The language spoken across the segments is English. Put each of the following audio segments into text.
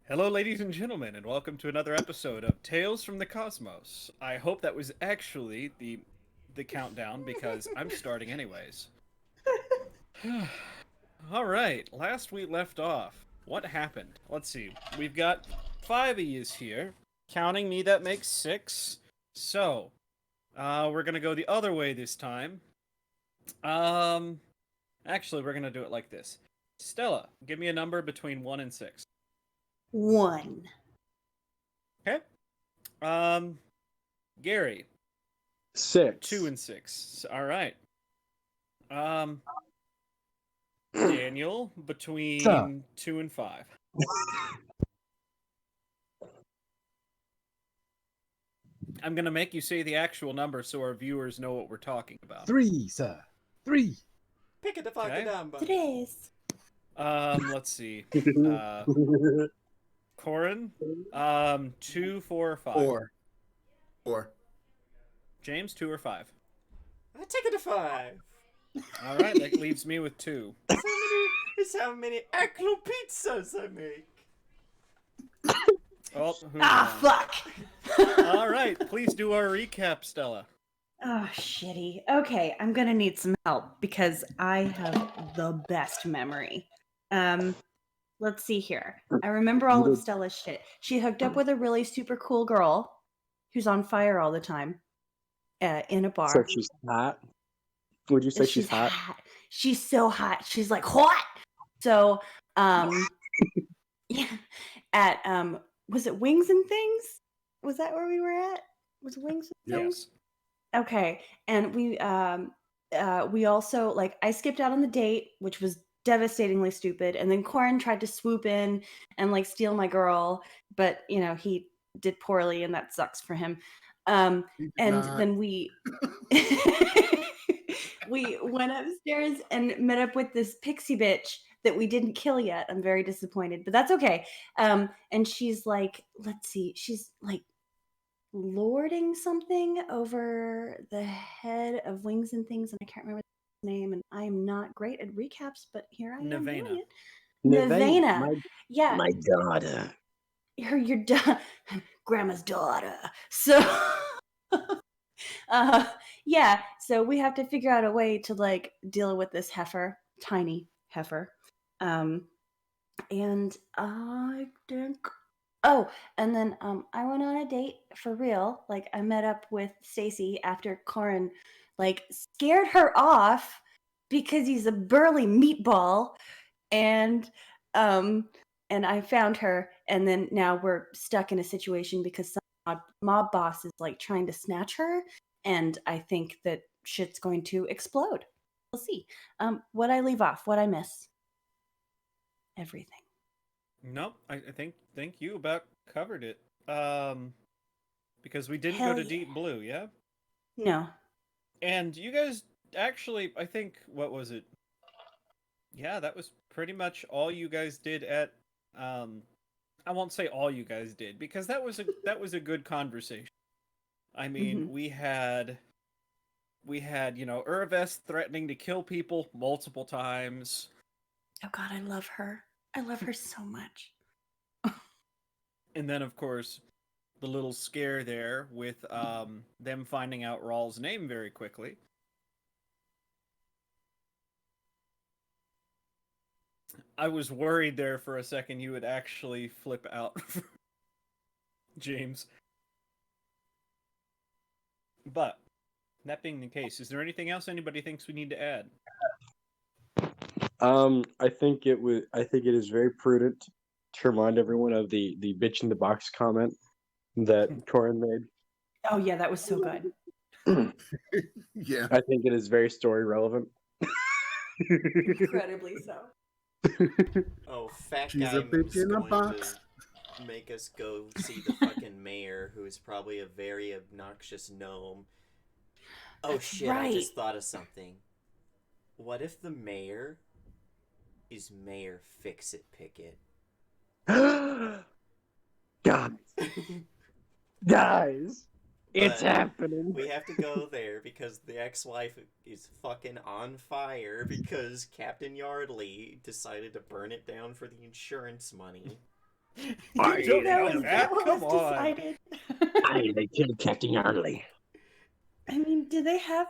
Hello, ladies and gentlemen, and welcome to another episode of Tales from the Kosmos. I hope that was actually the countdown because I'm starting anyways. All right, last we left off, what happened? Let's see. We've got five of yous here. Counting me, that makes six. So, we're gonna go the other way this time. Um, actually, we're gonna do it like this. Stella, give me a number between one and six. One. Okay. Um, Gary, two Six. and six. All right. Um, Daniel Sir. between two and five. I'm gonna make you say the actual number so our viewers know what we're talking about. Three, sir. Three. Pick the fucking Okay. number. Today's. Let's see. Corin, two, four, or five. Four. James, two or five. I take it to 5. All right, that leaves me with two. It's how many Aclo pizzas I make. Oh, who's Fuck! on? All right, please do our recap, Stella. Oh, shitty. Okay, I'm gonna need some help because I have the best memory. Let's see here. I remember all of Stella's shit. She hooked up with a really super cool girl who's on fire all the time in a bar. So she's hot. Would you say she's hot? She's so hot. She's like hot. So, yeah, at was it Wings and Things? Was that where we were at? Was it Wings and Things? Yes. Okay, and we also like I skipped out on the date, which was devastatingly stupid, and then Corin tried to swoop in and like steal my girl, but you know he did poorly, and that sucks for him. And then we we went upstairs and met up with this pixie bitch that we didn't kill yet. I'm very disappointed, but that's okay. And she's like, let's see, she's like lording something over the head of Wings and Things, and I can't remember the name, and I am not great at recaps, but here I am Nevena. doing it. Nevena. Yeah. My daughter. Your grandma's daughter. So yeah, so we have to figure out a way to like deal with this heifer, tiny heifer. And I think and then I went on a date for real. Like I met up with Stacy after Corin like scared her off because he's a burly meatball, and I found her, and then now we're stuck in a situation because some mob boss is like trying to snatch her, and I think that shit's going to explode. We'll see. What I leave off, what I miss, everything. Nope, I think you about covered it. Because we didn't Hell go to yeah. Deep Blue, yeah? No. And you guys actually, I think, what was it? Yeah, that was pretty much all you guys did at I won't say all you guys did because that was a good conversation. I mean, Mhm. we had, Urvest threatening to kill people multiple times. Oh God, I love her. I love her so much. And then of course, the little scare there with them finding out Rawl's name very quickly. I was worried there for a second you would actually flip out, James. But that being the case, is there anything else anybody thinks we need to add? I think it is very prudent to remind everyone of the bitch in the box comment that Corin made. Oh yeah, that was so good. Yeah. I think it is very story relevant. Incredibly so. Oh, fat She's guy a bitch is in a going box. to make us go see the fucking mayor, who is probably a very obnoxious gnome. Oh That's shit, I right. just thought of something. What if the mayor is Mayor Fix-It Pickett? God, guys, it's But happening. we have to go there because the ex-wife is fucking on fire because Captain Yardley decided to burn it down for the insurance money. I- You don't That know was, that? that was Come on. decided. they killed Captain Arley. I mean, do they have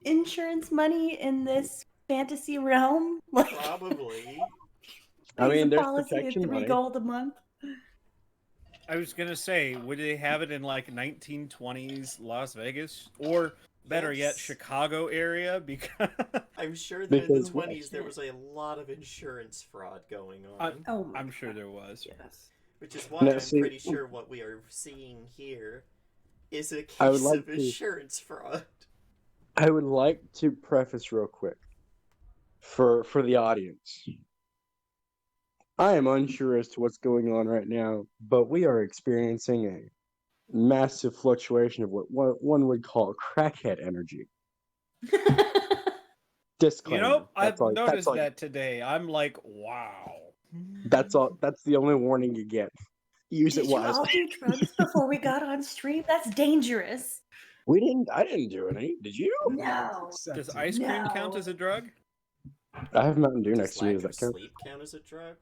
insurance money in this fantasy realm? Like, Probably. I pays mean, a there's policy of protection 3 money. gold a month. I was gonna say, would they have it in like 1920s Las Vegas, or better yet, Yes. Chicago area? Because I'm sure that in the Because 20s there shit. was a lot of insurance fraud going I- on. Oh my I'm sure God. there was. Yes. Which is why No, I'm see- pretty sure what we are seeing here is a I would case like of to- insurance fraud. I would like to preface real quick for the audience. I am unsure as to what's going on right now, but we are experiencing a massive fluctuation of what one would call crackhead energy. Disclaimer. You know, I've That's all- that's noticed all- that today. I'm like, wow. That's all. That's the only warning you get. Use Did it you wisely. all do drugs before we got on stream? That's dangerous. We didn't. I didn't do any. Did you? No. Does ice cream count No. as a drug? I have Mountain Dew Does next to me. lack Does of that count? sleep count as a drug?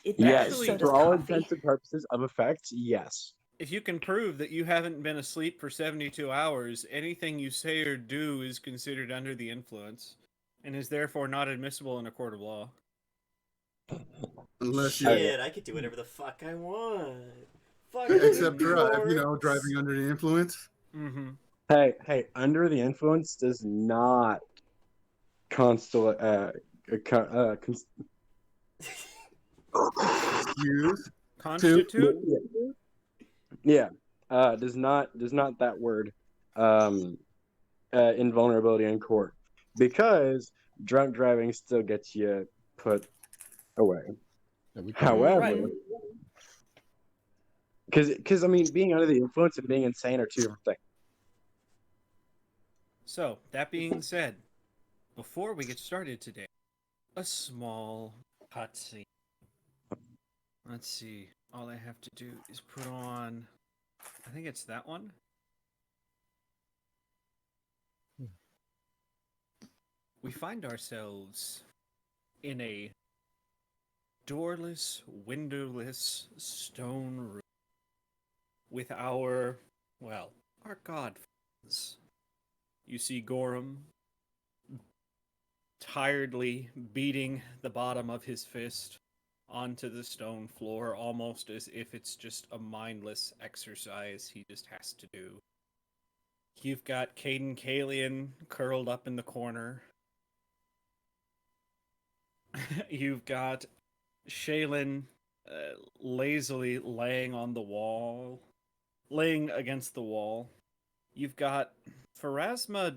It Yes. does. Actually, So does For all coffee. intents and purposes of effect, yes. If you can prove that you haven't been asleep for 72 hours, anything you say or do is considered under the influence, and is therefore not admissible in a court of law. Unless you, Shit, I could do whatever the fuck I want. Fuck except you, drive, courts. driving under the influence. Mm-hmm. Hey, under the influence does not Use. Constitute? yeah, does not that word invulnerability in court, because drunk driving still gets you put away. However, Right. because I mean, being under the influence and being insane are two different things. So, that being said, before we get started today, a small cutscene. Let's see. All I have to do is put on. I think it's that one. We find ourselves in a doorless, windowless stone room with our god friends. You see Gorham tiredly beating the bottom of his fist onto the stone floor, almost as if it's just a mindless exercise he just has to do. You've got Caden Kalian curled up in the corner. You've got Shaylin lazily laying against the wall. You've got Pharasma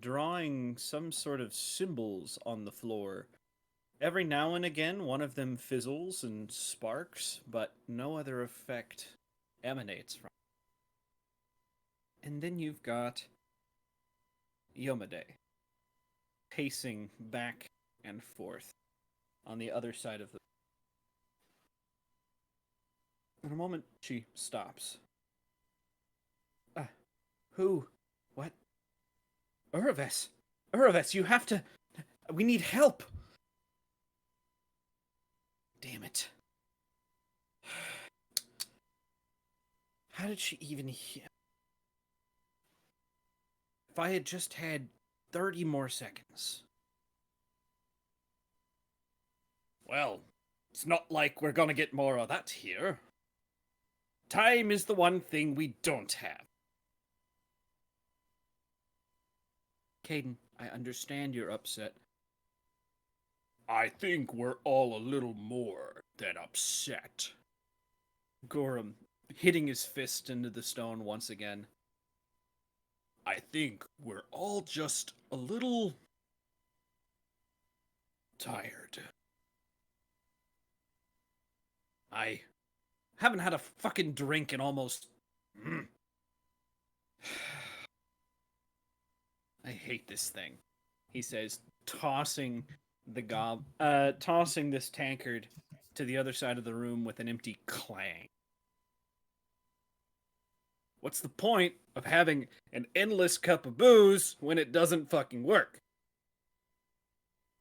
drawing some sort of symbols on the floor. Every now and again, one of them fizzles and sparks, but no other effect emanates from it. And then you've got Yomade pacing back and forth on the other side of the... In a moment, she stops. Who? What? Uraves! Uraves, you have to... We need help! Damn it. How did she even hear? If I had just had 30 more seconds. Well, it's not like we're gonna get more of that here. Time is the one thing we don't have. Caden, I understand you're upset. I think we're all a little more than upset. Gorham, hitting his fist into the stone once again. I think we're all just a little... tired. I haven't had a fucking drink in almost... I hate this thing, he says, tossing this tankard to the other side of the room with an empty clang. What's the point of having an endless cup of booze when it doesn't fucking work?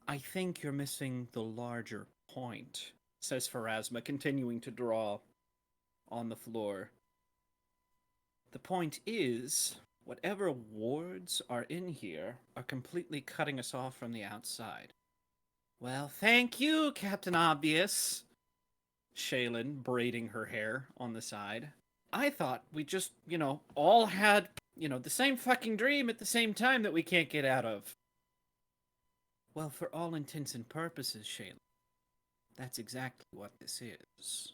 I think you're missing the larger point, says Pharasma, continuing to draw on the floor. The point is, whatever wards are in here are completely cutting us off from the outside. Well, thank you, Captain Obvious. Shaylin braiding her hair on the side. I thought we just, all had, the same fucking dream at the same time that we can't get out of. Well, for all intents and purposes, Shaylin, that's exactly what this is.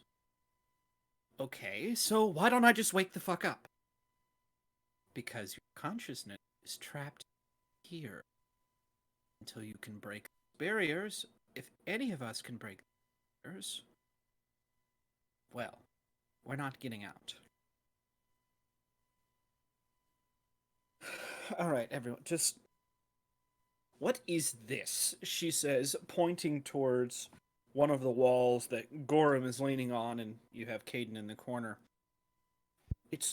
Okay, so why don't I just wake the fuck up? Because your consciousness is trapped here. Until you can break barriers, if any of us can break barriers, well, we're not getting out. All right, everyone, just... What is this? She says, pointing towards one of the walls that Gorham is leaning on, and you have Caden in the corner.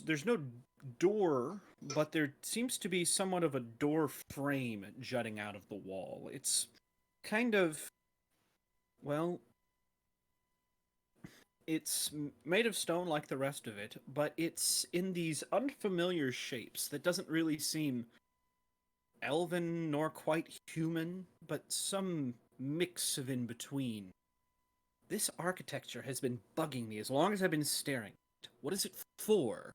There's no door, but there seems to be somewhat of a door frame jutting out of the wall. It's kind of, well, it's made of stone like the rest of it, but it's in these unfamiliar shapes that doesn't really seem elven nor quite human, but some mix of in between. This architecture has been bugging me as long as I've been staring. What is it for?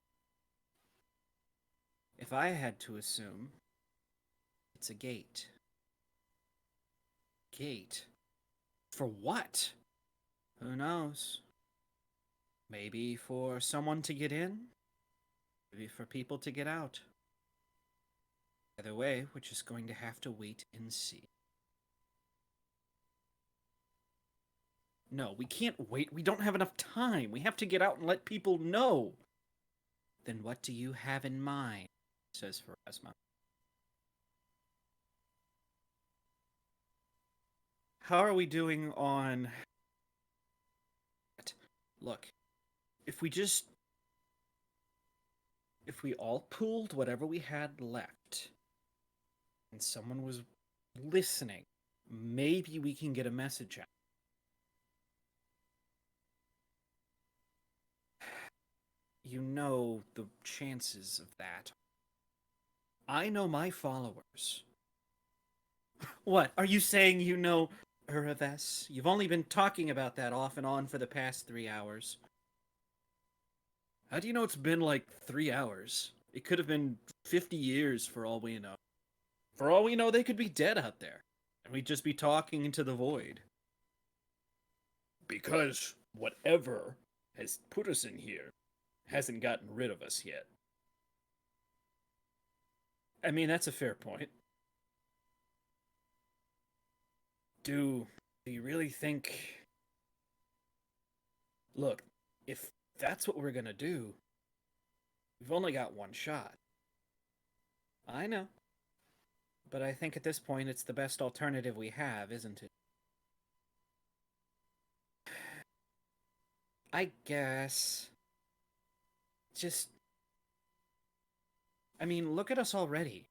If I had to assume, it's a gate. Gate? For what? Who knows? Maybe for someone to get in? Maybe for people to get out. Either way, we're just going to have to wait and see. No, we can't wait. We don't have enough time. We have to get out and let people know. Then what do you have in mind? Says Pharasma. How are we doing on... Look, if we all pooled whatever we had left, and someone was listening, maybe we can get a message out. You know the chances of that. I know my followers. What, are you saying you know Uraves? You've only been talking about that off and on for the past 3 hours. How do you know it's been like 3 hours? It could have been 50 years for all we know. For all we know, they could be dead out there. And we'd just be talking into the void. Because whatever has put us in here hasn't gotten rid of us yet. I mean, that's a fair point. Do you really think... Look, if that's what we're gonna do, we've only got one shot. I know. But I think at this point it's the best alternative we have, isn't it? I guess... I mean, look at us already.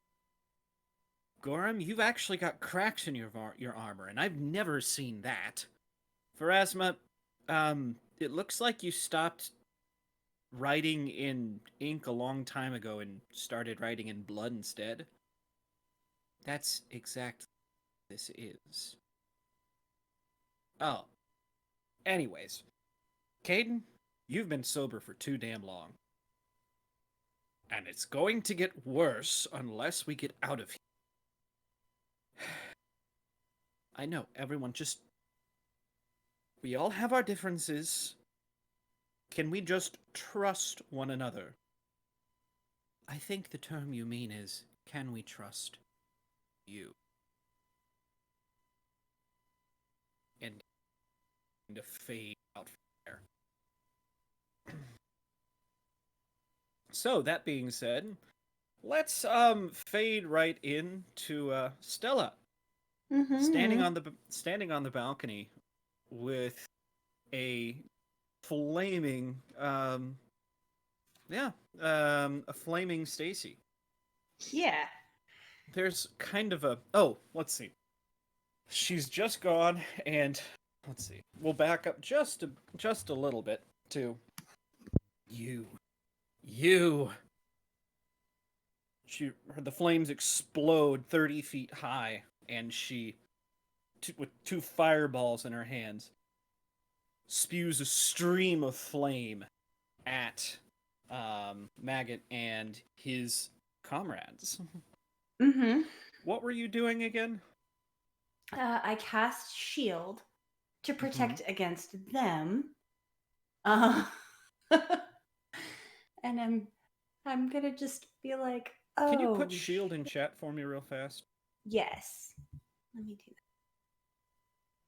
Gorham, you've actually got cracks in your armor, and I've never seen that. Pharasma, it looks like you stopped writing in ink a long time ago and started writing in blood instead. That's exactly what this is. Oh. Anyways. Caden, you've been sober for too damn long. And it's going to get worse unless we get out of here. I know, everyone, just... We all have our differences. Can we just trust one another? I think the term you mean is, can we trust you? And to fade out from there. So, that being said, let's fade right in to Stella. Mm-hmm. Standing on the balcony with a flaming a flaming Stacy. Yeah. There's kind of a let's see. She's just gone and let's see. We'll back up just a little bit to you. The flames explode 30 feet high, and she, with two fireballs in her hands, spews a stream of flame at Maggot and his comrades. Mm-hmm. What were you doing again? I cast shield to Mm-hmm. protect against them. And I'm gonna just be like, oh. Can you put shield in chat for me real fast? Yes. Let me do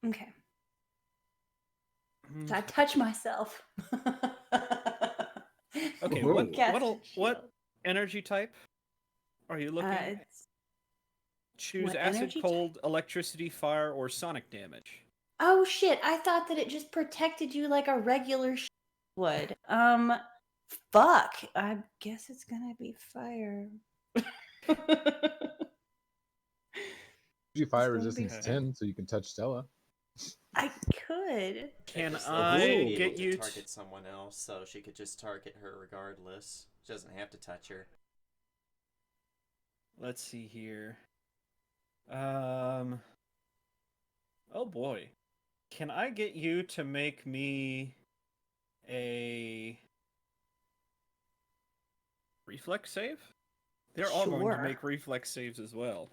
that. Okay. So I touch myself. Okay, Whoa. what energy type are you looking at? It's Choose what acid, energy cold, electricity, fire, or sonic damage. oh shit! I thought that it just protected you like a regular would. Fuck. I guess it's gonna be fire. Usually fire It's gonna be resistance fire. 10, so you can touch Stella. I could. Can Just like she'd I be get able to you target someone else, so she could just target her regardless. She doesn't have to touch her. Let's see here. Oh boy. Can I get you to make me a reflex save? They're all going to Sure. make reflex saves as well.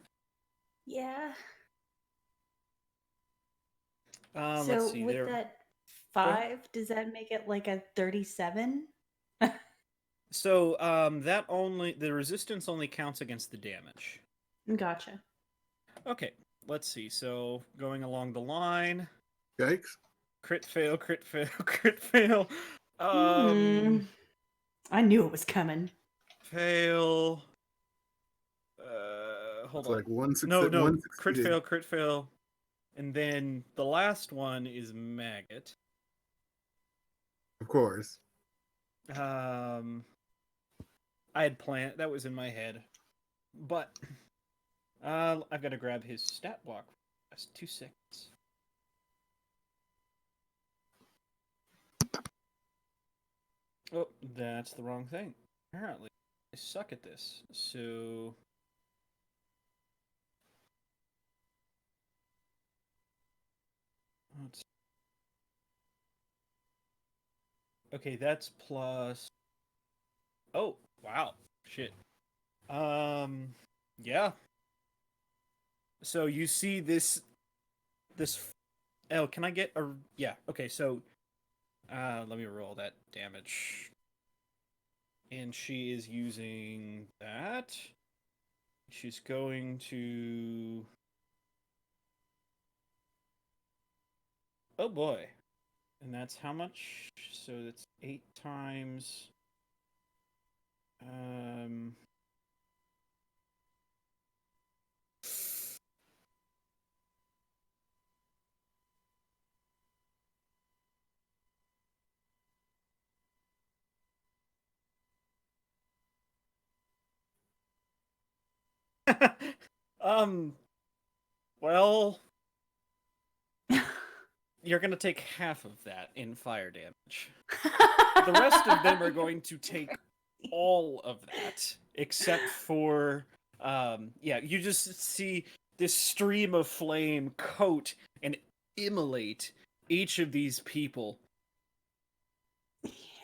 Yeah. Let's So see. with There. that 5, does that make it like a 37? So that only the resistance only counts against the damage. Gotcha. Okay. Let's see. So going along the line, Yikes. crit fail, crit fail, crit fail. I knew it was coming. Fail. Hold It's on. like one No, one crit succeeded. fail, and then the last one is Maggot. Of course. I had planned that was in my head, but I've got to grab his stat block. That's 2 seconds. Oh, that's the wrong thing. Apparently, I suck at this. So. Okay, that's plus. Oh, wow. Shit. Yeah. So you see this. Oh, can I get a. Yeah, okay, so. Let me roll that damage. And she is using that. She's going to. Oh boy. And that's how much? So that's 8 times. um. Well, you're gonna take half of that in fire damage. The rest of them are going to take all of that, except for, yeah, you just see this stream of flame coat and immolate each of these people.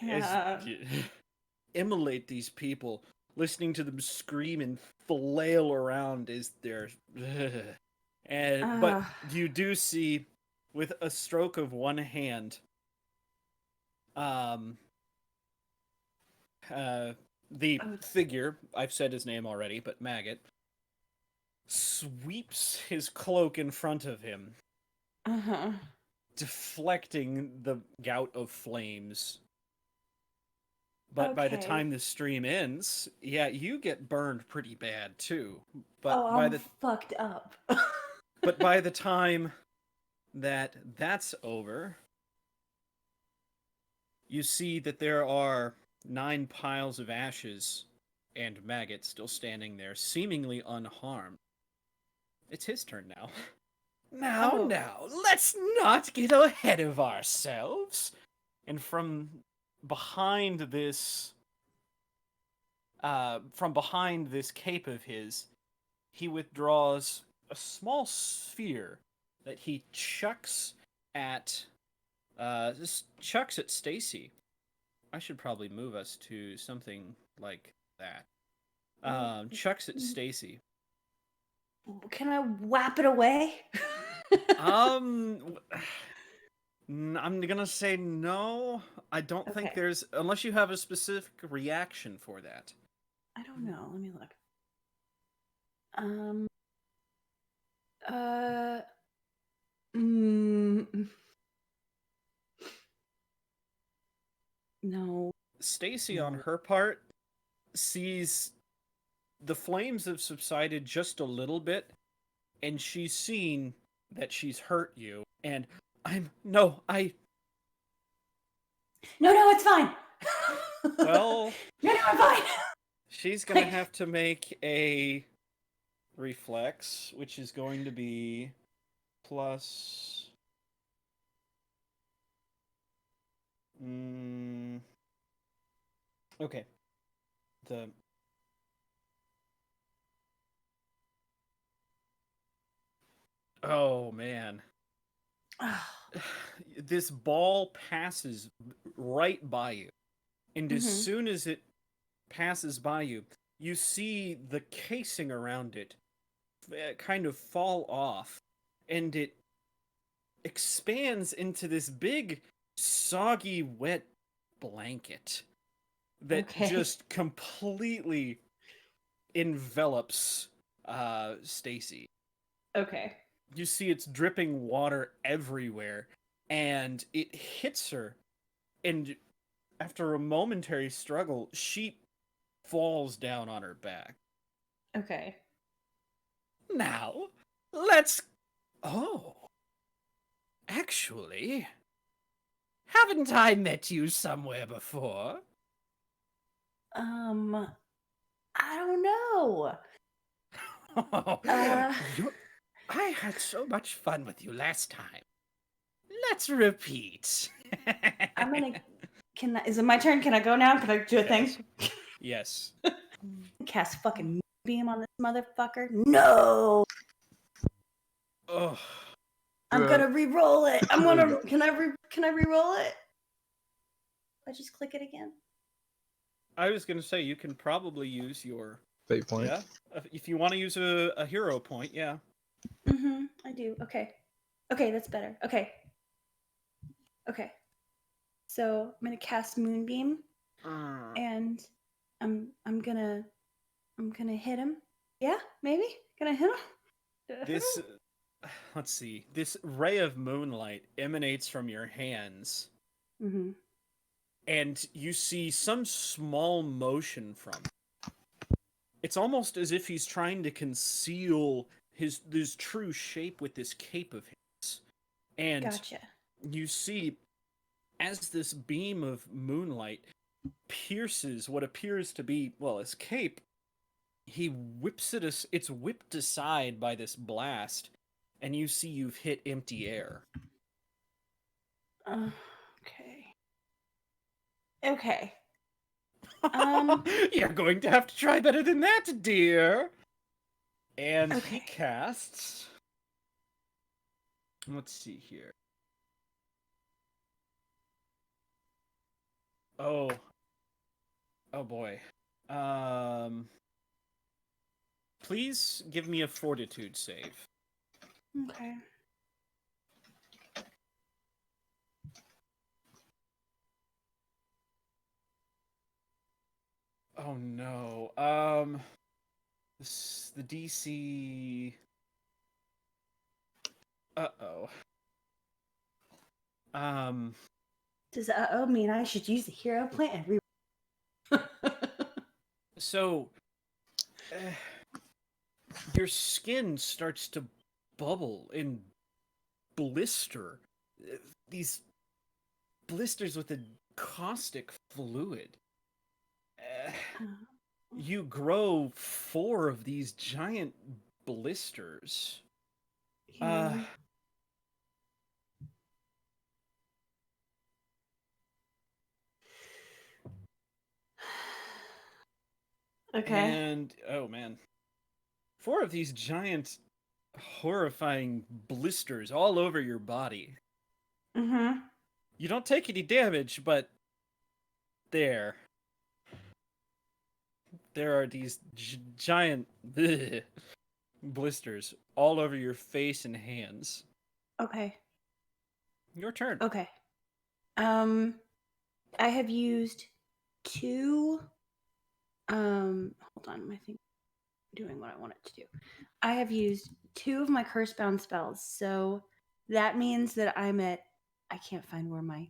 Yeah. Immolate these people, listening to them scream and flail around as they're. But you do see, with a stroke of one hand, the figure, I've said his name already, but Maggot, sweeps his cloak in front of him, deflecting the gout of flames. But by the time the stream ends, yeah, you get burned pretty bad too. But I'm fucked up. But by the time that's over, you see that there are 9 piles of ashes and Maggot still standing there, seemingly unharmed. It's his turn now. Oh. Now, let's not get ahead of ourselves. And behind this, from behind this cape of his, he withdraws a small sphere that he chucks at, Stacy. I should probably move us to something like that. Chucks at Stacy. Can I whap it away? I'm gonna say no. I don't think Okay. there's, unless you have a specific reaction for that. I don't know. Let me look. Uh. Mm, no. Stacy, on her part, sees the flames have subsided just a little bit, and she's seen that she's hurt you. And no, No, it's fine. well, no, I'm fine. she's gonna have to make a reflex, which is going to be plus. Okay. The Oh man. This ball passes right by you. And as soon as it passes by you, you see the casing around it kind of fall off, and it expands into this big, soggy, wet blanket that just completely envelops Stacy. Okay. You see it's dripping water everywhere, and it hits her, and after a momentary struggle, she falls down on her back. Okay. Now, let's... Oh. Actually, haven't I met you somewhere before? I don't know. I had so much fun with you last time. Let's repeat. I'm gonna. Is it my turn? Can I go now? Can I do a thing? Yes. Cast fucking beam on this motherfucker. No. Oh. I'm gonna re-roll it. Can I re-roll it? I just click it again. I was gonna say you can probably use your fate point. Yeah, if you want to use a hero point, yeah. I do. Okay, that's better. Okay. So I'm gonna cast Moonbeam, and I'm gonna hit him. Yeah, maybe. Can I hit him? This, let's see. This ray of moonlight emanates from your hands, and you see some small motion from it. It's almost as if he's trying to conceal his true shape with this cape of his. And gotcha. You see, as this beam of moonlight pierces what appears to be, well, his cape, he whips it, it's whipped aside by this blast, and you see you've hit empty air. Okay. You're going to have to try better than that, dear. And he casts... Let's see here. Oh boy. Please give me a fortitude save. Okay. Oh no. The DC. Uh-oh. Does uh-oh mean I should use the hero point and So, your skin starts to bubble and blister. These blisters with a caustic fluid. You grow 4 of these giant blisters. Okay. And oh man, 4 of these giant, horrifying blisters all over your body. Mm-hmm. You don't take any damage, but there are these giant blisters all over your face and hands. Okay. Your turn. Okay. I have used 2. Hold on, I think I'm doing what I want it to do. I have used 2 of my curse-bound spells, so that means that I'm at. I can't find where my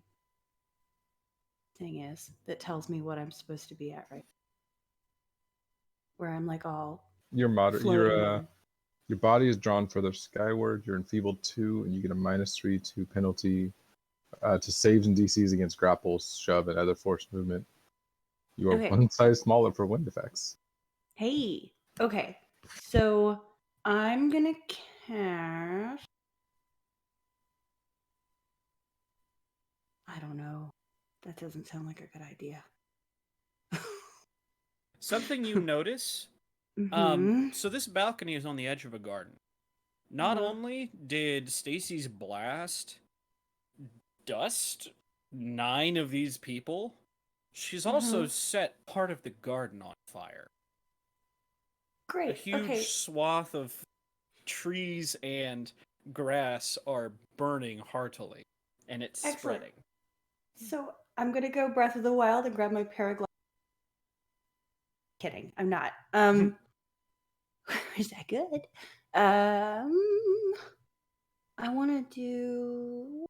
thing is that tells me what I'm supposed to be at, right? Where I'm like all Your floating on. your body is drawn further skyward. You're enfeebled 2, and you get a -3 to penalty to saves and DCs against grapples, shove, and other forced movement. You are Okay. 1 size smaller for wind effects. Hey. Okay. So I'm gonna cast. I don't know. That doesn't sound like a good idea. Something you notice. Mm-hmm. So this balcony is on the edge of a garden. Not Uh-huh. only did Stacy's blast dust 9 of these people, she's also Mhm. set part of the garden on fire. A Great. huge Okay. swath of trees and grass are burning heartily, and it's Excellent. spreading. So I'm gonna go Breath of the Wild and grab my paraglide. Kidding. I'm not. Is that good? I want to do.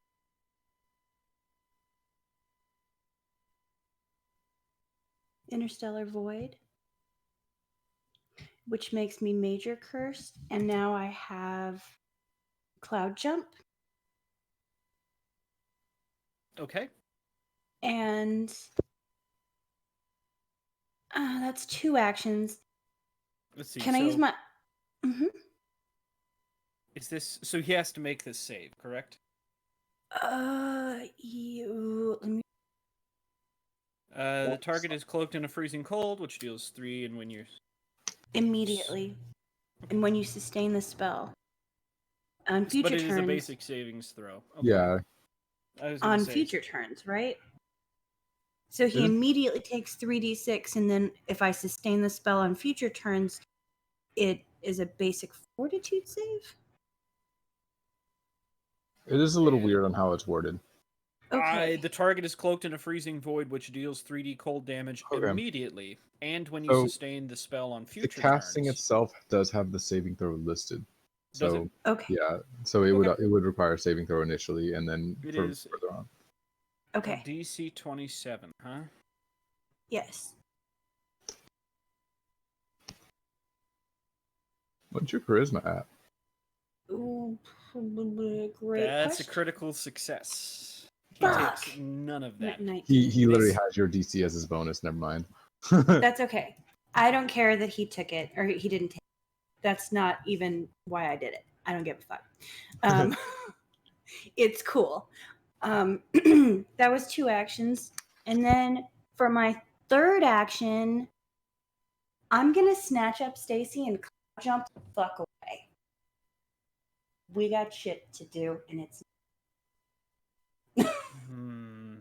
Interstellar Void, which makes me major cursed, and now I have Cloud Jump, Okay. and that's 2 actions. Let's see. Can I use my? Mm-hmm. Is this so? He has to make this save, correct? Let me. The target is cloaked in a freezing cold, which deals 3, and when you're Immediately, and when you sustain the spell on future but it is a turns, basic savings throw. Okay. Yeah, I was gonna on say, future turns, right? So It he is- immediately takes 3d6, and then if I sustain the spell on future turns, it is a basic fortitude save. it is a little weird on how it's worded. Okay. The target is cloaked in a freezing void, which deals 3d cold damage Okay. immediately, and when you So, sustain the spell on The future casting turns. itself does have the saving throw listed. Does So it? Okay. yeah, so it Okay. would require a saving throw initially, and then It for is further on. Okay. DC 27, huh? Yes. What's your charisma at? Ooh, great That's a question. critical success. He Fuck. takes none of that. 19. He literally This- has your DC as his bonus. Never mind. That's okay. I don't care that he took it or he didn't take it. That's not even why I did it. I don't give a fuck. It's cool. That was 2 actions. And then for my 3rd action, I'm going to snatch up Stacy and jump the fuck away. We got shit to do, and it's. Hmm.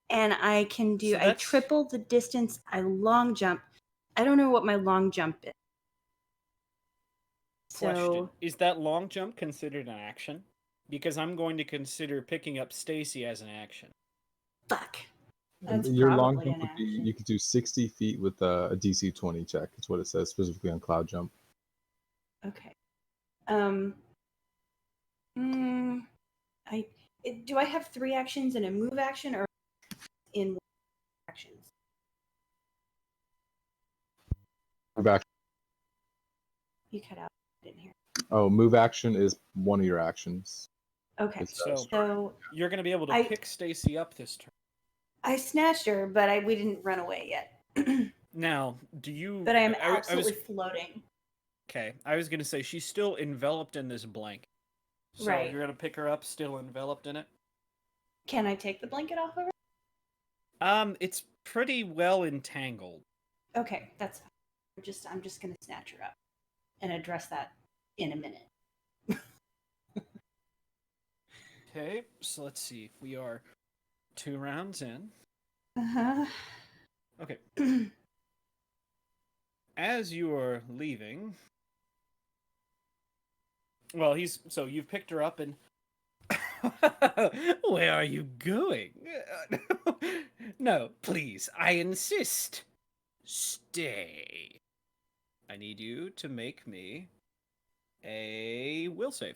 And I can do. So I that's- triple the distance. I long jump. I don't know what my long jump is. Question: So Is that long jump considered an action? Because I'm going to consider picking up Stacy as an action. fuck. And That's your long probably jump an would be action. you could do 60 feet with a DC 20 check. It's what it says specifically on Cloud Jump. Okay. Do I have 3 actions and a move action, or in 1 actions? Move action. You cut out. I didn't hear. Oh, move action is one of your actions. Okay. It's, So you're going to be able to I- pick Stacy up this turn. I snatched her, but we didn't run away yet. Now, do you? But I am I was absolutely floating. okay. I was going to say she's still enveloped in this blanket. So Right. you're going to pick her up, still enveloped in it. Can I take the blanket off of her? It's pretty well entangled. Okay, that's fine. I'm just gonna snatch her up and address that in a minute. Okay, so let's see. We are 2 rounds in. Uh-huh. Okay. As you are leaving, well, you've picked her up and where are you going? No, please, I insist. Stay. I need you to make me a will save.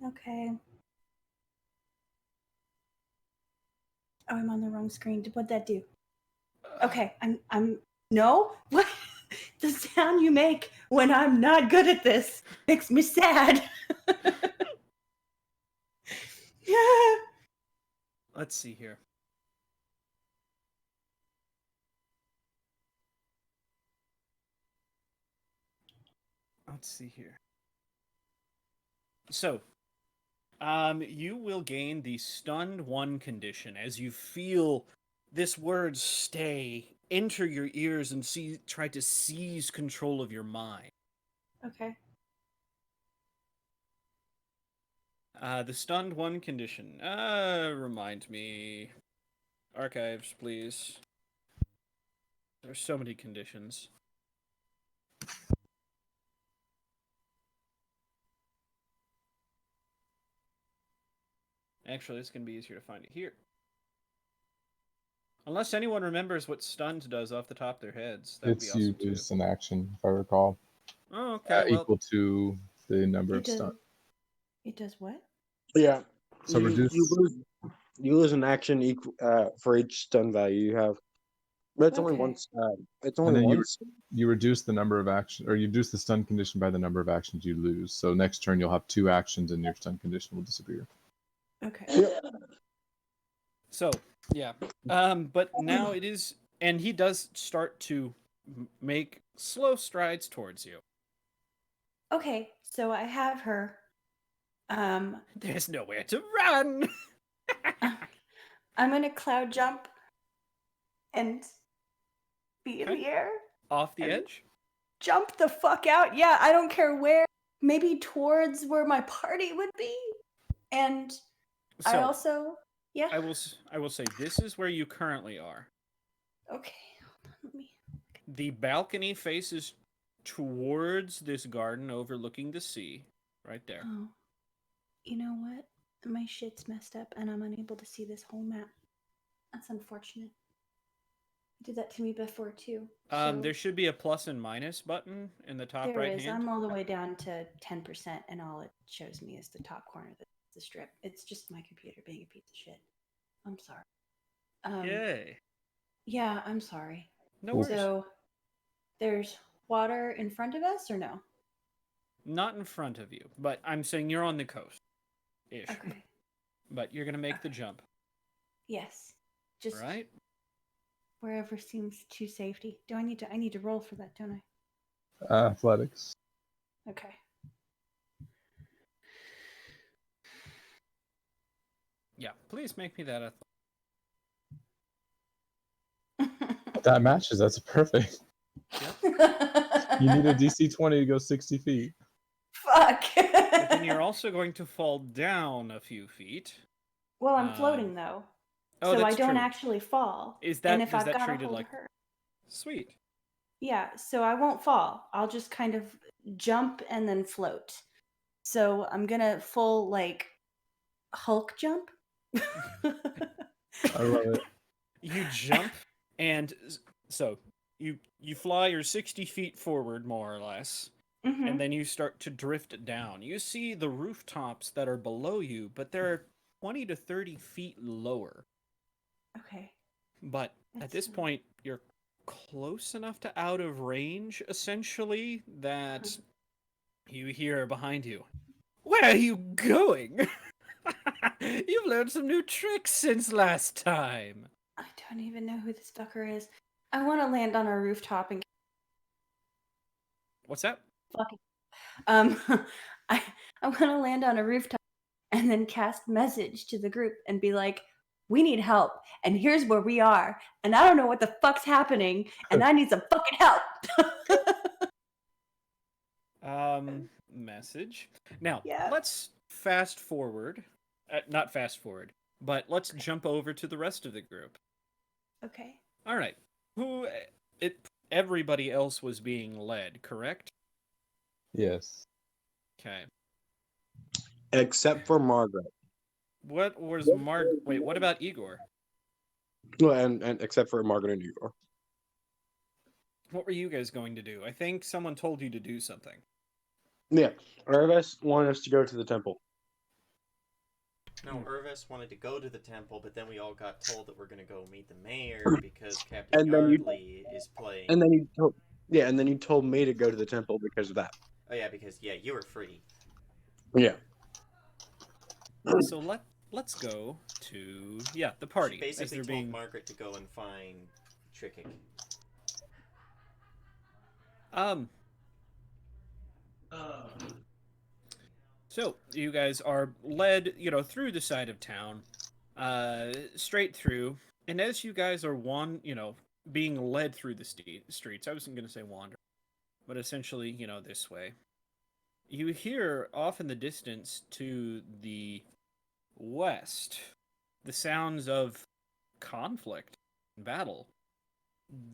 Okay. Oh, I'm on the wrong screen. What'd that do? Okay, I'm no. What? The sound you make when I'm not good at this makes me sad. Yeah. Let's see here. Let's see here. So, you will gain the stunned 1 condition as you feel this word "stay" enter your ears and try to seize control of your mind. Okay. The stunned 1 condition. Remind me. Archives, please. There's so many conditions. Actually, it's going to be easier to find it here. Unless anyone remembers what stunned does off the top of their heads. That would be It's awesome you too. lose an action, if I recall. Oh, okay. Well, Equal to the number It of does. stun. It does what? Yeah. So reduce. You lose an action for each stun value you have. But it's only Okay. once. It's And only then once. you reduce the number of action, or you reduce the stun condition by the number of actions you lose. So next turn you'll have 2 actions, and your stun condition will disappear. Okay. so yeah. But now it is, and he does start to make slow strides towards you. Okay. So I have her. There's nowhere to run. I'm gonna cloud jump and be in Okay. the air. Off the And edge. jump the fuck out. Yeah, I don't care where. Maybe towards where my party would be. And I So also, yeah. I will say this is where you currently are. Okay, hold on, let me. The balcony faces towards this garden overlooking the sea, right there. Oh, you know what? My shit's messed up, and I'm unable to see this whole map. That's unfortunate. You did that to me before too. So There should be a plus and minus button in the top there right is. hand. I'm all the way down to 10%, and all it shows me is the top corner of the strip. It's just my computer being a piece of shit. I'm sorry. Yay. Yeah, I'm sorry. No worries. So there's water in front of us, or no? Not in front of you, but I'm saying you're on the coast. Ish. Okay. But you're gonna make the jump. Yes. Just Right? wherever seems to safety. I need to roll for that, don't I? Athletics. Okay. Yeah. Please make me that. That matches. That's perfect. You need a DC 20 to go 60 feet. Fuck. But then you're also going to fall down a few feet. Well, I'm floating though. Oh, so I that's don't true. actually fall. Is that and if does I've that got a treat it hold like of her. sweet? Yeah, so I won't fall. I'll just kind of jump and then float. So I'm gonna full like Hulk jump. I love it. You jump, and so you fly your 60 feet forward, more or less, Mhm. and then you start to drift down. You see the rooftops that are below you, but they're 20 to 30 feet lower. Okay. But at That's this fine. point, you're close enough to out of range, essentially, that you hear behind you. Where are you going? You've learned some new tricks since last time. I don't even know who this fucker is. I want to land on a rooftop and What's that? fucking. Um, I want to land on a rooftop and then cast message to the group and be like, We need help. And here's where we are. And I don't know what the fuck's happening. And I need some fucking help. Message. Now, Yeah. let's fast forward. Not fast forward, but let's jump over to the rest of the group. Okay. All right. Who? Everybody else was being led, correct? Yes. Okay. Except for Margaret. What was Wait, what about Igor? Well, and except for Margaret and Igor. What were you guys going to do? I think someone told you to do something. Yeah. Irvis wanted us to go to the temple. No, Irvis wanted to go to the temple, but then we all got told that we're gonna go meet the mayor because Captain And then you- Yardley is playing. And then you told me to go to the temple because of that. Oh yeah, because you were free. Yeah. So let's go to the party. She as basically they're told being Margaret to go and find Trickik. So you guys are led, through the side of town, straight through, and as you guys are being led through the streets, I wasn't going to say wander, but essentially, this way, you hear off in the distance to the west the sounds of conflict and battle.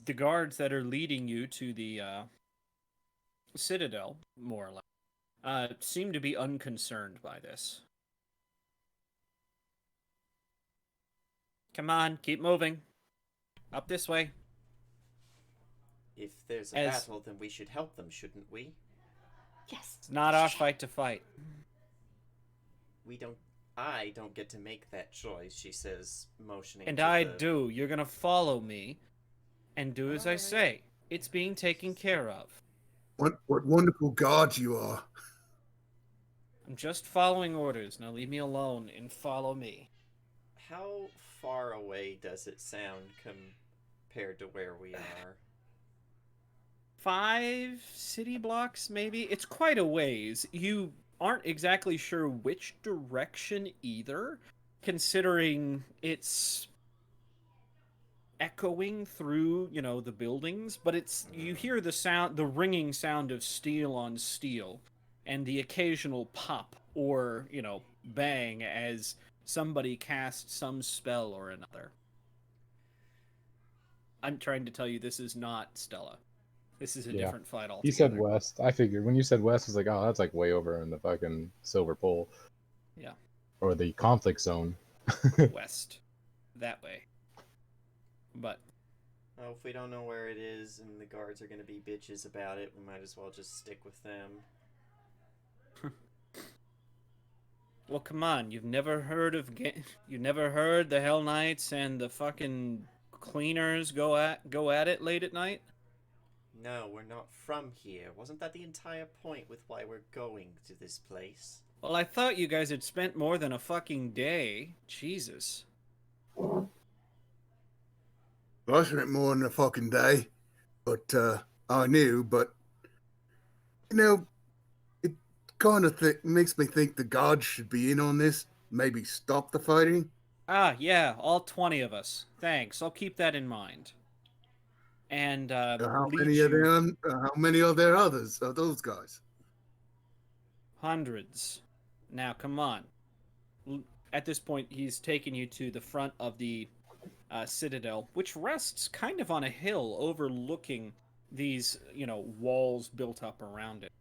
The guards that are leading you to the citadel, more or less, seem to be unconcerned by this. Come on, keep moving. Up this way. If there's a As- battle, then we should help them, shouldn't we? Yes. It's not our fight to fight. I don't get to make that choice, she says, motioning And to I the... do. You're gonna follow me and do as I Alright. say. It's being taken care of. What wonderful guards you are. I'm just following orders. Now leave me alone and follow me. How far away does it sound compared to where we are? 5 city blocks, maybe? It's quite a ways. You aren't exactly sure which direction either, considering it's echoing through, the buildings, but you hear the ringing sound of steel on steel, and the occasional pop or, bang as somebody casts some spell or another. I'm trying to tell you this is not Stella. This is a Yeah. different fight altogether. He said west. I figured when you said west, I was like, oh, that's like way over in the fucking Silver Pole. Yeah. Or the conflict zone. West. That way. But Oh, if we don't know where it is and the guards are going to be bitches about it, we might as well just stick with them. well, come on. You've never heard the Hell Knights and the fucking cleaners go at it late at night? No, we're not from here. Wasn't that the entire point with why we're going to this place? Well, I thought you guys had spent more than a fucking day. Jesus. I spent more than a fucking day, but I knew. But it kind of makes me think the guards should be in on this. Maybe stop the fighting. Ah, yeah, all 20 of us. Thanks. I'll keep that in mind. And How lead many you how many are there others of those guys? hundreds. Now, come on. At this point, he's taken you to the front of the citadel, which rests kind of on a hill overlooking these, walls built up around it.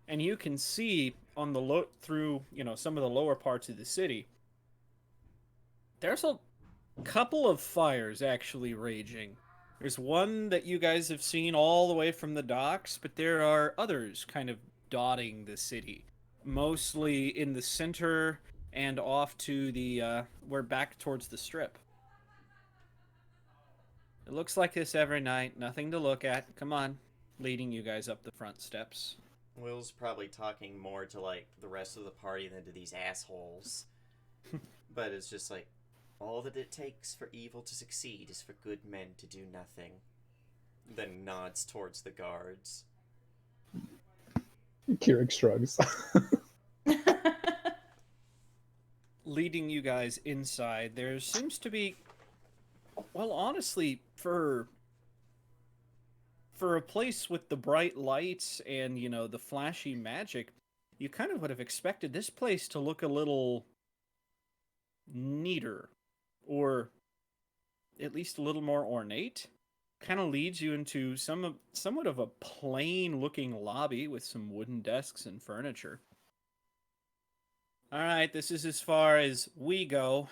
And you can see on the through, some of the lower parts of the city, there's a couple of fires actually raging. There's one that you guys have seen all the way from the docks, but there are others kind of dotting the city, mostly in the center and off to the we're back towards the strip. It looks like this every night. Nothing to look at. Come on. Leading you guys up the front steps. Will's probably talking more to, like, the rest of the party than to these assholes. But it's just like, all that it takes for evil to succeed is for good men to do nothing. Then nods towards the guards. Keurig shrugs. leading you guys inside, there seems to be, well, honestly, for a place with the bright lights and, the flashy magic, you kind of would have expected this place to look a little neater, or at least a little more ornate. Kind of leads you into somewhat of a plain-looking lobby with some wooden desks and furniture. All right, this is as far as we go.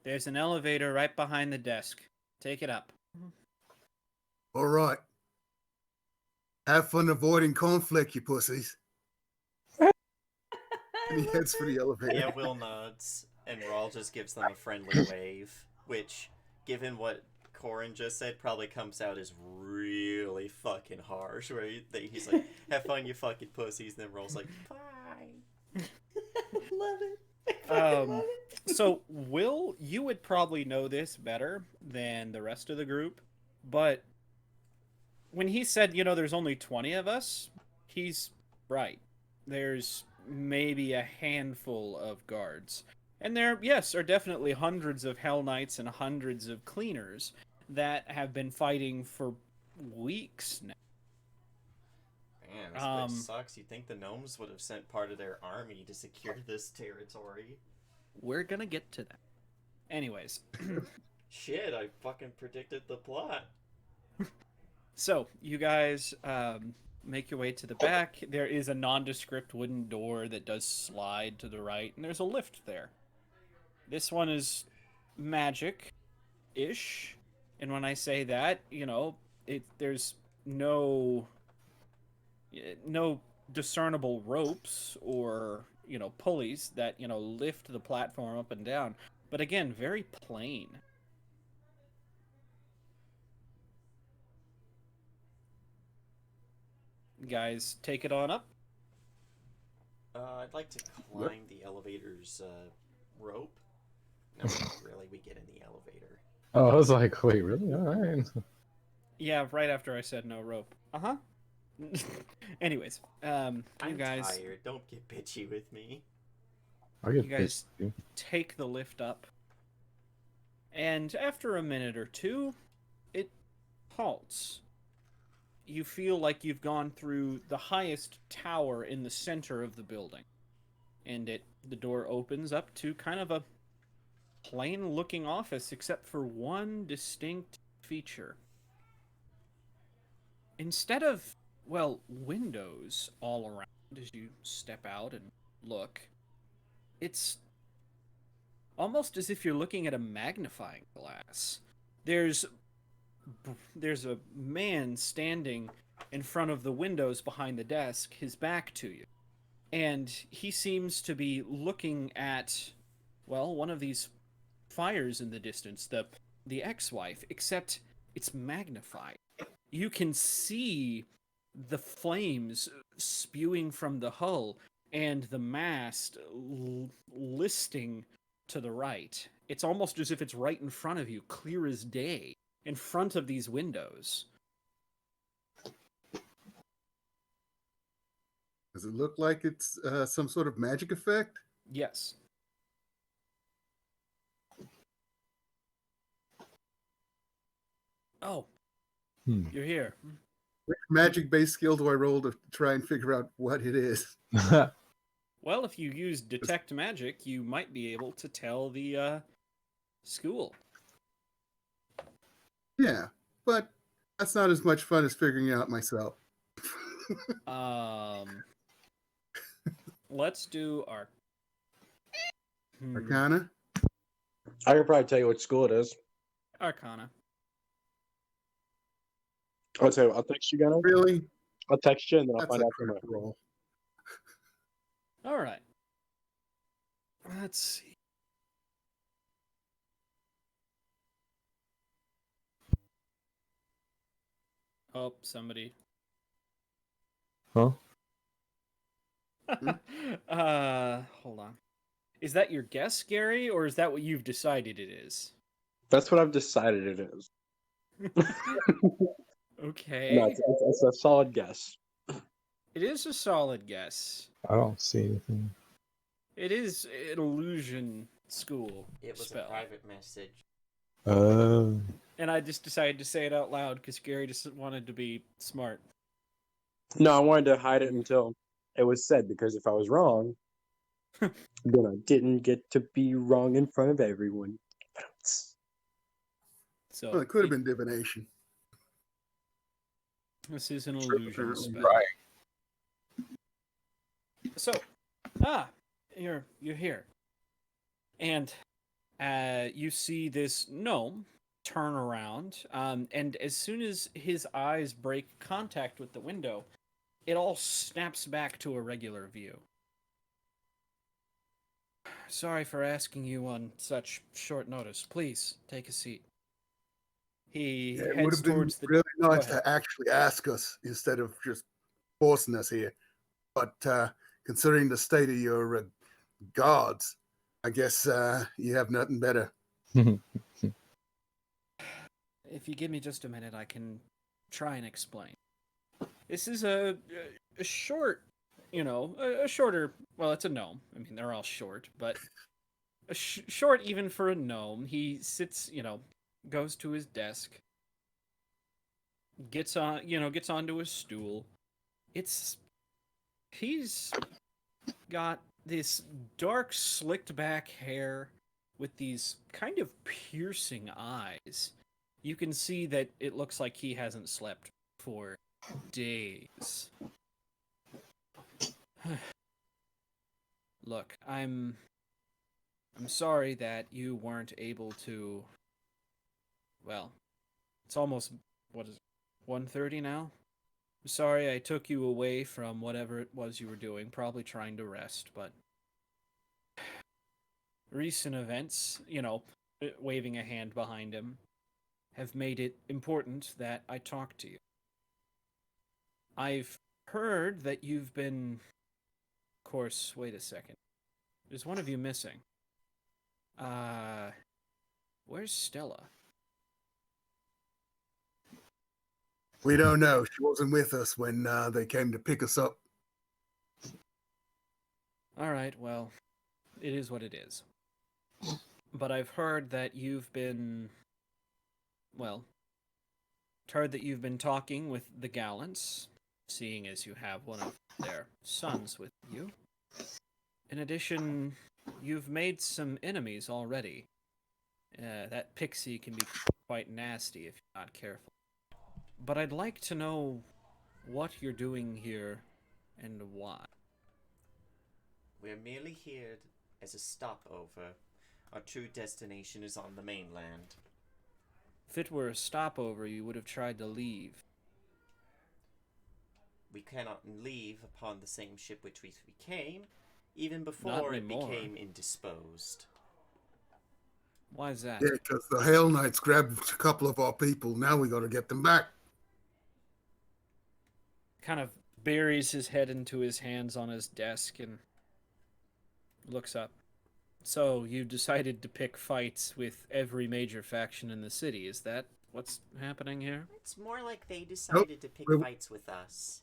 There's an elevator right behind the desk. Take it up. All right. Have fun avoiding conflict, you pussies. And he heads for the elevator. Yeah, Will nods, and Rawl just gives them a friendly wave, which, given what Corin just said, probably comes out as really fucking harsh, where he's like, have fun, you fucking pussies, and then Rawl's like, bye. Love it. I fucking love it. So, Will, you would probably know this better than the rest of the group, but when he said, there's only 20 of us, he's right. There's maybe a handful of guards. And there, yes, are definitely hundreds of Hell Knights and hundreds of cleaners that have been fighting for weeks now. Man, this place sucks. You'd think the gnomes would have sent part of their army to secure this territory. We're gonna get to that. Anyways. Shit, I fucking predicted the plot. So, you guys make your way to the back. There is a nondescript wooden door that does slide to the right, and there's a lift there. This one is magic-ish, and when I say that, there's no discernible ropes or, pulleys that, lift the platform up and down. But again, very plain. Guys, take it on up. I'd like to climb the elevator's rope. No, not really. We get in the elevator. Oh, I was like, wait, really? All right. Yeah, right after I said no rope. Uh-huh. Anyways, I'm you guys tired. Don't get bitchy with me. I'll get You guys- pissed. take the lift up. And after a minute or two, it halts. You feel like you've gone through the highest tower in the center of the building. And the door opens up to kind of a plain-looking office, except for one distinct feature. Instead of, windows all around as you step out and look, it's almost as if you're looking at a magnifying glass. There's a man standing in front of the windows behind the desk, his back to you. And he seems to be looking at, one of these fires in the distance, the ex-wife, except it's magnified. You can see the flames spewing from the hull and the mast listing to the right. It's almost as if it's right in front of you, clear as day, in front of these windows. Does it look like it's some sort of magic effect? Yes. Oh, you're here. Which magic-based skill do I roll to try and figure out what it is? Well, if you use detect magic, you might be able to tell the school. Yeah, but that's not as much fun as figuring it out myself. Let's do our Arcana? I can probably tell you what school it is. Arcana. I'll tell you. I'll text you, Gunnar. Really? I'll text you and then I'll That's find a out from crap roll. All right. Let's see. Oh, somebody. Huh? Hold on. Is that your guess, Gary, or is that what you've decided it is? That's what I've decided it is. Okay. No, it's a solid guess. It is a solid guess. I don't see anything. It is an illusion school It was spell. a private message. And I just decided to say it out loud because Gary just wanted to be smart. No, I wanted to hide it until it was said, because if I was wrong, then I didn't get to be wrong in front of everyone. So Well, it could have been divination. this is an True, illusion apparently. spell. Right. So, you're here, and you see this gnome turn around, and as soon as his eyes break contact with the window, it all snaps back to a regular view. Sorry for asking you on such short notice. Please take a seat. He Yeah, it would heads have been towards the. really Go nice ahead. to actually ask us instead of just forcing us here. But considering the state of your guards, I guess you have nothing better. If you give me just a minute, I can try and explain. This is a short, a shorter. Well, it's a gnome. I mean, they're all short, but short even for a gnome. He sits, goes to his desk, gets onto his stool. He's got this dark, slicked back hair with these kind of piercing eyes. You can see that it looks like he hasn't slept for days. Look, I'm sorry that you weren't able to. Well, it's almost, what is it, 1:30 now? I'm sorry I took you away from whatever it was you were doing, probably trying to rest, but recent events, waving a hand behind him, have made it important that I talk to you. I've heard that you've been. Of course, wait a second. There's one of you missing. Where's Stella? We don't know. She wasn't with us when they came to pick us up. Alright, well, it is what it is. But I've heard that you've been. Well, heard that you've been talking with the Gallants, seeing as you have one of their sons with you. In addition, you've made some enemies already. That pixie can be quite nasty if you're not careful. But I'd like to know what you're doing here and why. We're merely here as a stopover. Our true destination is on the mainland. If it were a stopover, you would have tried to leave. We cannot leave upon the same ship which we came, even Not before it anymore. became indisposed. Why is that? Yeah, because the Hell Knights grabbed a couple of our people. Now we got to get them back. Kind of buries his head into his hands on his desk and looks up. So, you decided to pick fights with every major faction in the city. Is that what's happening here? It's more like they decided to pick we- fights with us.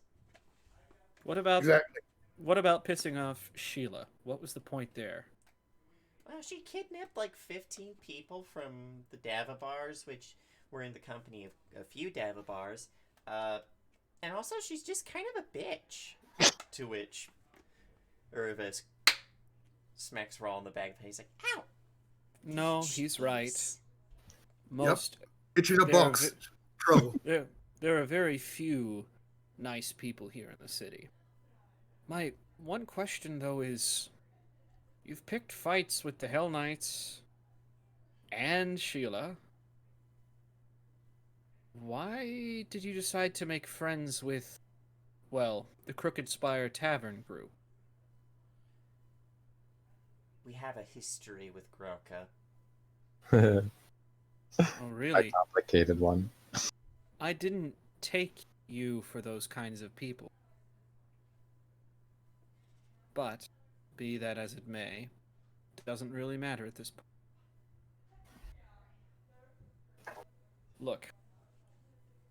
What about Exactly. what about pissing off Sheila? What was the point there? Well, she kidnapped like 15 people from the Davabars, which were in the company of a few Davabars. And also, she's just kind of a bitch. To which Irvis smacks Raw in the back, and he's like, "Ow!" No, he's right. Jeez. Most It's in a There are box. Trouble. there are very few nice people here in the city. My one question though is, you've picked fights with the Hell Knights and Sheila. Why did you decide to make friends with, well, the Crooked Spire Tavern group? We have a history with Groka. Oh, A really? complicated one. I didn't take you for those kinds of people. But, be that as it may, it doesn't really matter at this point. Look,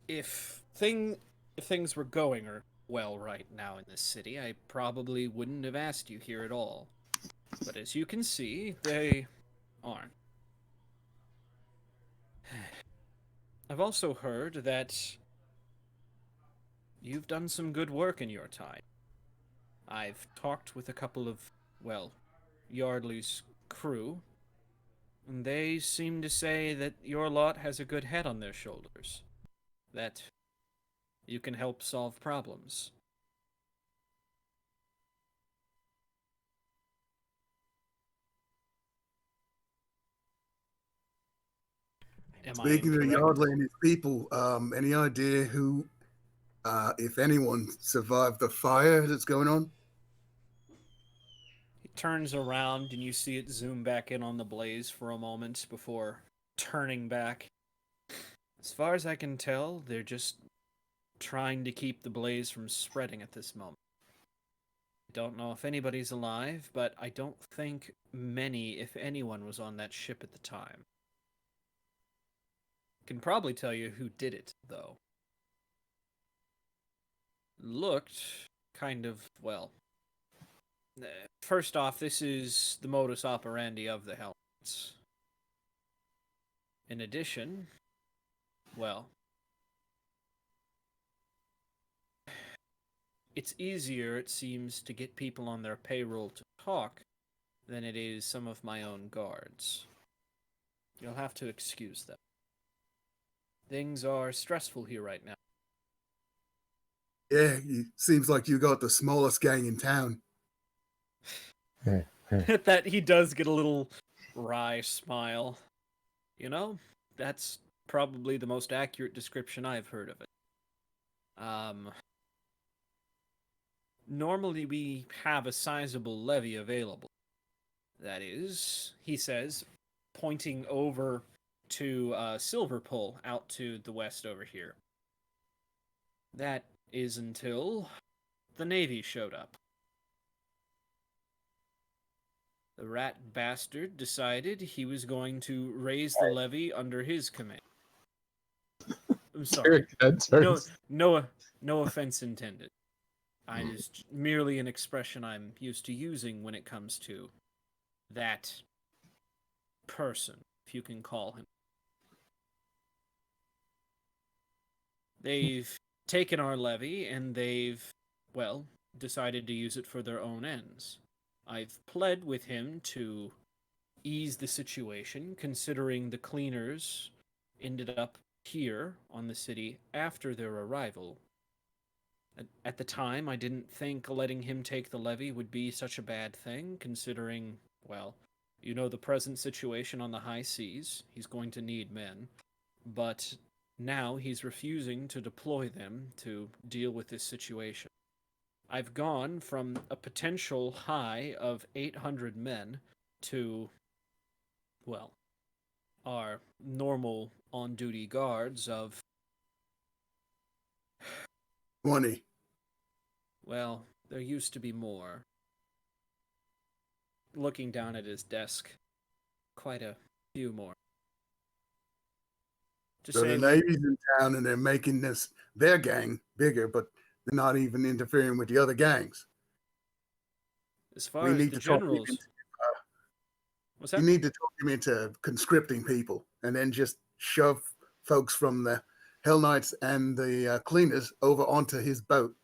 if things were going well right now in this city, I probably wouldn't have asked you here at all. But as you can see, they aren't. I've also heard that you've done some good work in your time. I've talked with a couple of, well, Yardley's crew, and they seem to say that your lot has a good head on their shoulders. That you can help solve problems. Am I Speaking of incorrect? Yardley and his people, any idea who, if anyone, survived the fire that's going on? He turns around and you see it zoom back in on the blaze for a moment before turning back. As far as I can tell, they're just trying to keep the blaze from spreading at this moment. I don't know if anybody's alive, but I don't think many, if anyone, was on that ship at the time. Can probably tell you who did it, though. Looked kind of, well. First off, this is the modus operandi of the Helmets. In addition, well, it's easier, it seems, to get people on their payroll to talk than it is some of my own guards. You'll have to excuse them. Things are stressful here right now. Yeah, it seems like you got the smallest gang in town. At that, he does get a little wry smile. You know, that's probably the most accurate description I've heard of it. Normally we have a sizable levy available. That is, he says, pointing over to Silverpull out to the west over here. That is until the Navy showed up. The rat bastard decided he was going to raise the levy under his command. I'm sorry. No offense intended. It is merely an expression I'm used to using when it comes to that person, if you can call him. They've taken our levy and they've, well, decided to use it for their own ends. I've pled with him to ease the situation, considering the cleaners ended up here on the city after their arrival. At the time, I didn't think letting him take the levy would be such a bad thing, considering, well, you know the present situation on the high seas. He's going to need men. But now he's refusing to deploy them to deal with this situation. I've gone from a potential high of 800 men to, well, our normal on-duty guards of, 20. well, there used to be more. Looking down at his desk, quite a few more. Just So the saying, Navy's in town and they're making their gang bigger, but they're not even interfering with the other gangs. as far We as need the to talk him generals, into, what's you that? need to talk him into conscripting people and then just shove folks from the Hell Knights and the cleaners over onto his boat.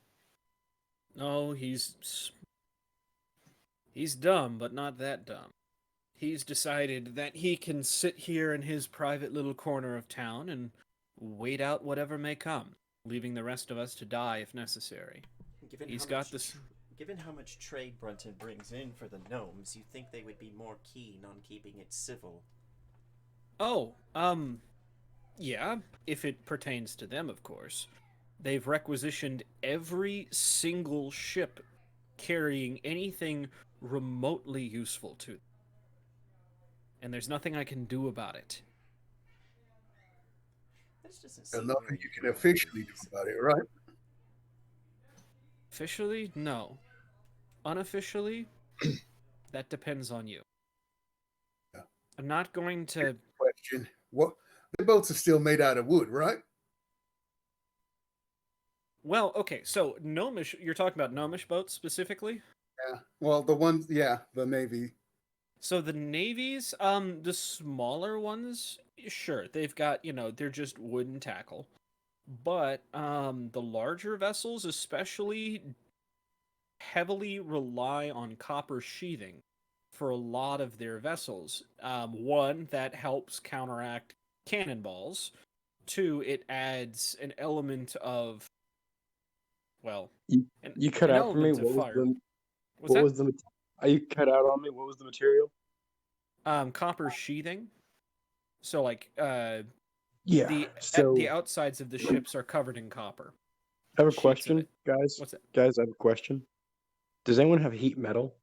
No, he's dumb, but not that dumb. He's decided that he can sit here in his private little corner of town and wait out whatever may come, leaving the rest of us to die if necessary. Given how much trade Brunton brings in for the gnomes, you'd think they would be more keen on keeping it civil. Oh, yeah, if it pertains to them, of course. They've requisitioned every single ship carrying anything remotely useful to them. And there's nothing I can do about it. This doesn't seem And nothing very you can officially do about it, right? Officially, no. Unofficially, that depends on you. Yeah. I'm not going to... Question. What? The boats are still made out of wood, right? Well, okay, so Gnomish, you're talking about Gnomish boats specifically? Yeah. Well, the ones, yeah, the Navy. So the navies, the smaller ones, sure, they've got, they're just wooden tackle. But the larger vessels especially heavily rely on copper sheathing for a lot of their vessels. One, that helps counteract cannonballs. Two, it adds an element of, well, You an, you cut an out for me. element of fire. What's What that? was the you cut out on me? What was the material? Copper sheathing. So like Yeah. the So outsides of the ships are covered in copper. I have a Sheets of question, it. guys. What's that? Guys, I have a question. Does anyone have heat metal?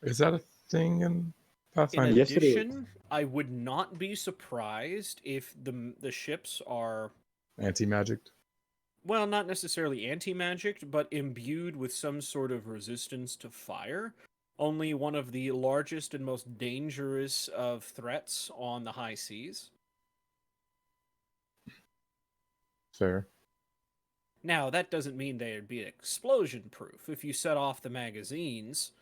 Is that a thing in In Pathfinder? Yes, it is. addition, I would not be surprised if the ships are, Anti-magic? well, not necessarily anti-magic, but imbued with some sort of resistance to fire. Only one of the largest and most dangerous of threats on the high seas. Fair. Now, that doesn't mean they'd be explosion proof. If you set off the magazines,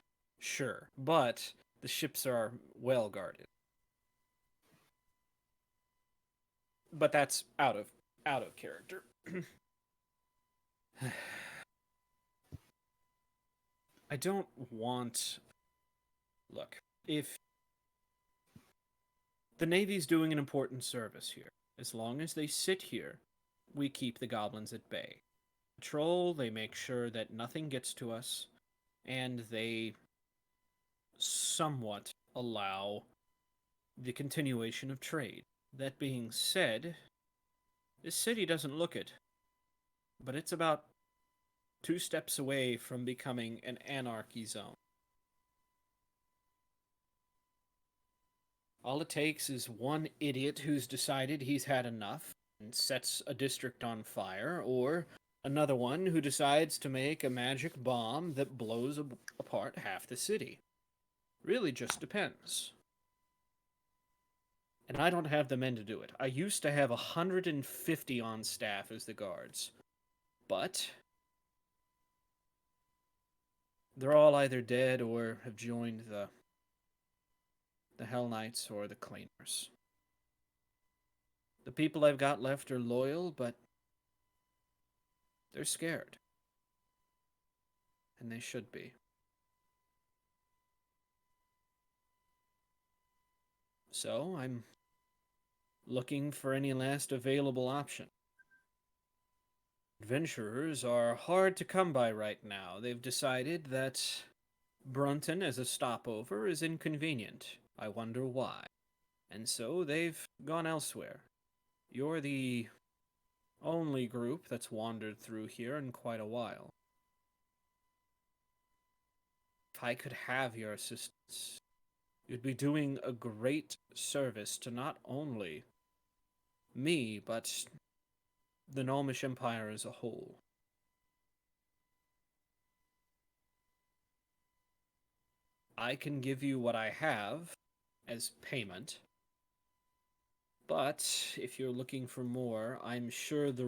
sure, but the ships are well guarded. But that's out of character. I don't want. Look, if the Navy's doing an important service here, as long as they sit here, we keep the goblins at bay. Patrol, they make sure that nothing gets to us, and they somewhat allow the continuation of trade. That being said, this city doesn't look it, but it's about 2 steps away from becoming an anarchy zone. All it takes is one idiot who's decided he's had enough and sets a district on fire, or another one who decides to make a magic bomb that blows apart half the city. Really just depends. And I don't have the men to do it. I used to have 150 on staff as the guards. But they're all either dead or have joined the Hell Knights or the Cleaners. The people I've got left are loyal, but they're scared. And they should be. So I'm looking for any last available option. Adventurers are hard to come by right now. They've decided that Brunton as a stopover is inconvenient. I wonder why. And so they've gone elsewhere. You're the only group that's wandered through here in quite a while. If I could have your assistance, you'd be doing a great service to not only me, but the Gnomish Empire as a whole. I can give you what I have as payment, but if you're looking for more, I'm sure the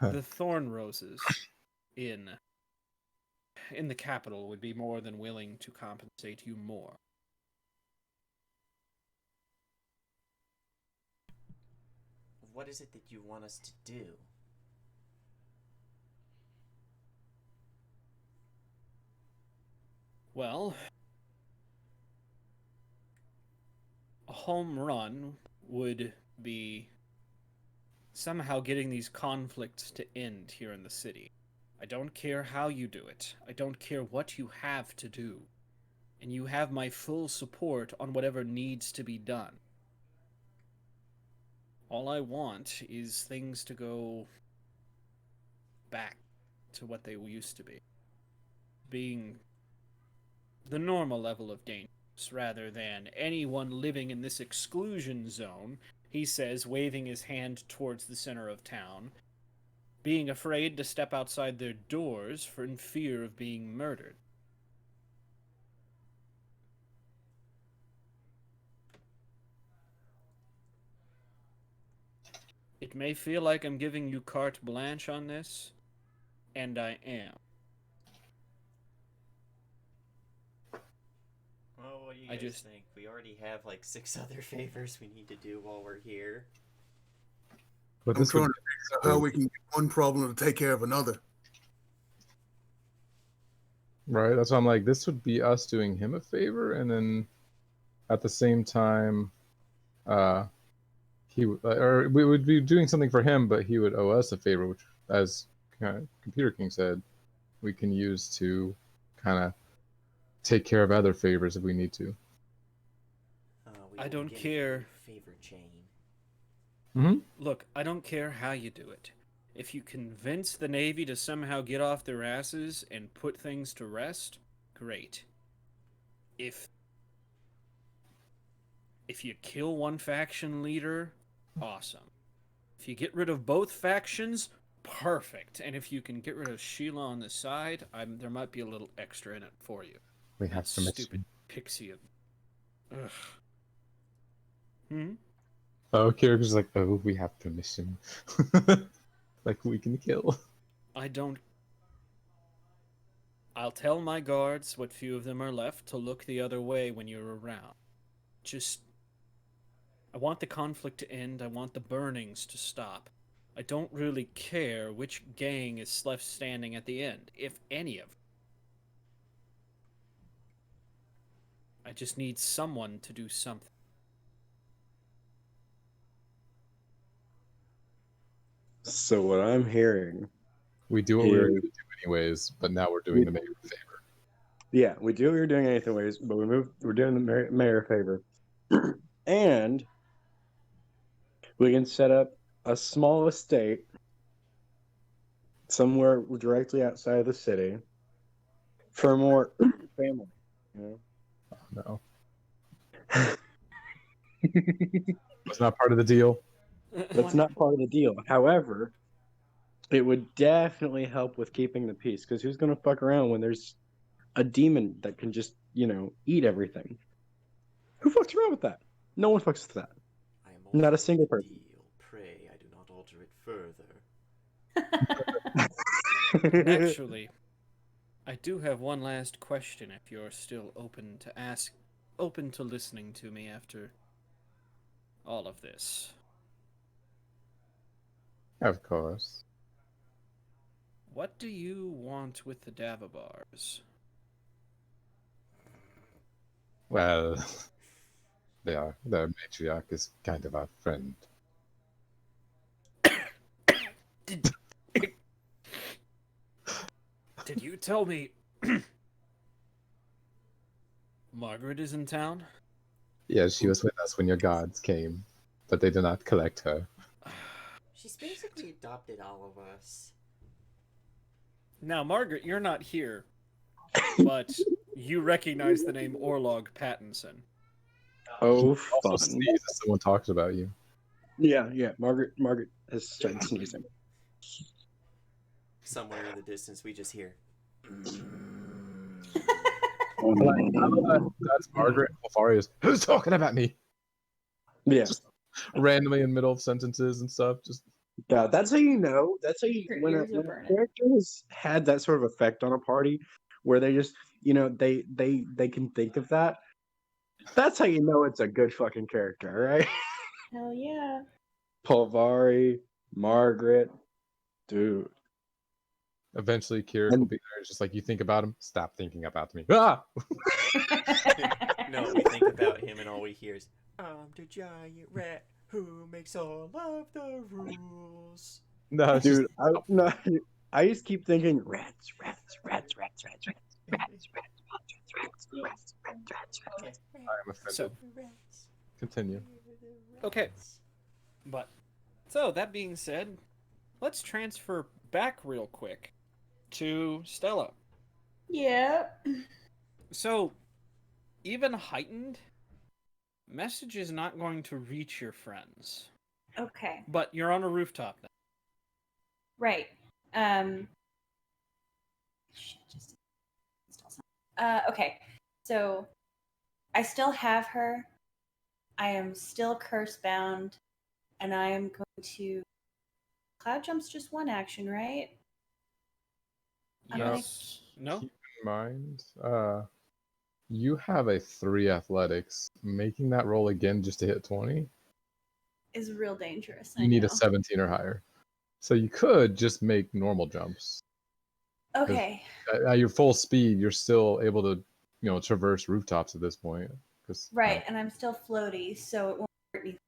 the thorn roses in the capital would be more than willing to compensate you more. What is it that you want us to do? Well, a home run would be somehow getting these conflicts to end here in the city. I don't care how you do it. I don't care what you have to do. And you have my full support on whatever needs to be done. All I want is things to go back to what they used to be. Being the normal level of dangerous rather than anyone living in this exclusion zone, he says, waving his hand towards the center of town, being afraid to step outside their doors for in fear of being murdered. It may feel like I'm giving you carte blanche on this, and I am. do I you guys just- think? We already have like 6 other favors we need to do while we're here. But I'm this would trying to figure out how we can get one problem to take care of another. right. That's why I'm like, this would be us doing him a favor, and then at the same time, or we would be doing something for him, but he would owe us a favor, which, as Computer King said, we can use to kind of take care of other favors if we need to. We I will don't begin care. a favor chain. Mm-hmm. Look, I don't care how you do it. If you convince the Navy to somehow get off their asses and put things to rest, great. If you kill one faction leader, awesome. If you get rid of both factions, perfect. And if you can get rid of Sheila on the side, there might be a little extra in it for you. We That have to stupid pixie. Ugh. Hmm? Oh, Kira's like, oh, we have permission. Like, we can kill. I don't. I'll tell my guards, what few of them are left, to look the other way when you're around. Just. I want the conflict to end. I want the burnings to stop. I don't really care which gang is left standing at the end, if any of them. I just need someone to do something. So what I'm hearing, We do what we were Yeah. going to do anyways, but now we're doing the mayor a favor. yeah, we do what we're doing anyways, but we're doing the mayor a favor, and we can set up a small estate somewhere directly outside of the city for more family. You No, know, it's not part of the deal. that's not part of the deal. However, it would definitely help with keeping the peace, because who's gonna fuck around when there's a demon that can just eat everything? Who fucks around with that? No one fucks with that. I am Not a altering single the person. Deal. Pray I do not alter it further. And actually, I do have one last question if you're still open to listening to me after all of this. Of course. What do you want with the Davabars? Well, their matriarch is kind of our friend. Did you tell me Margaret is in town? Yes, she was with us when your guards came, but they did not collect her. She's basically adopted all of us. Now, Margaret, you're not here, but you recognize the name Orlog Pattinson. Oh, Also fun. sneeze if someone talks about you. Yeah. Margaret has started sneezing. Somewhere in the distance, we just hear. That's Margaret. Alfari is, who's talking about me? Yeah. Just randomly in the middle of sentences and stuff. Just Yeah, that's how you know. That's how you Your when a, ears are when a burning. character has had that sort of effect on a party, where they just they can think of that. That's how you know it's a good fucking character, right? Hell yeah. Polvari, Margaret, dude. eventually Kirik And- will be there. It's just like, you think about him, stop thinking about me. Ah! No, we think about him and all we hear is, I'm the giant rat who makes all of the rules. No, it's Dude, just, I just keep thinking rats, rats, rats, rats, rats, rats, rats, rats, rats, rats, rats, rats, rats. I am offended. So, Rats. Continue. Okay. But, so, that being said, let's transfer back real quick to Stella. Yep. So, even heightened, message is not going to reach your friends. Okay. But you're on a rooftop now. Right. Shit, just okay. So I still have her. I am still curse bound, and I am going to. Cloud jump's just one action, right? I'm Yes. No? Keep in mind, You have a 3 athletics. Making that roll again just to hit 20, Is real dangerous. you need a 17 or higher. So you could just make normal jumps. Okay. At your full speed, you're still able to, traverse rooftops at this point. Right, and I'm still floaty, so it won't hurt me.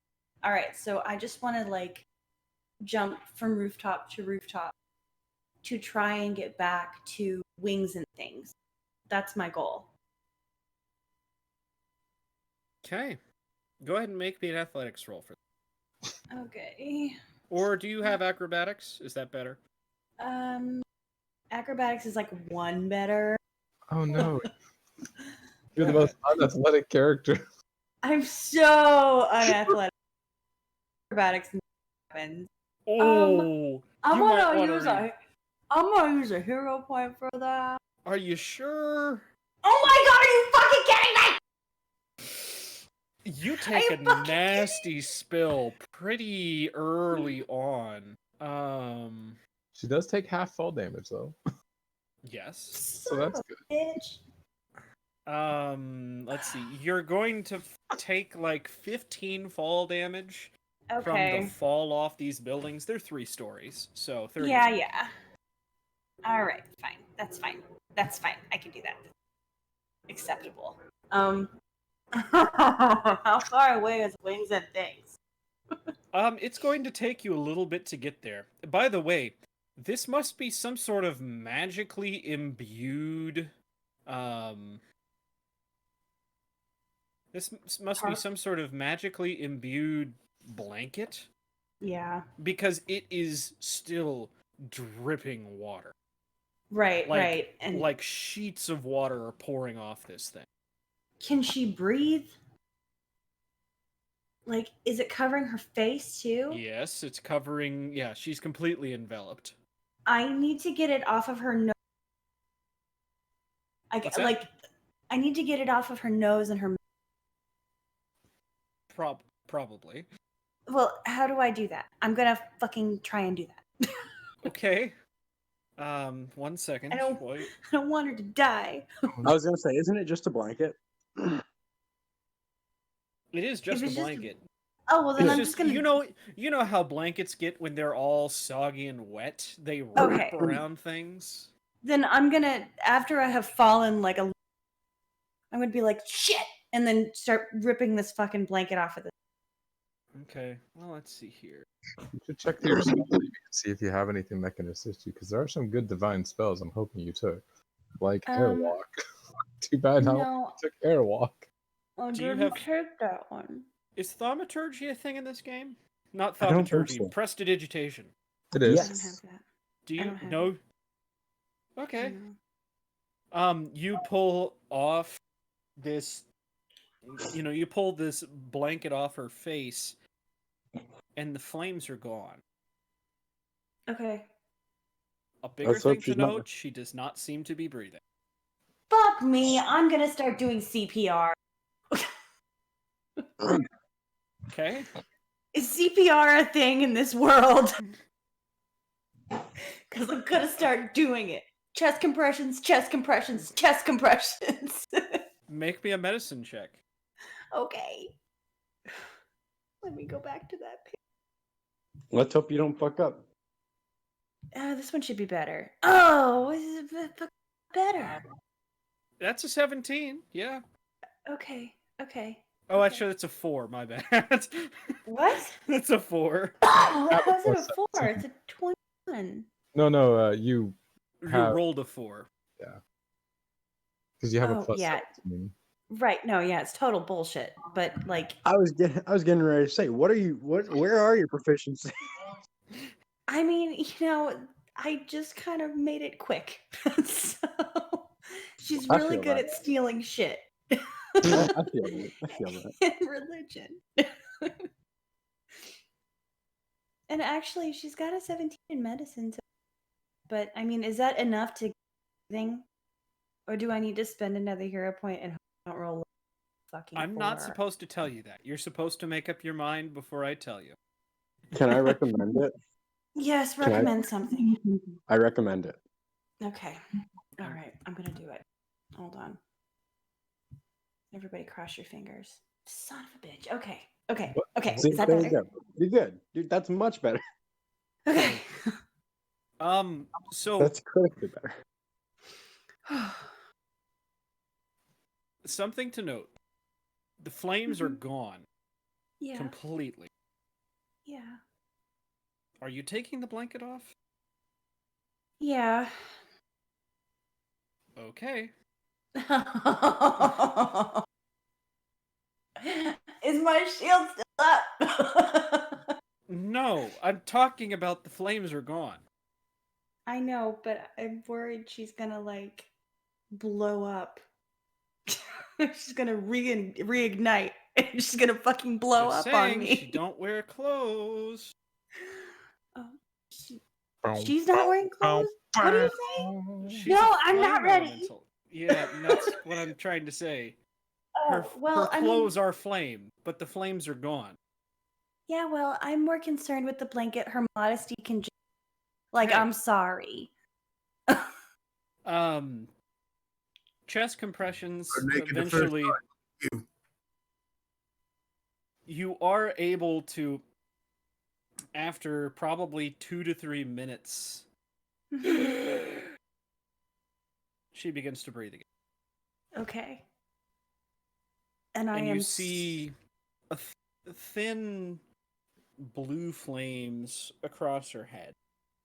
All right, so I just want to like jump from rooftop to rooftop to try and get back to wings and things. That's my goal. Okay. Go ahead and make me an athletics roll for that. Okay. Or do you have acrobatics? Is that better? Acrobatics is like 1 better. Oh no. You're the most unathletic character. I'm so unathletic. Acrobatics happens. Oh, I'm you might gonna wanna use a hero point for that. Are you sure? Oh my god, are you fucking kidding me? You take you a fucking nasty spill pretty early on. She does take half fall damage though. Yes. So that's good. Bitch. Let's see. You're going to take like 15 fall damage from the fall off these buildings. They're 3 stories, so 30. Yeah. All right, fine. That's fine. I can do that. Acceptable. How far away is wings and things? It's going to take you a little bit to get there. By the way, this must be some sort of magically imbued, This must be some sort of magically imbued blanket. Yeah. Because it is still dripping water. Right. And like sheets of water are pouring off this thing. can she breathe? Like, is it covering her face too? Yes, it's covering. Yeah, she's completely enveloped. I need to get it off of her nose. What's that? I need to get it off of her nose and her. Probably. Well, how do I do that? I'm gonna fucking try and do that. Okay. 1 second. I don't Wait. want her to die. I was gonna say, isn't it just a blanket? It is just a it's just- blanket. Oh well, then It's I'm just just gonna. you know how blankets get when they're all soggy and wet. They wrap Okay. around things. Then I'm gonna, after I have fallen like I'm gonna be like shit, and then start ripping this fucking blanket off of this. Okay. Well, let's see here. You should check through your spell and see if you have anything that can assist you, because there are some good divine spells I'm hoping you took, like Airwalk. Too bad No. you took Airwalk. I Do you didn't have- take that one. Is thaumaturgy a thing in this game? Not I don't think thaumaturgy, so. prestidigitation. It is. I don't have that. Do I you don't have know? Okay. No. You pull off this. You pull this blanket off her face, and the flames are gone. Okay. A bigger Let's hope thing to she's not- note: she does not seem to be breathing. Fuck me. I'm gonna start doing CPR. Okay. Is CPR a thing in this world? Because I'm gonna start doing it. Chest compressions, chest compressions, chest compressions. Make me a medicine check. Okay. Let me go back to that page. Let's hope you don't fuck up. This one should be better. Oh, this is better. That's a 17. Yeah. Okay. Oh, Okay. actually, that's a 4. My bad. What? That's a 4. Oh, that was wasn't a 4. It's a 21. No, you You Have- rolled a 4. because you have a Oh, plus yeah. 17. Right. No, yeah, it's total bullshit. But like, I was getting ready to say, where are your proficiency? I mean, I just kind of made it quick. So she's I really feel good that. at stealing shit. I feel that. In religion. And actually, she's got a 17 in medicine. But I mean, is that enough to thing? Or do I need to spend another hero point and don't roll fucking I'm not 4? supposed to tell you that. You're supposed to make up your mind before I tell you. Can I recommend it? Yes, Can I- recommend something. I recommend it. Okay. All right. I'm going to do it. Hold on. Everybody cross your fingers. Son of a bitch. Okay. Okay. What? Okay. See, Is that there you better? go. You're good. Dude, that's much better. Okay. So That's critically better. something to note: the flames are Mhm. gone Yeah. completely. Yeah. Are you taking the blanket off? Yeah. Okay. Is my shield still up? No, I'm talking about the flames are gone. I know, but I'm worried she's gonna like blow up. She's gonna reignite and she's gonna fucking blow Just up on saying, me. she don't wear clothes. Oh, she's not wearing clothes? What are you saying? She's No, a I'm not flame ready. elemental. Yeah, and that's what I'm trying to say. Her Oh, well, her I mean, clothes are flame, but the flames are gone. yeah, well, I'm more concerned with the blanket. Her modesty can just, like, Hey. I'm sorry. Chest compressions Or naked the first eventually You. you are able to, after probably 2 to 3 minutes, she begins to breathe again. Okay. And I And am you see thin blue flames across her head.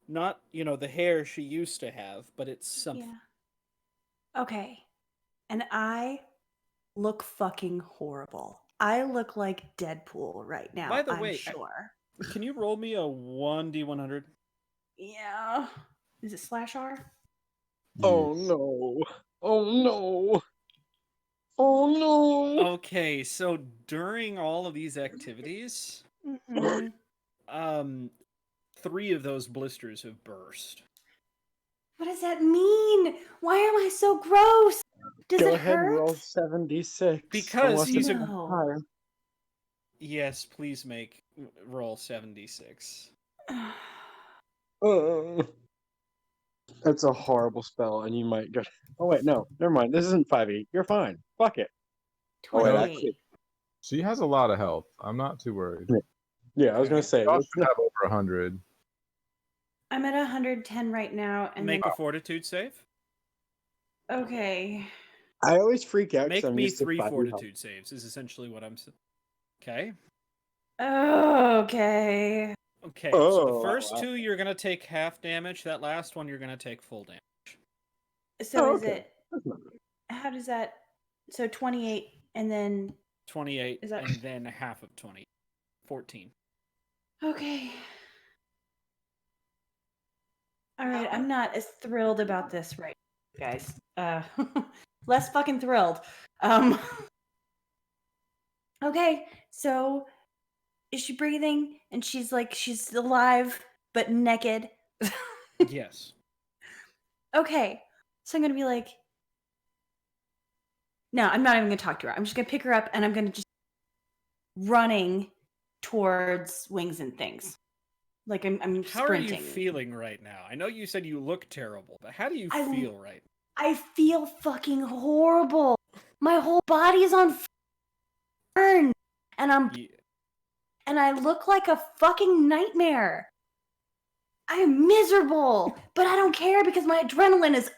Not, the hair she used to have, but it's something. Yeah. Okay. And I look fucking horrible. I look like Deadpool right now, By the I'm way, sure. can you roll me a 1d100? Yeah. Is it /R? Oh no. Oh no. Oh no. Okay, so during all of these activities, Mm-hmm. 3 of those blisters have burst. What does that mean? Why am I so gross? Does Go it ahead and hurt? roll 76. Because unless he's it's a- higher. Yes, please roll 76. That's a horrible spell, and you might go. Oh wait, no, never mind. This isn't 5e. You're fine. Fuck it. Oh wait, 28. actually, She has a lot of health. I'm not too worried. yeah, I was gonna Okay. say. She also Let's not, have over 100. I'm at 110 right now, and Make a fortitude save. then okay. I always freak out because Make I'm me used to 3 5e health. fortitude saves is essentially what I'm saying. Okay. Okay. Okay, so the Oh, first wow. 2 you're going to take half damage, that last one you're going to take full damage. So Oh, is okay. it? How does that? So 28, and then 28 Is that- and then half of 20. 14. okay. All right, I'm not as thrilled about this right now, guys. Less fucking thrilled. Okay, so is she breathing? And she's like, she's alive but naked. Yes. Okay, so I'm gonna be like, no, I'm not even gonna talk to her. I'm just gonna pick her up and I'm gonna just running towards wings and things. Like I'm How sprinting. are you feeling right now? I know you said you look terrible, but how do you I- feel right I feel fucking horrible. My whole body is on fire, and now? and I look like a fucking nightmare. I am miserable, but I don't care because my adrenaline is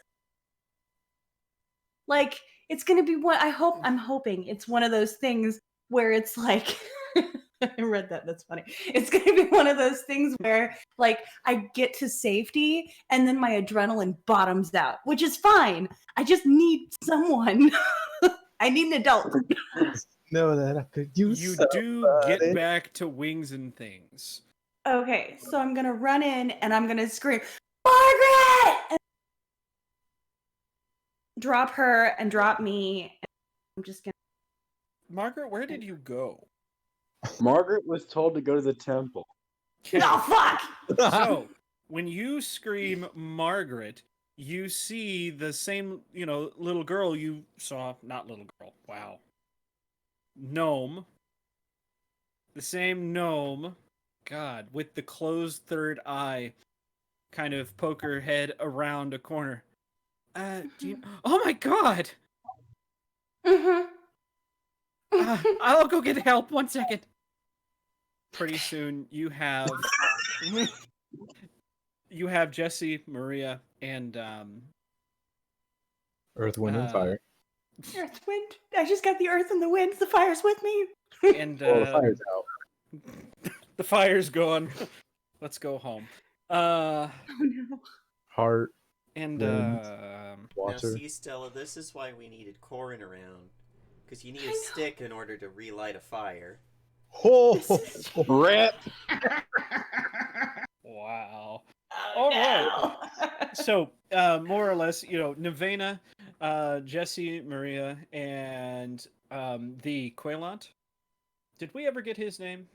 like it's gonna be one. I'm hoping it's one of those things where it's like I read that. That's funny. It's gonna be one of those things where like I get to safety and then my adrenaline bottoms out, which is fine. I just need someone. I need an adult. Know that I could use You somebody. do get back to wings and things. Okay, so I'm gonna run in and I'm gonna scream, Margaret! And drop her and drop me. I'm just gonna. Margaret, where did you go? Margaret was told to go to the temple. Okay, Oh fuck! so when you scream Margaret, you see the same, little girl you saw, not little girl, wow. Gnome. The same gnome, God, with the closed third eye, kind of poke her head around a corner. Oh my God! Mm-hmm. I'll go get help. 1 second. Pretty soon, you have Jesse, Maria, and Earth, wind, and fire. Earth, wind. I just got the earth and the winds. The fire's with me. and Well, the fire's out. the fire's gone. Let's go home. Oh no. Heart, And Wind. Now, water. see, Stella, this is why we needed Corin around. Because you need I a know. stick in order to relight a fire. Oh, Rip. wow. Oh, All no. So, more or less, Nevena, Jesse, Maria, and the Quailant. Did we ever get his name?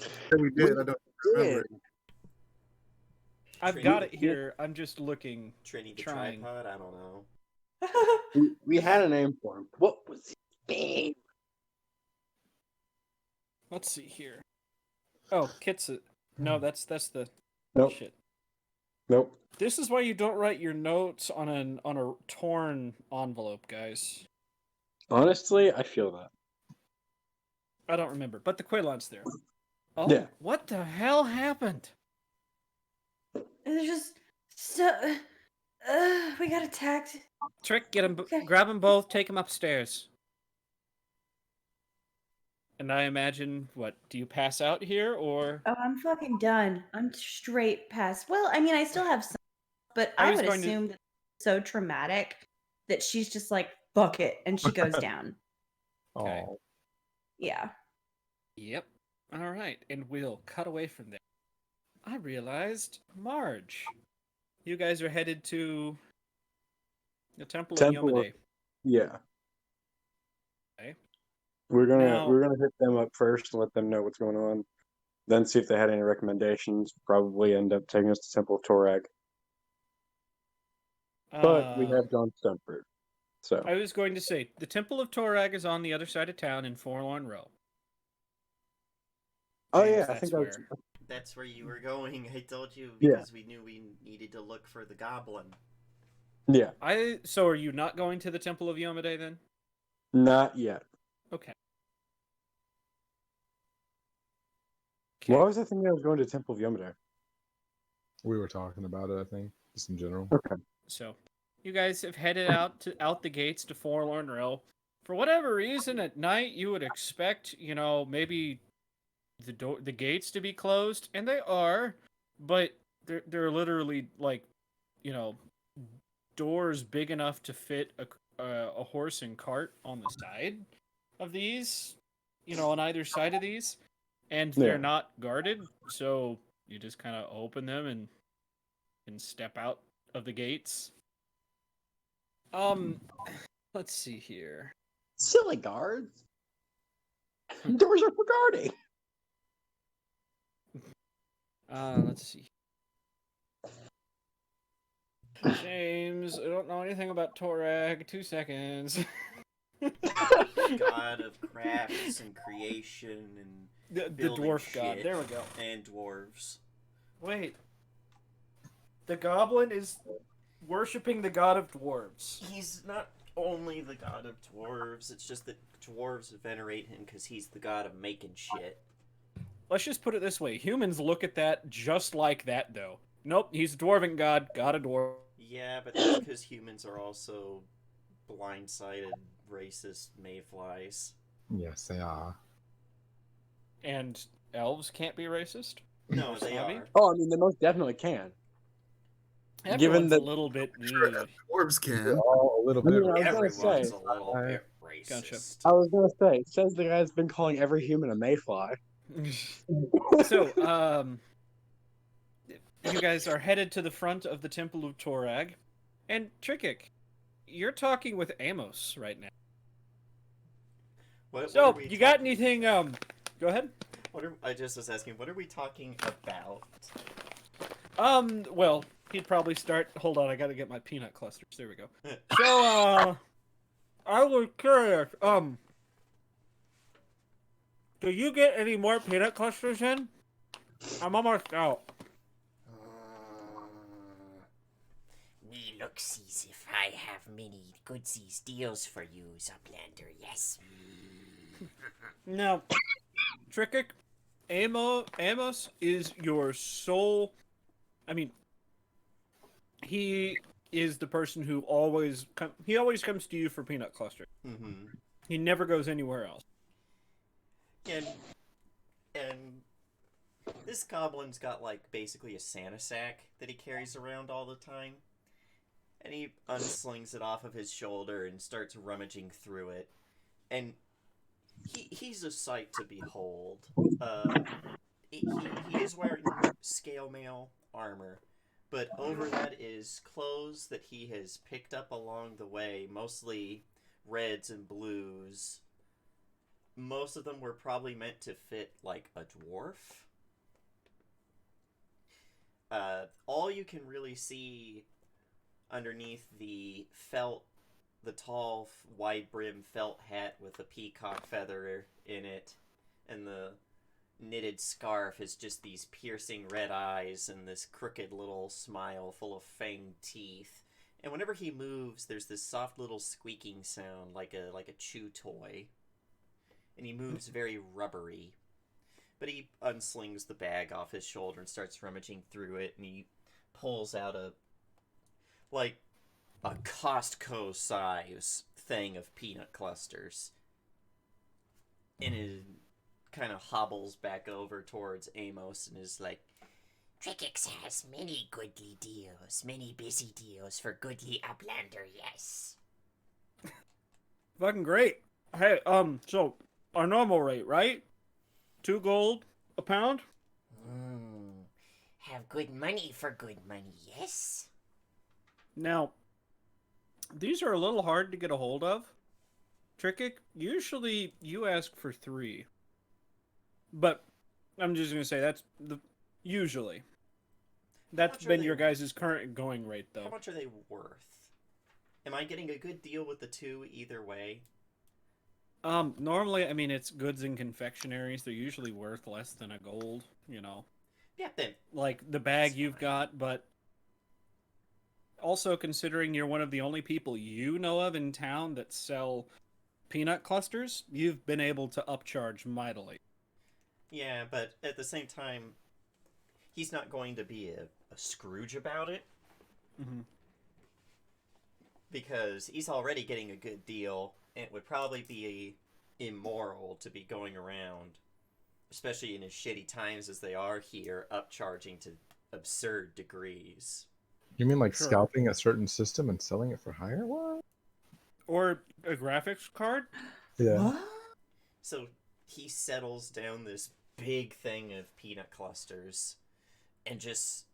Yeah, we did. I don't remember. it. I've Trini- got it here. I'm just looking. Trini the Trying. tripod? I don't know. We had a name for him. What was his name? Let's see here. Oh, Kitsa. No, that's the Nope. shit. Nope. This is why you don't write your notes on a torn envelope, guys. Honestly, I feel that. I don't remember, but the Quailant's there. Oh, Yeah. what the hell happened? It's just so. We got attacked. Trick, get him, Okay. grab them both, take them upstairs. And I imagine, what, do you pass out here, or? Oh, I'm fucking done. I'm straight past. Well, I mean, I still have some, but I I was would going to- assume that it's so traumatic that she's just like, fuck it, and she goes down. Okay. Oh, Yeah. Yep. All right, and we'll cut away from there. I realized, Marge, you guys are headed to the Temple of Temple of- Yomade. Yeah. Okay. We're Now- gonna hit them up first and let them know what's going on. Then see if they had any recommendations. Probably end up taking us to Temple of Torag. But we have John Stumford. So I was going to say, the Temple of Torag is on the other side of town in Forlorn Row. Oh James, yeah, I that's think that was where- That's where you were going. I told you Yeah. because we knew we needed to look for the goblin. yeah. So are you not going to the Temple of Yomade then? Not yet. Okay. Why was I thinking I was going to Temple of Yomade? we were talking about it, I think, just in general. Okay. So, you guys have headed out the gates to Forlorn Row. For whatever reason, at night you would expect, maybe the gates to be closed, and they are, but they're literally like, doors big enough to fit a horse and cart on the side of these, on either side of these, and they're Yeah. not guarded, so you just kind of open them and step out of the gates. Let's see here. Silly guards. Doors are for guarding. Let's see. James, I don't know anything about Torag. 2 seconds. God of crafts and creation and the building dwarf god. shit. There we go. and dwarves. Wait. The goblin is worshipping the god of dwarves. He's not only the god of dwarves, it's just that dwarves venerate him because he's the god of making shit. Let's just put it this way. Humans look at that just like that, though. Nope, he's a dwarven god of dwarf. Yeah, but that's because humans are also blindsided, racist mayflies. Yes, they are. And elves can't be racist? No, they Snobby? are. Oh, I mean, they most definitely can. Everyone's Given that- a little bit... Dwarves can. They're all a little I bit. mean, I was gonna Everyone's say- a little bit racist. Gotcha. I was gonna say, it says the guy's been calling every human a mayfly. So, you guys are headed to the front of the Temple of Torag. And, Trickik, you're talking with Amos right now. What So, are we you got talking- anything, go ahead. I just was asking, what are we talking about? Well, he'd probably start... Hold on, I gotta get my peanut clusters. There we go. So, I was curious, do you get any more peanut clusters in? I'm almost out. me look-sees if I have many goodsies deals for you, Uplander, yes. Now, Trickik, Amos is your sole. I mean, he is the person who always comes to you for peanut cluster. Mm-hmm. He never goes anywhere else. And this goblin's got, like, basically a Santa sack that he carries around all the time. And he unslings it off of his shoulder and starts rummaging through it. And he's a sight to behold. He is wearing scale mail armor, but over that is clothes that he has picked up along the way, mostly reds and blues. Most of them were probably meant to fit, like, a dwarf. All you can really see underneath the tall, wide-brimmed felt hat with a peacock feather in it, and the knitted scarf is just these piercing red eyes and this crooked little smile full of fanged teeth. And whenever he moves, there's this soft little squeaking sound like a chew toy. And he moves very rubbery. But he unslings the bag off his shoulder and starts rummaging through it, and he pulls out a Costco size thing of peanut clusters. And it kind of hobbles back over towards Amos and is like, Trickix has many goodly deals, many busy deals for goodly Uplander, yes. Fucking great. Hey, so our normal rate, right? 2 gold a pound? Have good money for good money, yes? Now, these are a little hard to get a hold of. Trickik, usually you ask for 3. But I'm just going to say that's usually. That's been your guys' current going rate, though. How much are they worth? Am I getting a good deal with the 2 either way? Normally, I mean, it's goods and confectionaries. They're usually worth less than a gold, you know. Yeah, then. Like the bag you've got, but also considering you're one of the only people you know of in town that sell peanut clusters, you've been able to upcharge mightily. Yeah, but at the same time, he's not going to be a Scrooge about it. Mm-hmm. Because he's already getting a good deal, and it would probably be immoral to be going around, especially in as shitty times as they are here, upcharging to absurd degrees. You mean like Sure. scalping a certain system and selling it for higher? What? Or a graphics card? Yeah. What? So he settles down this big thing of peanut clusters and just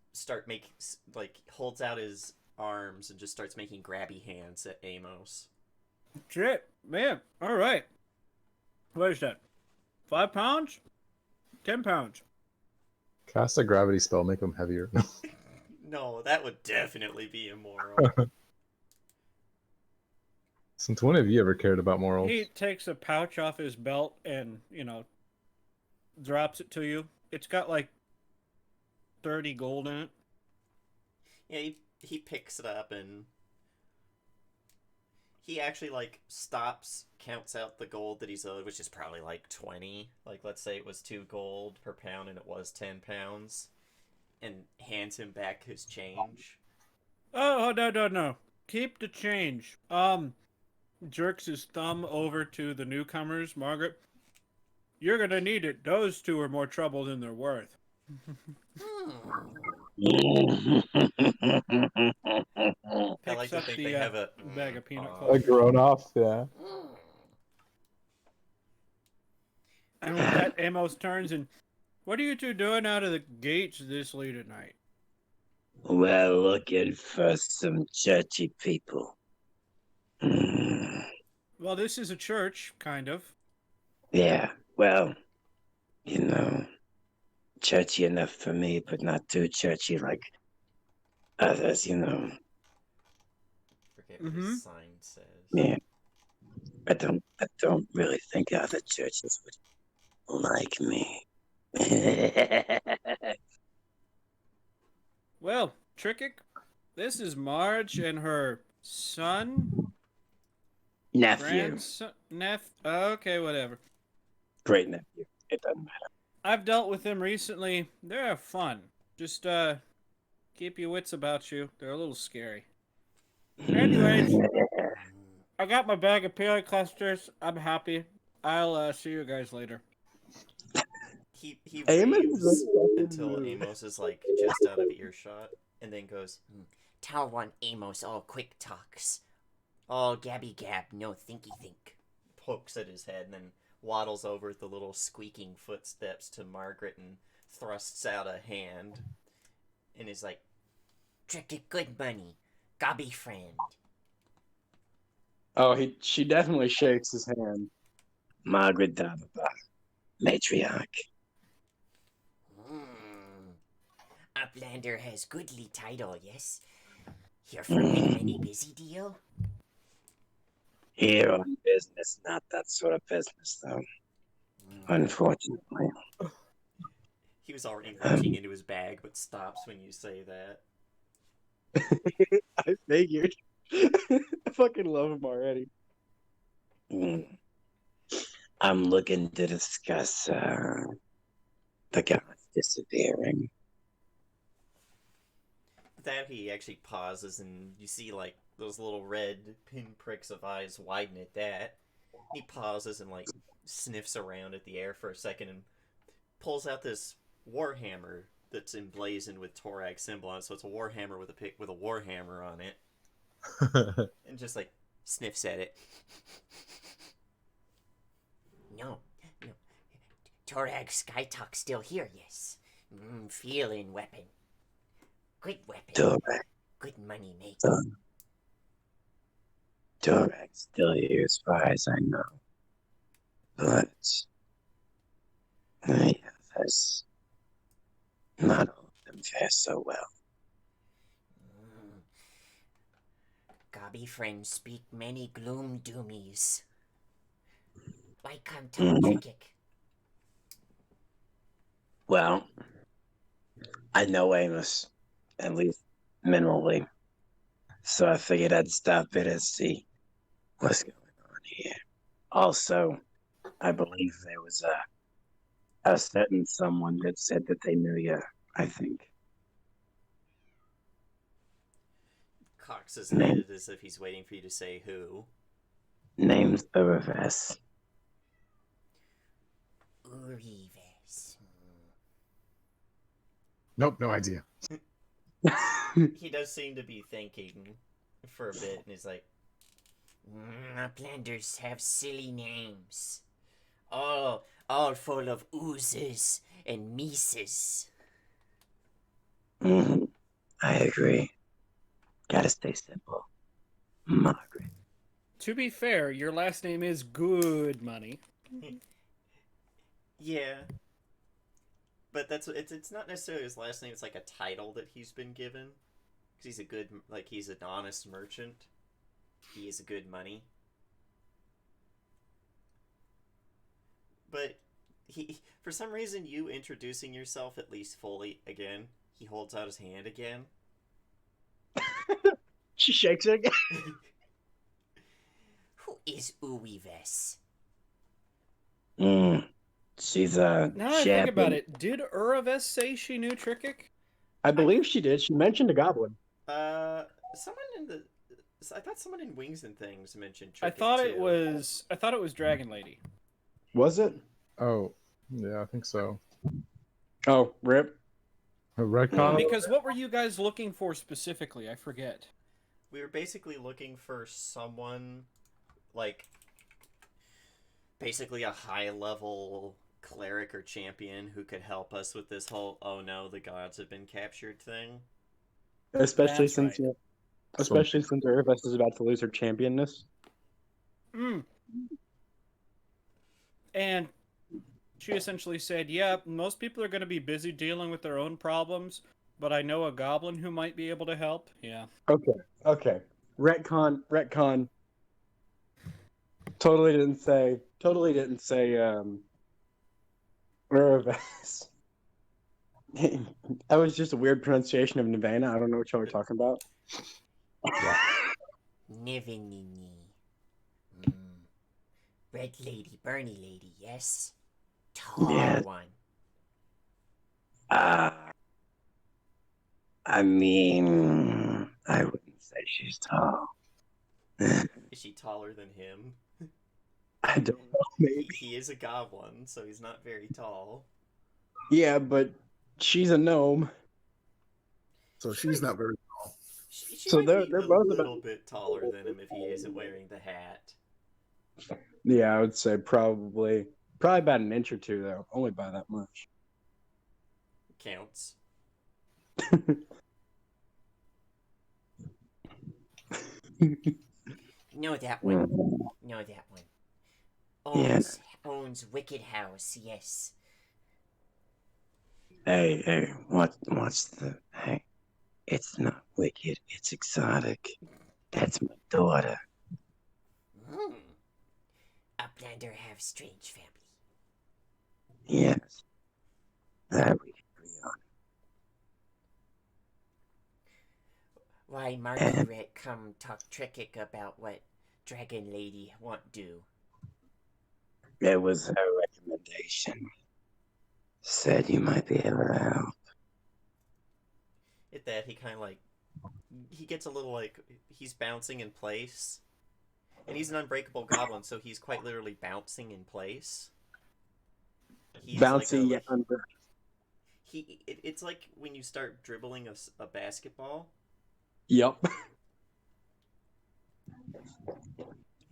holds out his arms and just starts making grabby hands at Amos. Shit, man. All right. What is that? 5 pounds? 10 pounds? Cast a gravity spell, make them heavier. No, that would definitely be immoral. Since when have you ever cared about morals? He takes a pouch off his belt and, drops it to you. It's got like 30 gold in it. Yeah, he picks it up and he actually stops, counts out the gold that he's owed, which is probably 20. Let's say it was 2 gold per pound and it was 10 pounds, and hands him back his change. Oh, no. Keep the change. Jerks his thumb over to the newcomers. Margaret, you're gonna need it. Those 2 are more trouble than they're worth. I like to think they have a bag of peanut A clusters. grown off, yeah. And with that, Amos turns and, what are you 2 doing out of the gates this late at night? We're looking for some churchy people. Well, this is a church, kind of. Yeah, well, churchy enough for me, but not too churchy like others, Forget what Mhm. his sign says. Yeah. I don't really think other churches would like me. Well, Trickik, This is Marge and her son, Nephew. grandson, okay, whatever. Great nephew. It doesn't matter. I've dealt with them recently. They're fun. Just keep your wits about you. They're a little scary. Anyways, I got my bag of peanut clusters. I'm happy. I'll see you guys later. He Amos waves is a until fucking Amos is like just out of earshot, and then goes, Tell one Amos all quick talks. All gabby gab, no thinky think. pokes at his head, and then waddles over with the little squeaking footsteps to Margaret and thrusts out a hand, and is like, Trick it good money. Gobby friend. Oh, she definitely shakes his hand. Margaret Davaba, matriarch. Uplander has goodly title, yes? Here for make many busy deal? Here on business, not that sort of business, though. Unfortunately. he was already reaching into his bag, but stops when you say that. I figured. I fucking love him already. I'm looking to discuss the gods disappearing. That he actually pauses, and you see like those little red pinpricks of eyes widen at that. He pauses and like sniffs around at the air for a second and pulls out this warhammer that's emblazoned with Torag symbol on it. So it's a warhammer with a warhammer on it, and just like sniffs at it. No. Torag Skytalk still here, yes. Feeling weapon. Good weapon. Torag. Good money make. Torag's still here as far as I know. But the others, not all of them fare so well. Gobby friends speak many gloom doomies. Why come talk trickic? Well, I know Amos, at least minimally. So I figured I'd stop in and see what's going on here. Also, I believe there was a certain someone that said that they knew you, I think. Cocks his head as if he's waiting for you to say who. Name's Urives. Urives. Nope, no idea. He does seem to be thinking for a bit, and he's like, Uplanders have silly names. All full of oozes and mises. I agree. Gotta stay simple. Margaret. To be fair, your last name is Good Money. yeah. But it's not necessarily his last name. It's like a title that he's been given. Because he's an honest merchant. He is a good money. But for some reason, you introducing yourself at least fully again, he holds out his hand again. She shakes it again. Who is Urives? She's a Now I think about it, did Uraves say she knew Trickic? I believe she did. She mentioned a goblin. I thought someone in Wings and Things mentioned Trickic I thought too. it was Dragon Lady. Was it? Oh, yeah, I think so. Oh, rip. A retcon? Because what were you guys looking for specifically? I forget. We were basically looking for someone, like, basically a high-level cleric or champion who could help us with this whole, oh no, the gods have been captured thing. Especially That's since right. especially since Urives is about to lose her championness. And she essentially said, yeah, most people are going to be busy dealing with their own problems, but I know a goblin who might be able to help. Yeah. Okay. Retcon. Totally didn't say Urives. That was just a weird pronunciation of Nirvana. I don't know what y'all were talking about. Nivinini. Mm. Red lady, Bernie lady, yes? Tall Yes. one. I mean, I wouldn't say she's tall. Is she taller than him? I don't know, maybe. He is a goblin, so he's not very tall. Yeah, but she's a gnome. So she's not very. She So might they're be a both little about. bit taller than him if he isn't wearing the hat. Yeah, I would say probably about an inch or two though. Only by that much. Counts. Know that one. Mm, Know that one. Yeah. Owns Wicked House, yes. Hey, what's the hey? It's not wicked, it's exotic. That's my daughter. Hmm. Uplander have strange family. Yes. That we agree on. Why Margaret come talk trickic about what Dragon Lady want do? It was her recommendation. Said you might be able to help. At that, he kind of like. He gets a little like. He's bouncing in place. And he's an unbreakable goblin, so he's quite literally bouncing in place. He's Bouncy, like yeah. it's like when you start dribbling a basketball. Yep.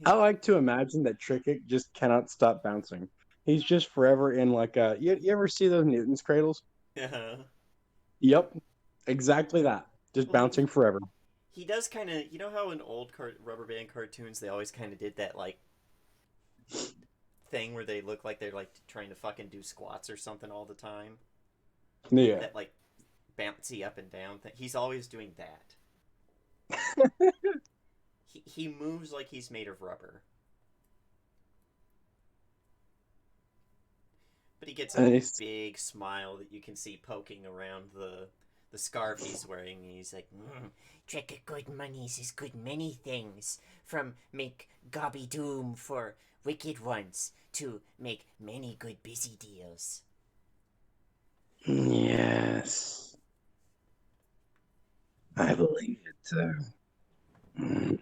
I like to imagine that Trickett just cannot stop bouncing. He's just forever in like a. You ever see those Newton's cradles? Yep. Exactly that. Just Well, bouncing forever. he does kind of. You know how in old rubber band cartoons they always kind of did that like thing where they look like they're like trying to fucking do squats or something all the time. Yeah. That like bouncy up and down thing. He's always doing that. He moves like he's made of rubber. But he gets a Nice. big smile that you can see poking around the scarf he's wearing. And he's like, Trick of good monies is good many things. From make gobby doom for wicked ones to make many good busy deals. Yes. I believe it too.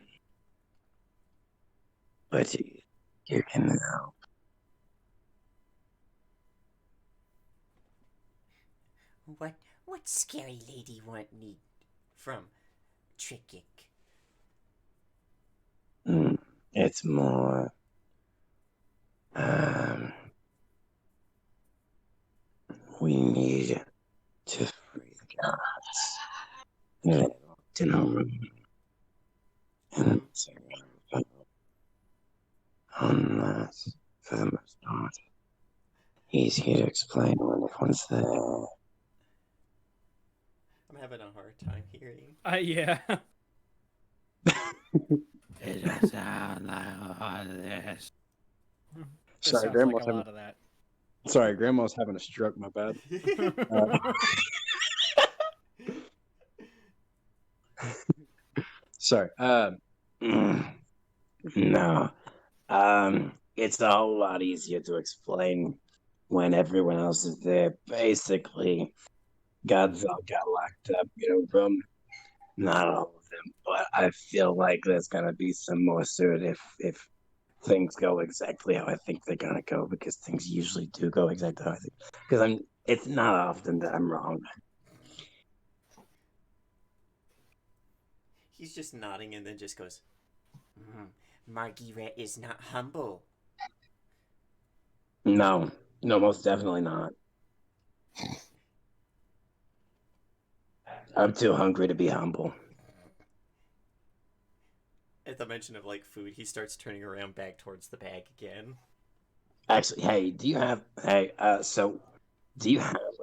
But you can help. What scary lady want need from Trickic? It's more we need to free the gods. They're locked in a room. And on that, for the most part, he's here to explain when everyone's there. I'm having a hard time hearing. Yeah. It does sound like all this. This Sorry, sounds Grandma's like a having. lot of that. Sorry, Grandma's having a stroke. My bad. Sorry. No. It's a whole lot easier to explain when everyone else is there. Basically, gods all got locked up in a room. Not all of them, but I feel like there's gonna be some more soon if things go exactly how I think they're gonna go, because things usually do go exactly how I think. Because it's not often that I'm wrong. He's just nodding and then just goes, Margaret is not humble. No, most definitely not. I'm too hungry to be humble. at the mention of like food, he starts turning around back towards the bag again. Actually, hey, do you have like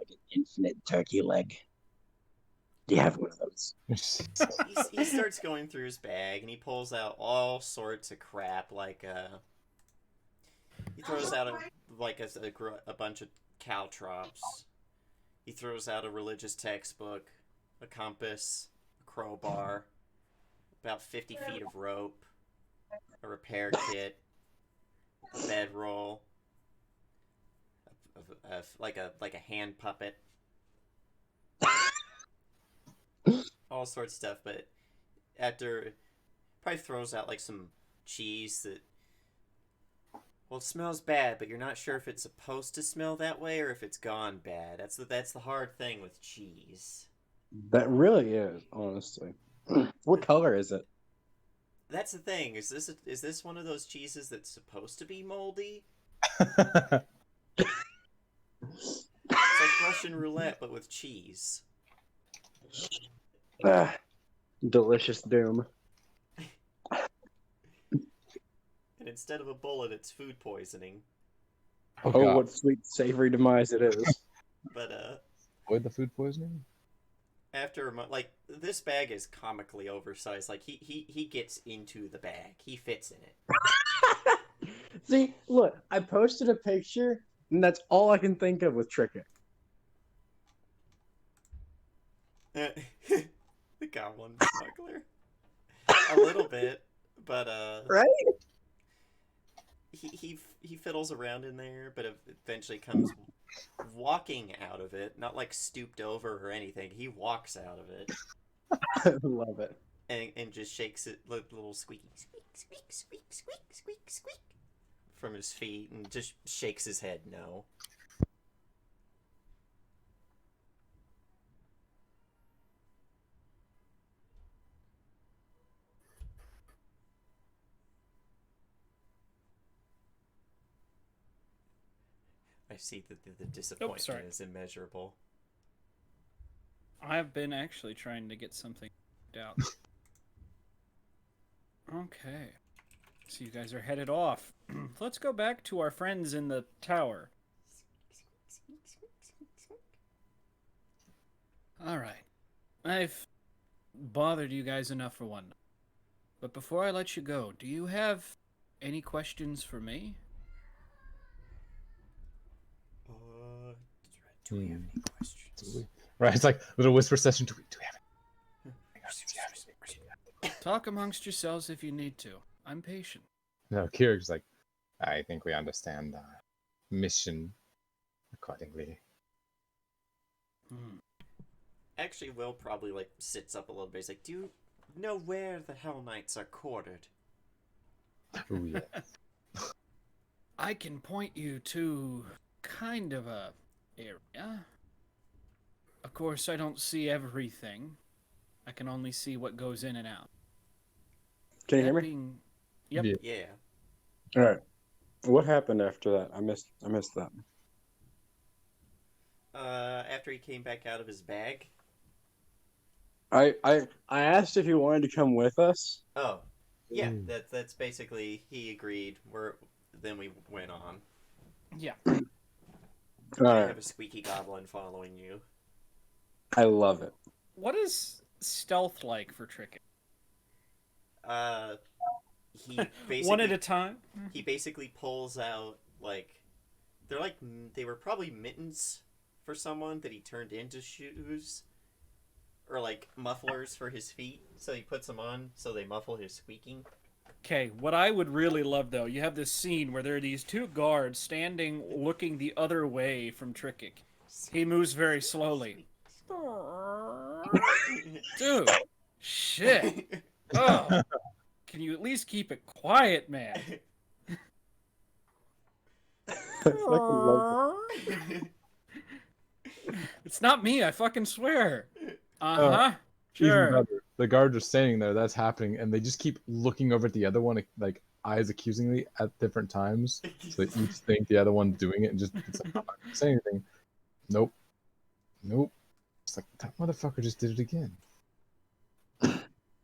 an infinite turkey leg? Do you have one of those? He starts going through his bag and he pulls out all sorts of crap like he throws out a bunch of caltrops. He throws out a religious textbook, a compass, a crowbar, about 50 feet of rope, a repair kit, a bedroll, like a hand puppet, all sorts of stuff. But after, probably throws out like some cheese that, well, it smells bad, but you're not sure if it's supposed to smell that way or if it's gone bad. That's the hard thing with cheese. That really is, honestly. What color is it? That's the thing. Is this one of those cheeses that's supposed to be moldy? It's like Russian roulette, but with cheese. Ah, delicious doom. And instead of a bullet, it's food poisoning. Oh, Oh, God. what sweet, savory demise it is. But Avoid the food poisoning? after a month, like this bag is comically oversized. Like he gets into the bag. He fits in it. See, look, I posted a picture, and that's all I can think of with Tricket. The goblin smuggler. A little bit, but Right? He fiddles around in there, but eventually comes walking out of it, not like stooped over or anything. He walks out of it I love it. and just shakes it, little squeaky squeak squeak squeak squeak squeak squeak from his feet, and just shakes his head no. I see that the disappointment sorry. is immeasurable. I've been actually trying to get something out. Okay. So you guys are headed off. Let's go back to our friends in the tower. Alright. I've bothered you guys enough for one night. But before I let you go, do you have any questions for me? Do we have any questions? Right, it's like a little whisper session. Do we have it? Talk amongst yourselves if you need to. I'm patient. No, Kyric's like, I think we understand the mission accordingly. Actually, Will probably like sits up a little bit. He's like, "Do you know where the Hell Knights are quartered?" Oh, yes. I can point you to kind of a area. Of course, I don't see everything. I can only see what goes in and out. Can you hear That me? being- Yep. Yeah. Yeah. All right. What happened after that? I missed that. After he came back out of his bag. I asked if he wanted to come with us. Oh, yeah. Ooh. That's basically he agreed. Then we went on. Yeah. All You right. have a squeaky goblin following you. I love it. What is stealth like for tricking? He basically One at a time? he basically pulls out like they were probably mittens for someone that he turned into shoes or like mufflers for his feet, so he puts them on so they muffle his squeaking. Okay, what I would really love though, you have this scene where there are these two guards standing looking the other way from Trickik. He moves very slowly. Dude, shit. Oh, can you at least keep it quiet, man? I fucking love It's not me, I fucking swear. Oh, Uh-huh. Even Sure. better. The guards are standing there, that's happening, and they just keep looking over at the other one, like eyes accusingly at different times. So they each think the other one's doing it, and just it's like, I'm not gonna say anything. Nope. Nope. It's like that motherfucker just did it again.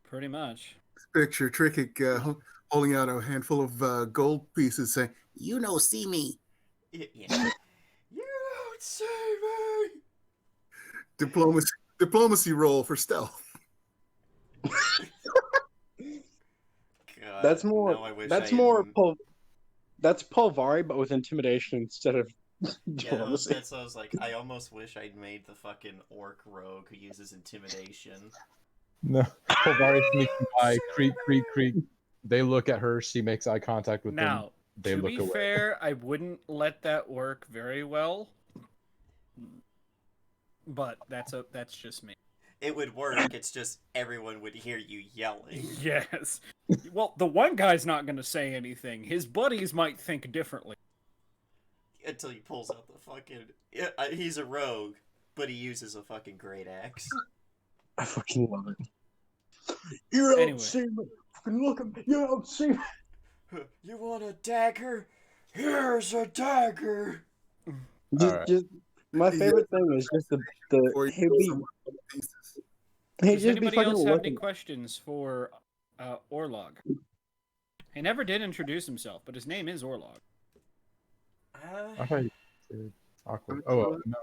Pretty much. Picture Trickik holding out a handful of gold pieces, saying, "You no see me." Yeah. You don't see me. Diplomacy roll for stealth. God, That's more. now I wish That's I more. hadn't- That's Pulvari, but with intimidation instead of Yeah, diplomacy. that's what I was like. I almost wish I'd made the fucking orc rogue who uses intimidation. No. Polvari sneaking by, creak, creak, creak. They look at her. She makes eye contact with them. Now, They to look be away. fair, I wouldn't let that work very well. But that's just me. It would work. It's just everyone would hear you yelling Yes. Well, the one guy's not going to say anything. His buddies might think differently. until he pulls out the fucking. He's a rogue, but he uses a fucking great axe. I fucking love it. You don't Anyway. see me. Fucking look at me. You don't see me. You want a dagger? Here's a dagger. Alright. Just my favorite thing is just Before the you kill he'd someone in pieces. be Does just be anybody fucking else have any looking. questions for Orlog? He never did introduce himself, but his name is Orlog. I thought you said awkward. Oh, no.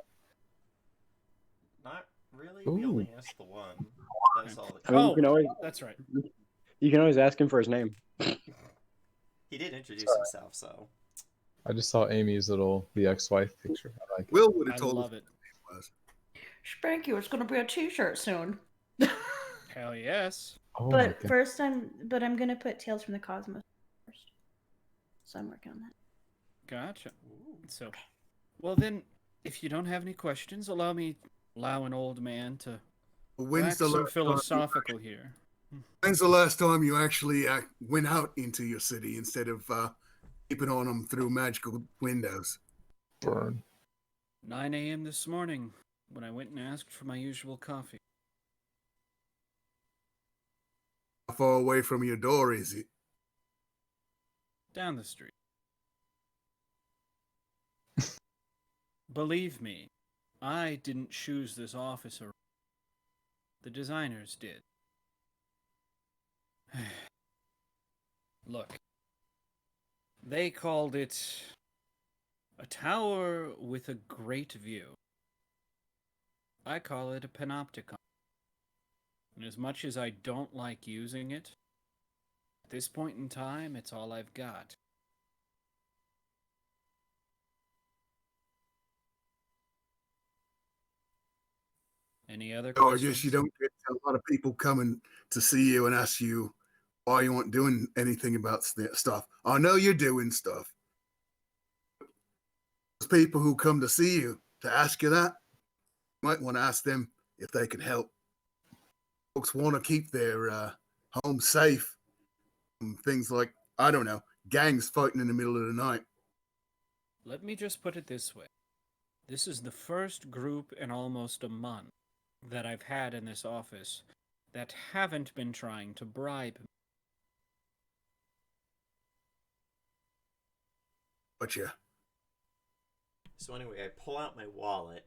Not really. We Ooh. only asked the one. That's all. I mean, Oh, you can always that's right. ask him for his name. He did introduce himself, so. I just saw Amy's the ex-wife picture. I like it. Will would have I told love us it. what it was. Spanky, it's gonna be a T-shirt soon. Hell yes. Oh my But god. first, I'm gonna put Tales from the Cosmos first. So I'm working on that. Gotcha. So, well then, if you don't have any questions, allow an old man to When's wax the some last philosophical here. When's the last time you actually went out into your city instead of keeping on them through magical windows? Burn. 9 a.m. this morning, when I went and asked for my usual coffee. How far away from your door is it? Down the street. Believe me, I didn't choose this office. The designers did. Look, they called it a tower with a great view. I call it a panopticon. And as much as I don't like using it, at this point in time, it's all I've got. Any other Oh, I questions? guess you don't get a lot of people coming to see you and ask you why you aren't doing anything about stuff. I know you're doing stuff. Those people who come to see you to ask you that, you might want to ask them if they can help. Folks want to keep their home safe from things like, I don't know, gangs fighting in the middle of the night. Let me just put it this way. This is the first group in almost a month that I've had in this office that haven't been trying to bribe me. But yeah, So anyway, I pull out my wallet.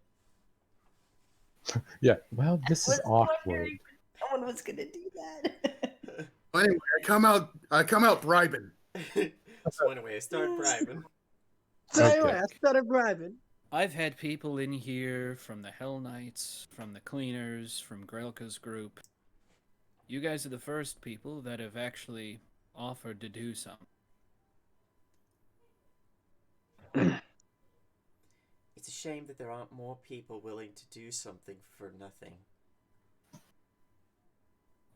Yeah. Well, this is I was awkward. wondering if someone was gonna do that. anyway, I come out bribing. So anyway, I start bribing. So Okay. anyway, I started bribing. I've had people in here from the Hell Knights, from the Cleaners, from Grelka's group. You guys are the first people that have actually offered to do something. It's a shame that there aren't more people willing to do something for nothing.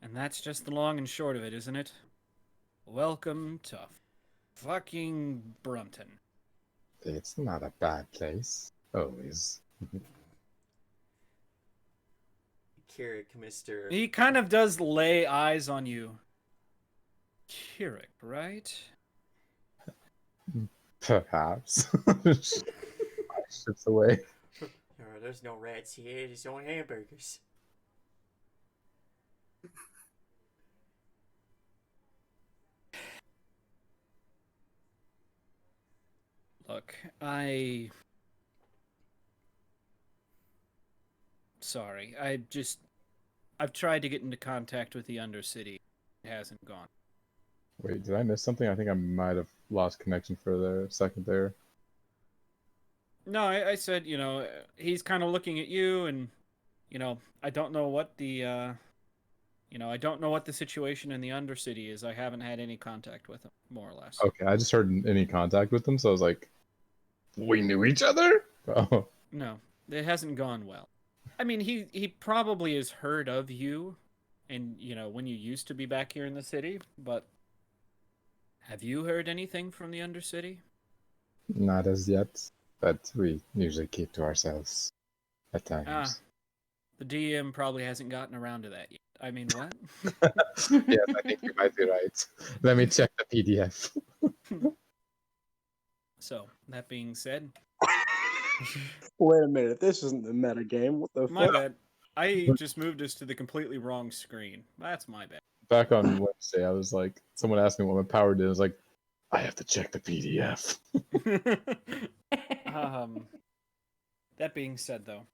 And that's just the long and short of it, isn't it? Welcome to fucking Brunton. It's not a bad place. Always. Kirik, Mr. He kind of does lay eyes on you. Kirik, right? Perhaps. Ships away. There's no rats here, there's only hamburgers. Look, Sorry, I've tried to get into contact with the Undercity. It hasn't gone. Wait, did I miss something? I think I might have lost connection for a second there. No, I said, he's kind of looking at you, and, I don't know what I don't know what the situation in the Undercity is. I haven't had any contact with him, more or less. Okay, I just heard any contact with them, so I was like, we knew each other? Oh. No, it hasn't gone well. I mean, he probably has heard of you, and when you used to be back here in the city, but have you heard anything from the Undercity? Not as yet, but we usually keep to ourselves at Ah, times. the DM probably hasn't gotten around to that yet. I mean, what? Yes, I think you might be right. Let me check the PDF. So, that being said, Wait a minute, this isn't the meta game. What the my fuck? bad. I just moved us to the completely wrong screen. That's my bad. Back on Wednesday, I was like, someone asked me what my power did. I was like, I have to check the PDF. That being said, though.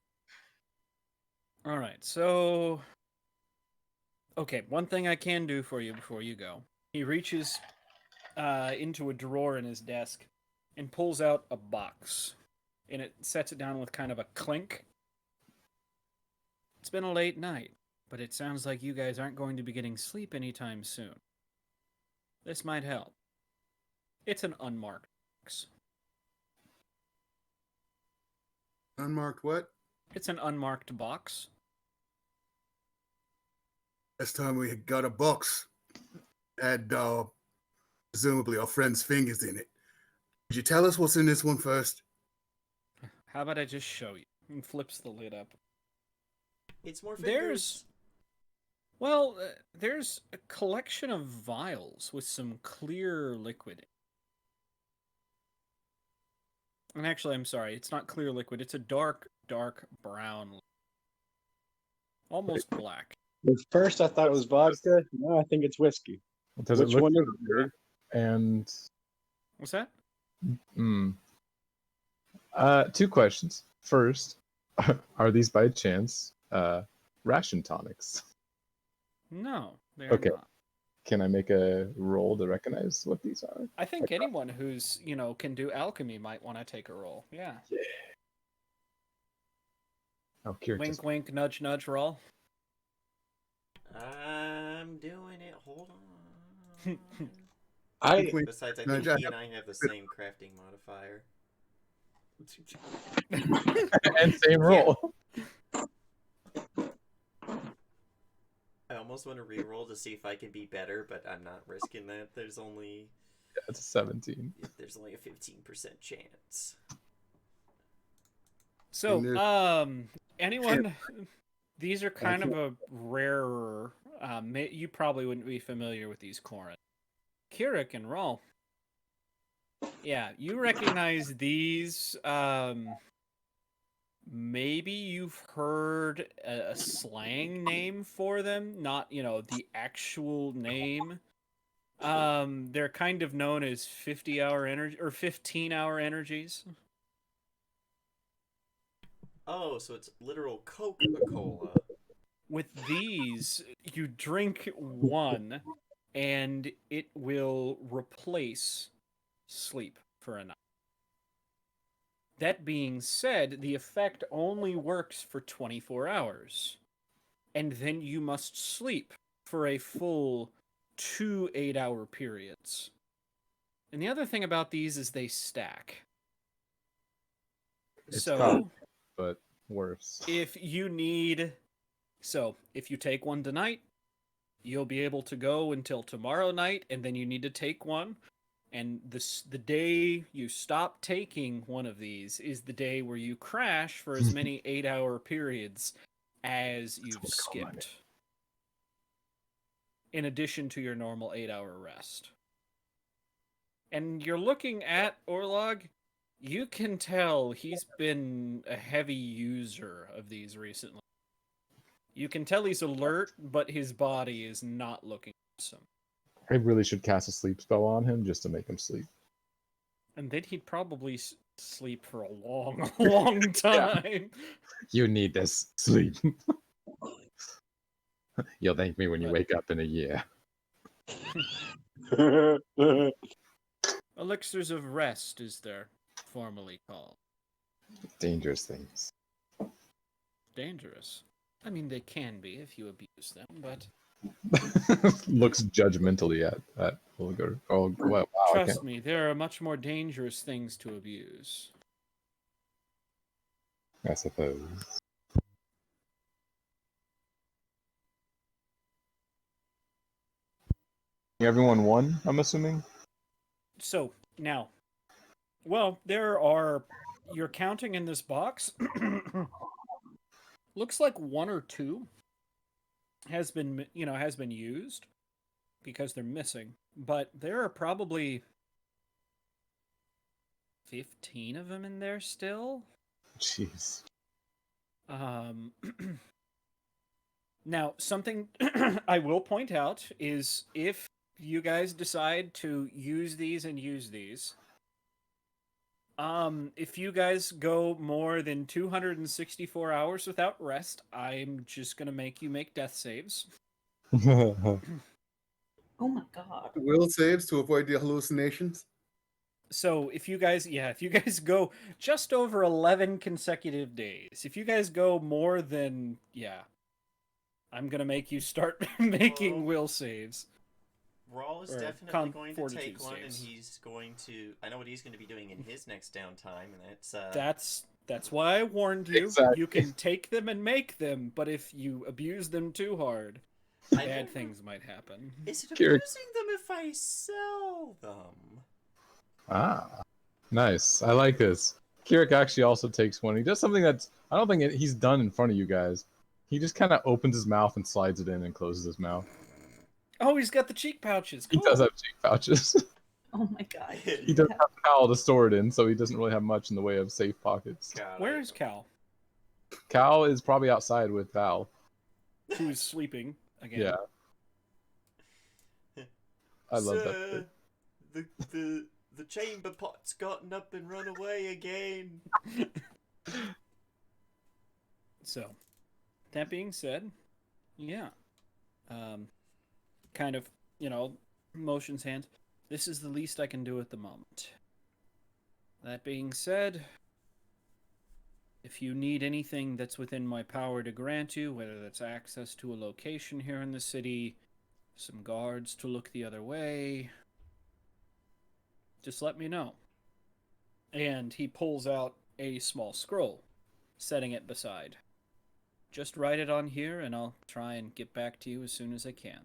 All right, so okay, one thing I can do for you before you go. He reaches into a drawer in his desk and pulls out a box, and it sets it down with kind of a clink. It's been a late night, but it sounds like you guys aren't going to be getting sleep anytime soon. This might help. It's an unmarked box. Unmarked what? It's an unmarked box. Last time we got a box, had presumably our friend's fingers in it. Could you tell us what's in this one first? How about I just show you? And flips the lid up. It's more fingers. There's a collection of vials with some clear liquid. And actually, I'm sorry, it's not clear liquid. It's a dark, dark brown. Almost black. At first, I thought it was vodka. Now I think it's whiskey. Does Which it look one is it, familiar? dude? And What's that? Two questions. First, are these by chance ration tonics? No, they are Okay. not. Can I make a roll to recognize what these are? I think anyone who's, can do alchemy might want to take a roll. Yeah. Oh, curious. Wink, wink, nudge, nudge, roll. I'm doing it. Hold on. Besides, I think he and I have the same crafting modifier. And same roll. I almost want to re-roll to see if I can be better, but I'm not risking that. There's only It's a 17. a 15% chance. So, anyone? These are kind of a rarer. You probably wouldn't be familiar with these Corin. Kirik and Rawl. Yeah, you recognize these. Maybe you've heard a slang name for them, not the actual name. They're kind of known as 50-hour energy or 15-hour energies. Oh, so it's literal Coca-Cola. With these, you drink one, and it will replace sleep for a night. That being said, the effect only works for 24 hours. And then you must sleep for a full 2 8-hour periods. And the other thing about these is they stack. It's so, tough, but worse. if you take one tonight, you'll be able to go until tomorrow night, and then you need to take one. And the day you stop taking one of these is the day where you crash for as many 8-hour periods as you've skipped. In addition to your normal 8-hour rest. And you're looking at Orlog, you can tell he's been a heavy user of these recently. You can tell he's alert, but his body is not looking awesome. I really should cast a sleep spell on him just to make him sleep. And then he'd probably sleep for a long, long time. You need this sleep. You'll thank me when you wake up in a year. Elixirs of rest is they're formally called. Dangerous things. Dangerous. I mean, they can be if you abuse them, but... Looks judgmentally at Olga. Oh, wow. Trust me, there are much more dangerous things to abuse. I suppose. Everyone won, I'm assuming. So now, well, there are. You're counting in this box. Looks like one or two has been used because they're missing, but there are probably 15 of them in there still. Jeez. Now, something I will point out is if you guys decide to use these, if you guys go more than 264 hours without rest, I'm just gonna make you make death saves. Oh my god. Will saves to avoid the hallucinations. So if you guys go just over 11 consecutive days, if you guys go more than, I'm gonna make you start making Well, will saves. Rawl is Or definitely going to fortitude take one, and saves. he's going to. I know what he's going to be doing in his next downtime, and That's why I warned you. Exactly. You can take them and make them, but if you abuse them too hard, I bad never- things might happen. Is it Kirik- abusing them if I sell them? Ah, nice. I like this. Kirik actually also takes one. He does something that's I don't think he's done in front of you guys. He just kind of opens his mouth and slides it in and closes his mouth. Oh, he's got the cheek pouches. He Cool. does have cheek pouches. Oh my god. He doesn't have Cal to store it in, so he doesn't really have much in the way of safe pockets. God, Where is Cal? Cal is probably outside with Val. Who is sleeping again? Yeah. I love that. Sir, the chamber pot's gotten up and run away again. So, that being said, yeah. Kind of, motions hands. This is the least I can do at the moment. That being said, if you need anything that's within my power to grant you, whether that's access to a location here in the city, some guards to look the other way, just let me know. And he pulls out a small scroll, setting it beside. Just write it on here, and I'll try and get back to you as soon as I can.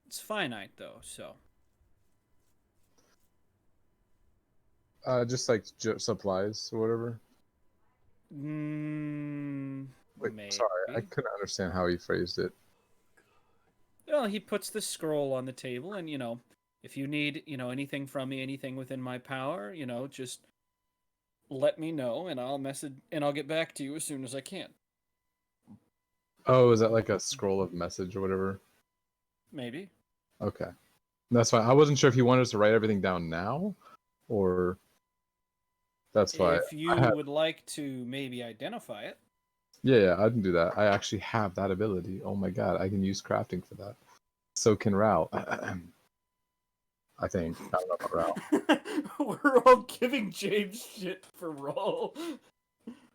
It's finite, though, so. Just like supplies or whatever. Wait, Maybe. sorry, I couldn't understand how he phrased it. Well, he puts the scroll on the table, and, if you need, anything from me, anything within my power, just let me know, and I'll get back to you as soon as I can. Oh, is that like a scroll of message or whatever? Maybe. Okay. That's fine. I wasn't sure if you wanted us to write everything down now, or that's fine. If you would like to maybe identify it. Yeah, I can do that. I actually have that ability. Oh my god, I can use crafting for that. So can Rao. I think. I don't know about Rao. We're all giving James shit for roll.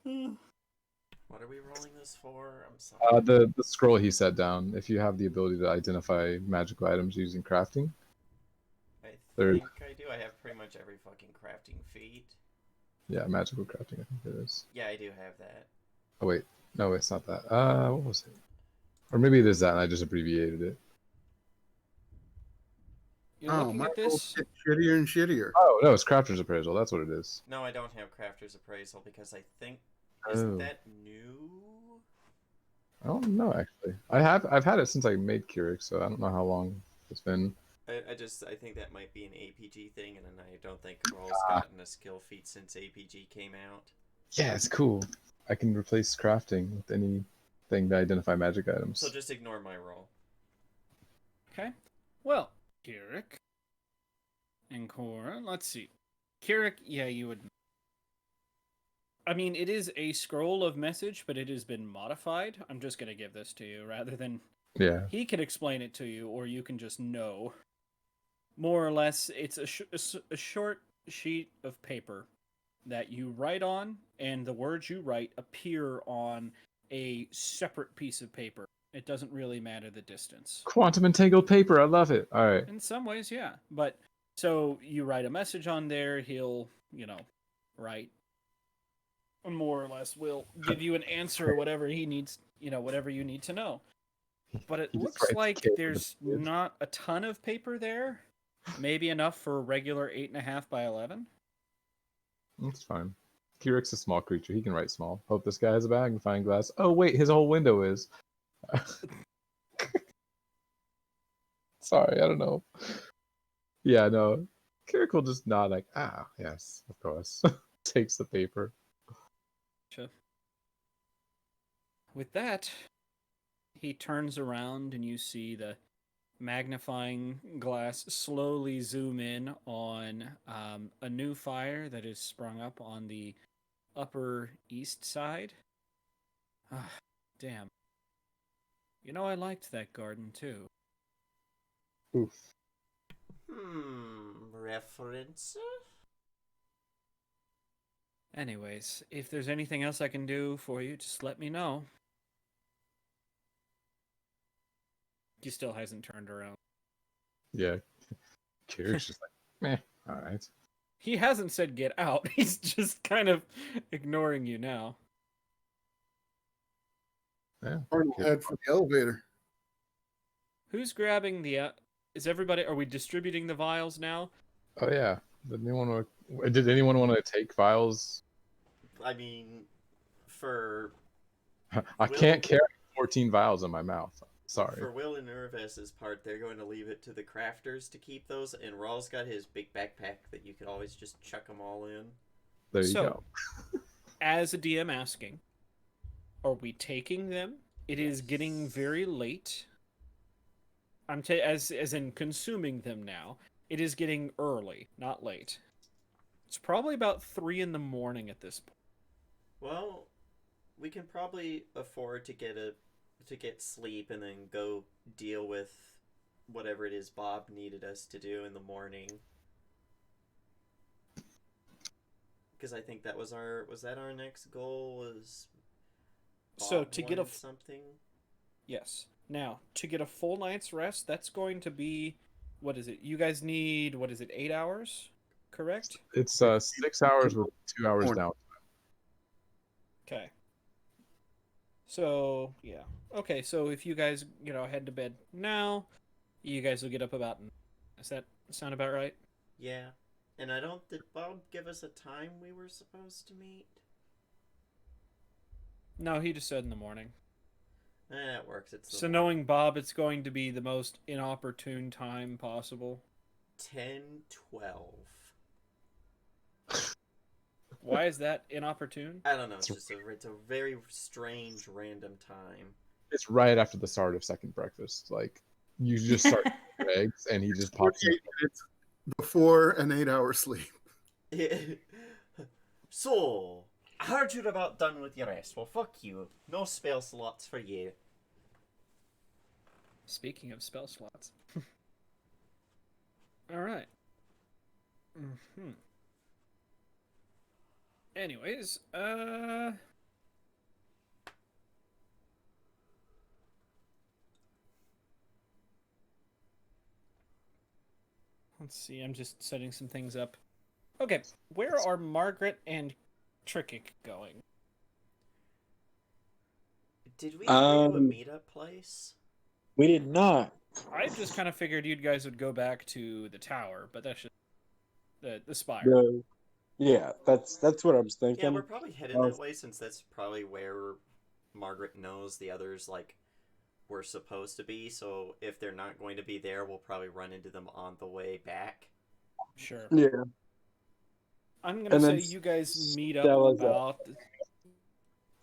What are we rolling this for? I'm sorry. The scroll he set down. If you have the ability to identify magical items using crafting. I There- think I do. I have pretty much every fucking crafting feat. Yeah, magical crafting, I think it is. Yeah, I do have that. Oh wait. No, it's not that. What was it? Or maybe it is that and I just abbreviated it. You're Oh, looking my at rolls this. get shittier and shittier. Oh no, it's crafter's appraisal, that's what it is. No, I don't have crafter's appraisal because I think isn't Oh. that new? I don't know actually. I've had it since I made Keurig, so I don't know how long it's been. I think that might be an APG thing, and then I don't think Roll's gotten a skill feat since APG came out. Yeah, it's cool. I can replace crafting with anything to identify magic items. So just ignore my roll. Okay. Well, Kirik and Cora. Let's see. Kirik, yeah, you would. I mean, it is a scroll of message, but it has been modified. I'm just going to give this to you rather than Yeah. he can explain it to you, or you can just know. More or less, it's a short sheet of paper that you write on, and the words you write appear on a separate piece of paper. It doesn't really matter the distance. Quantum entangled paper, I love it. Alright. In some ways, yeah. But, so you write a message on there, he'll, write, more or less, will give you an answer or whatever he needs, whatever you need to know. but it He just looks writes like K with a there's period. not a ton of paper there. Maybe enough for a regular 8.5 by 11. That's fine. Kirik's a small creature. He can write small. Hope this guy has a magnifying glass. Oh wait, his whole window is. Sorry, I don't know. Yeah, no. Kirik will just nod like, yes, of course. Takes the paper. Sure. With that, he turns around and you see the magnifying glass slowly zoom in on a new fire that is sprung up on the upper east side. Ah, damn. You know, I liked that garden too. Oof. Reference? Anyways, if there's anything else I can do for you, just let me know. He still hasn't turned around. Yeah. Kirik's just like, meh, alright. He hasn't said get out. He's just kind of ignoring you now. Yeah. Or head for the elevator. Who's grabbing the... is everybody... Are we distributing the vials now? Oh yeah. Did anyone want to take files? I mean, for I Will- can't carry 14 vials in my mouth. Sorry. For Will and Nerves's part, they're going to leave it to the crafters to keep those, and Raw's got his big backpack that you could always just chuck them all in. There you So, go. As a DM asking, are we taking them? It is getting very late. As in consuming them now. It is getting early, not late. It's probably about 3 in the morning at this point. Well, we can probably afford to get sleep and then go deal with whatever it is Bob needed us to do in the morning. Because I think that was our next goal was Bob So to get wanted something. Yes. Now, to get a full night's rest, that's going to be, what is it? You guys need, 8 hours? Correct? It's 6 hours with 2 hours Morning. down. Okay. So, yeah. Okay, so if you guys, head to bed now, you guys will get up about... Does that sound about right? Yeah. And did Bob give us a time we were supposed to meet? No, he just said in the morning. It works. It's the So knowing Bob, it's going to be the most inopportune time possible. 10:12. Why is that inopportune? I don't know. It's a very strange random time. It's right after the start of second breakfast. Like, you just start your eggs, and he just pops in. 48 minutes before an 8-hour sleep. So, I heard you're about done with your rest. Well, fuck you. No spell slots for you. Speaking of spell slots. Alright. Mm-hmm. Anyways, let's see, I'm just setting some things up. Okay, where are Margaret and Trickick going? Did we agree to a Um, meetup place? We did not. I just kind of figured you guys would go back to the tower, but that's just the spire. Yeah, that's what I was thinking. Yeah, we're probably headed that way since that's probably where Margaret knows the others, were supposed to be. So if they're not going to be there, we'll probably run into them on the way back. Sure. Yeah. I'm gonna And say then you guys meet up Stella's up. about... And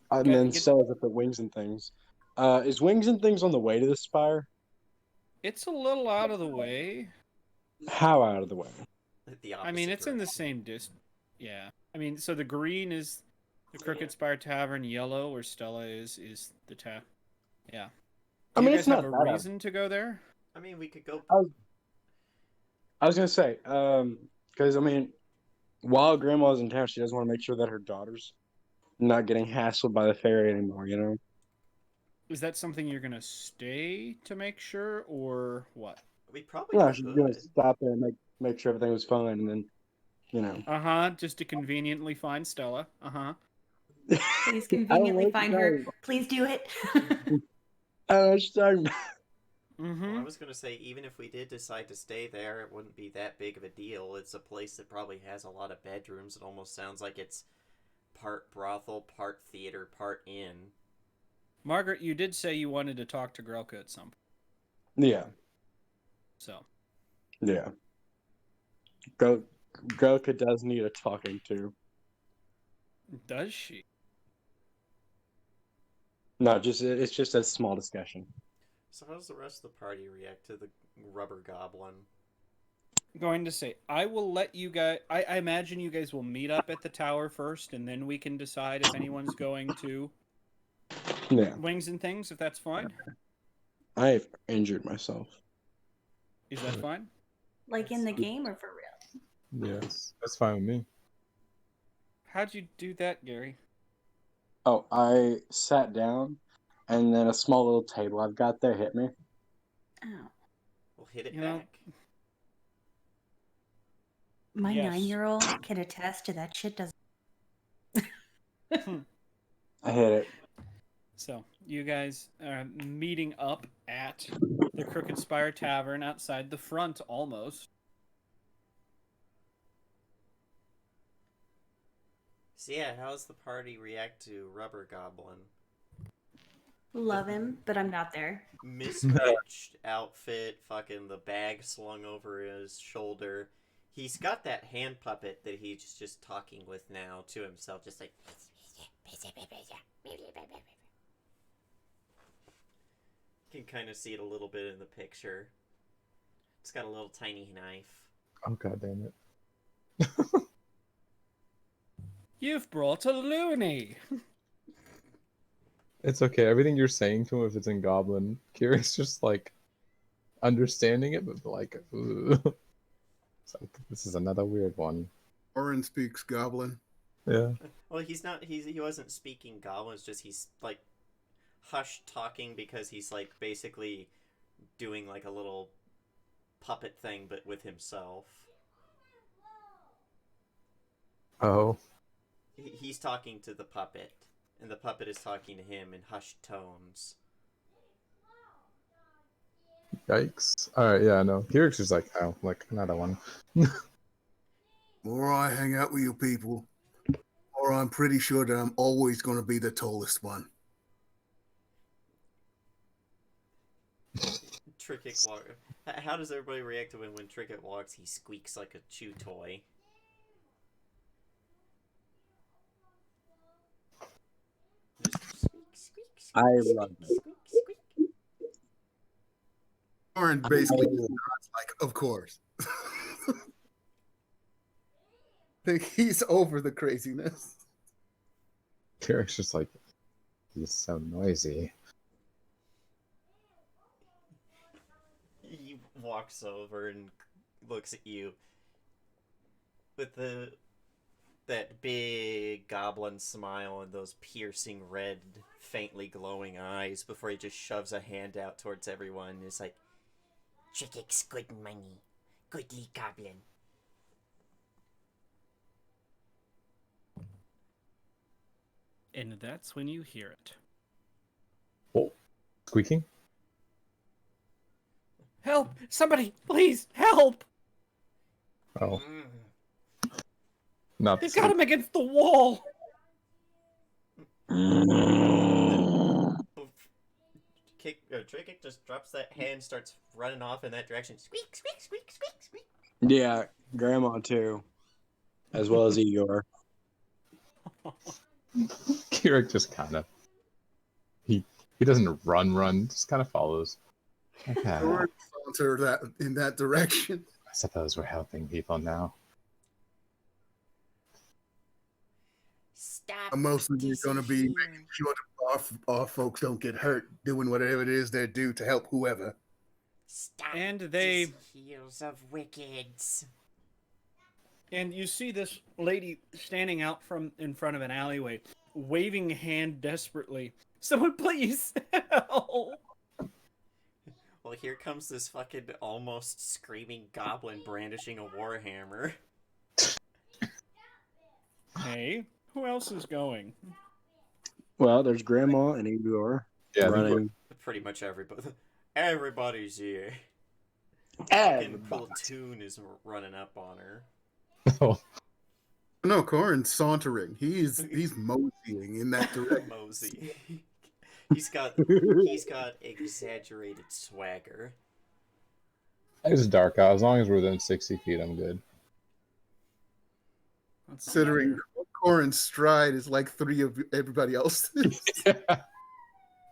Go ahead, then get- Stella's up at Wings and Things. Is Wings and Things on the way to the spire? It's a little out of the way. How out of the way? The I mean, opposite it's in the direction. same Yeah. I mean, so the green is the Crooked Spire Tavern. Yellow, where Stella is the tap. Yeah. I Do mean, you it's guys have not a that out. reason to go there? I mean, we could go. I was gonna say, because I mean, while Grandma's in town, she doesn't want to make sure that her daughter's not getting hassled by the fairy anymore. You know? Is that something you're gonna stay to make sure, or what? We probably No, could. she's gonna stop there and make sure everything was fine, and then, you know. Just to conveniently find Stella. Please conveniently find her. Please do it. I don't know what you're talking about. Mm-hmm. Well, I was gonna say, even if we did decide to stay there, it wouldn't be that big of a deal. It's a place that probably has a lot of bedrooms. It almost sounds like it's part brothel, part theater, part inn. Margaret, you did say you wanted to talk to Grelka at some point, Yeah, so yeah. Goka does need a talking to. does she? No, it's just a small discussion. So how does the rest of the party react to the rubber goblin? Going to say, I will let you guys. I imagine you guys will meet up at the tower first, and then we can decide if anyone's going to Yeah, Wings and Things, if that's fine. I've injured myself. Is that fine? Like in the game or for real? Yes, that's fine with me. How'd you do that, Gary? Oh, I sat down, and then a small little table I've got there hit me. Oh. We'll hit it You know- back. My Yes. 9-year-old can attest to that shit doesn't. I hit it. So, you guys are meeting up at the Crooked Spire Tavern outside the front, almost. So yeah, how's the party react to Rubber Goblin? Love him, but I'm not there. Mismatched outfit, fucking the bag slung over his shoulder. He's got that hand puppet that he's just talking with now to himself, just like. You can kind of see it a little bit in the picture. It's got a little tiny knife. Oh god damn it! You've brought a loony! It's okay. Everything you're saying to him, if it's in Goblin, Kira's just like understanding it, but like, ugh. It's like, this is another weird one. Orin speaks Goblin. Yeah. Well, he wasn't speaking Goblin. It's just he's like hushed talking because he's like basically doing like a little puppet thing, but with himself. Oh. He's talking to the puppet, and the puppet is talking to him in hushed tones. Yikes. Alright, yeah, no. Kirik's just like, oh, like another one. The more I hang out with you people, the more I'm pretty sure that I'm always going to be the tallest one. Tricket walk. How does everybody react to when Tricket walks? He squeaks like a chew toy. Just squeak, squeak, squeak, I squeak, love it. squeak, squeak. Orin basically just nods like, of course. I think he's over the craziness. Kirik's just like, he's so noisy. He walks over and looks at you with that big goblin smile and those piercing red, faintly glowing eyes before he just shoves a hand out towards everyone and is like, Tricket's good money. Goodly goblin. And that's when you hear it. Oh. Squeaking? Help! Somebody, please, help! Oh. Mm. Not They've the got him against the wall! Tricket just drops that hand, starts running off in that direction. Squeak, squeak, squeak, squeak, squeak. Yeah, Grandma too, as well as Igor. Kirik just kind of he doesn't run, just kind of follows. Okay. Orin saunter that in that direction. I suppose we're helping people now. Stop. I'm mostly going to be dizzy making here. sure that our folks don't get hurt doing whatever it is they do to help whoever. Stop. And they- dizzy heels of wickeds. And you see this lady standing out from in front of an alleyway, waving a hand desperately. Someone please help! Well, here comes this fucking almost screaming goblin brandishing a warhammer. Hey, who else is going? Well, there's Grandma and Igor Yeah, I think running. Pretty much everybody. Everybody's here. Fucking Everybody. platoon is running up on her. Oh, No, Corin's sauntering. He's moseying in that direction. Mosey. he's got exaggerated swagger. it's dark out. As long as we're within 60 feet, I'm good. Let's see Considering here. Corin's stride is like 3 of everybody else's. Yeah,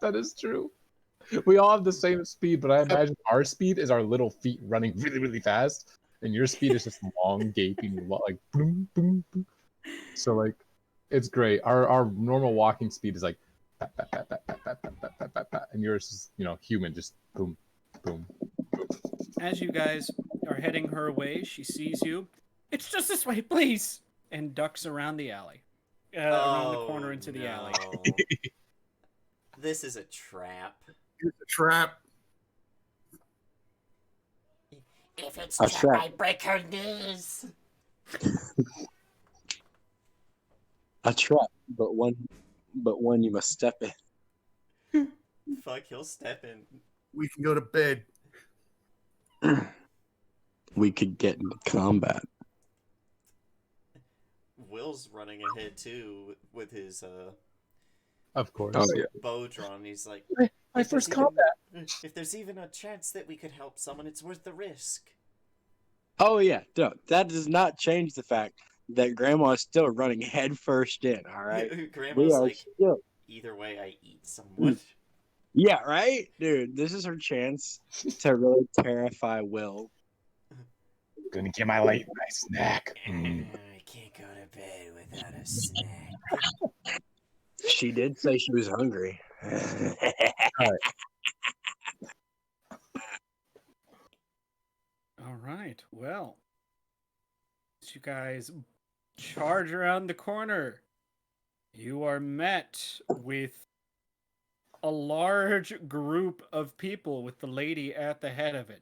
that is true. We all have the same speed, but I imagine our speed is our little feet running really, really fast, and your speed is just long, gaping, like boom, boom, boom. So like, it's great. Our normal walking speed is like, pat, pat, pat, pat, pat, pat, pat, pat, pat, pat, pat, and yours is human, just boom, boom. As you guys are heading her way, she sees you. It's just this way, please, and ducks around the alley, around the corner into the alley. No. This is a trap. It's a trap. If it's A trap, trap. I break her knees. A trap, but one you must step in. Fuck, he'll step in. We can go to bed. We could get into combat. Will's running ahead too with his Of course. Oh yeah. bow drawn. He's like, My If there's first combat. if there's even a chance that we could help someone, it's worth the risk. Oh yeah. No, that does not change the fact that Grandma is still running head first in. All right. We Grandma's are like, still. either way, I eat someone. Yeah. Right, dude. This is her chance to really terrify Will. Gonna get my late night snack. I can't go to bed without a snack. She did say she was hungry. All right. Well, as you guys charge around the corner, you are met with a large group of people with the lady at the head of it.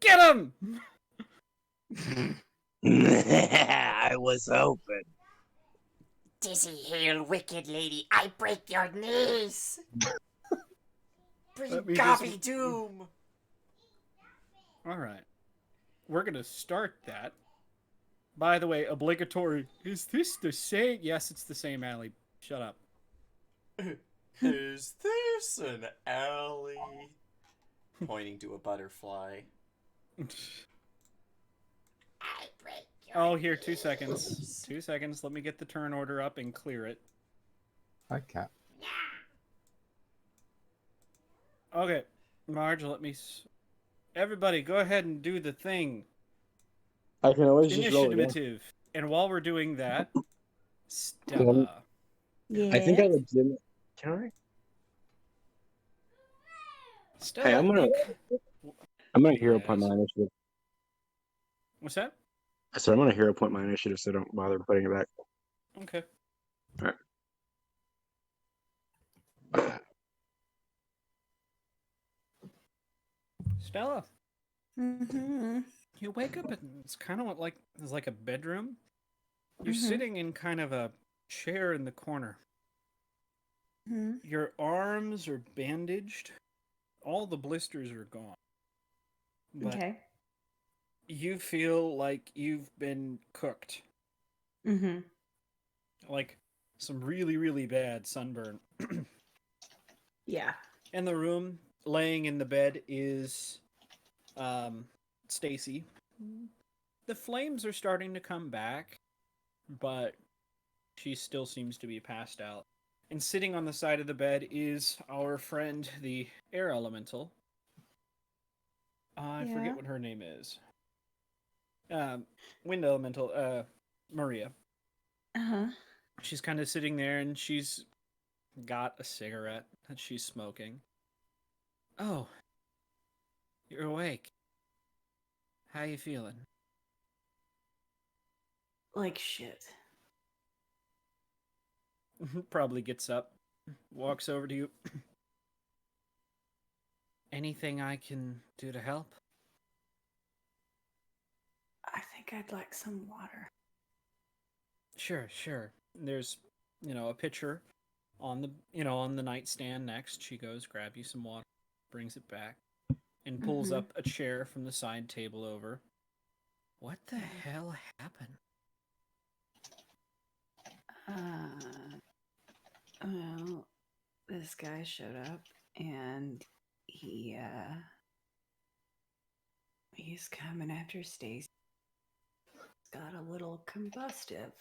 Get him! I was hoping. Dizzy heel, wicked lady, I break your knees. Bring Let me just- Gobby Doom. All right. We're going to start that. By the way, obligatory. Is this the same? Yes, it's the same alley. Shut up. Is this an alley? Pointing to a butterfly. I break your Oh, here, 2 seconds. 2 seconds. Let me get the turn order up and clear it. Hi, cat. Okay, Marge, let me... Everybody, go ahead and do the thing. I can always just roll it. Initiative. And while we're doing that, Stella. Yeah. I think I legitimately. Can I? Stella, Hey, I'm gonna hero point Yes. my initiative. What's that? I said I'm gonna hero point my initiative, so don't bother putting it back. Okay. Stella, Mm-hmm. you wake up and it's kind of like it's like a bedroom. You're Mhm. sitting in kind of a chair in the corner. Mm-hmm. Your arms are bandaged. All the blisters are gone. But Okay. you feel like you've been cooked. Mm-hmm. Like some really, really bad sunburn. Yeah. In the room, laying in the bed, is Stacy. The flames are starting to come back, but she still seems to be passed out. And sitting on the side of the bed is our friend, the air elemental. I Yeah. forget what her name is. Wind elemental, Maria. Uh-huh. She's kind of sitting there and she's got a cigarette that she's smoking. Oh, you're awake. How you feeling? Like shit. Probably gets up, walks over to you. Anything I can do to help? I think I'd like some water. Sure, sure. There's, a pitcher on the on the nightstand next. She goes, grab you some water, brings it back, and pulls Mhm. up a chair from the side table over. What the hell happened? Well, this guy showed up and he's coming after Stacy. Got a little combustive.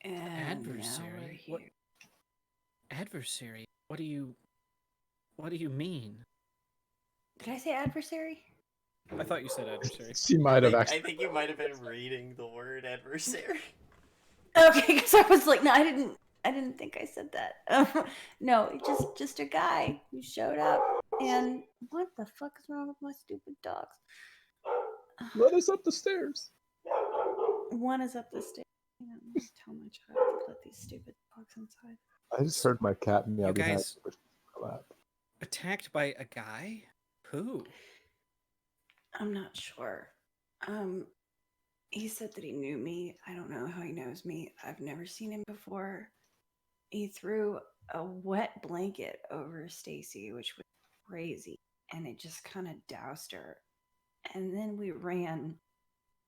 And now we're Adversary? here. What adversary? What do you mean? Did I say adversary? I thought you said adversary. She might have I actually. think you might have been reading the word adversary. Okay, because I was like, no, I didn't think I said that. No, just a guy who showed up. And what the fuck is wrong with my stupid dogs? Let us up the stairs. One is up the stairs. Tell my child to let these stupid dogs inside. I just heard my cat meow You behind guys me, which is my lap. attacked by a guy? Who? I'm not sure. He said that he knew me. I don't know how he knows me. I've never seen him before. He threw a wet blanket over Stacy, which was crazy, and it just kind of doused her. And then we ran.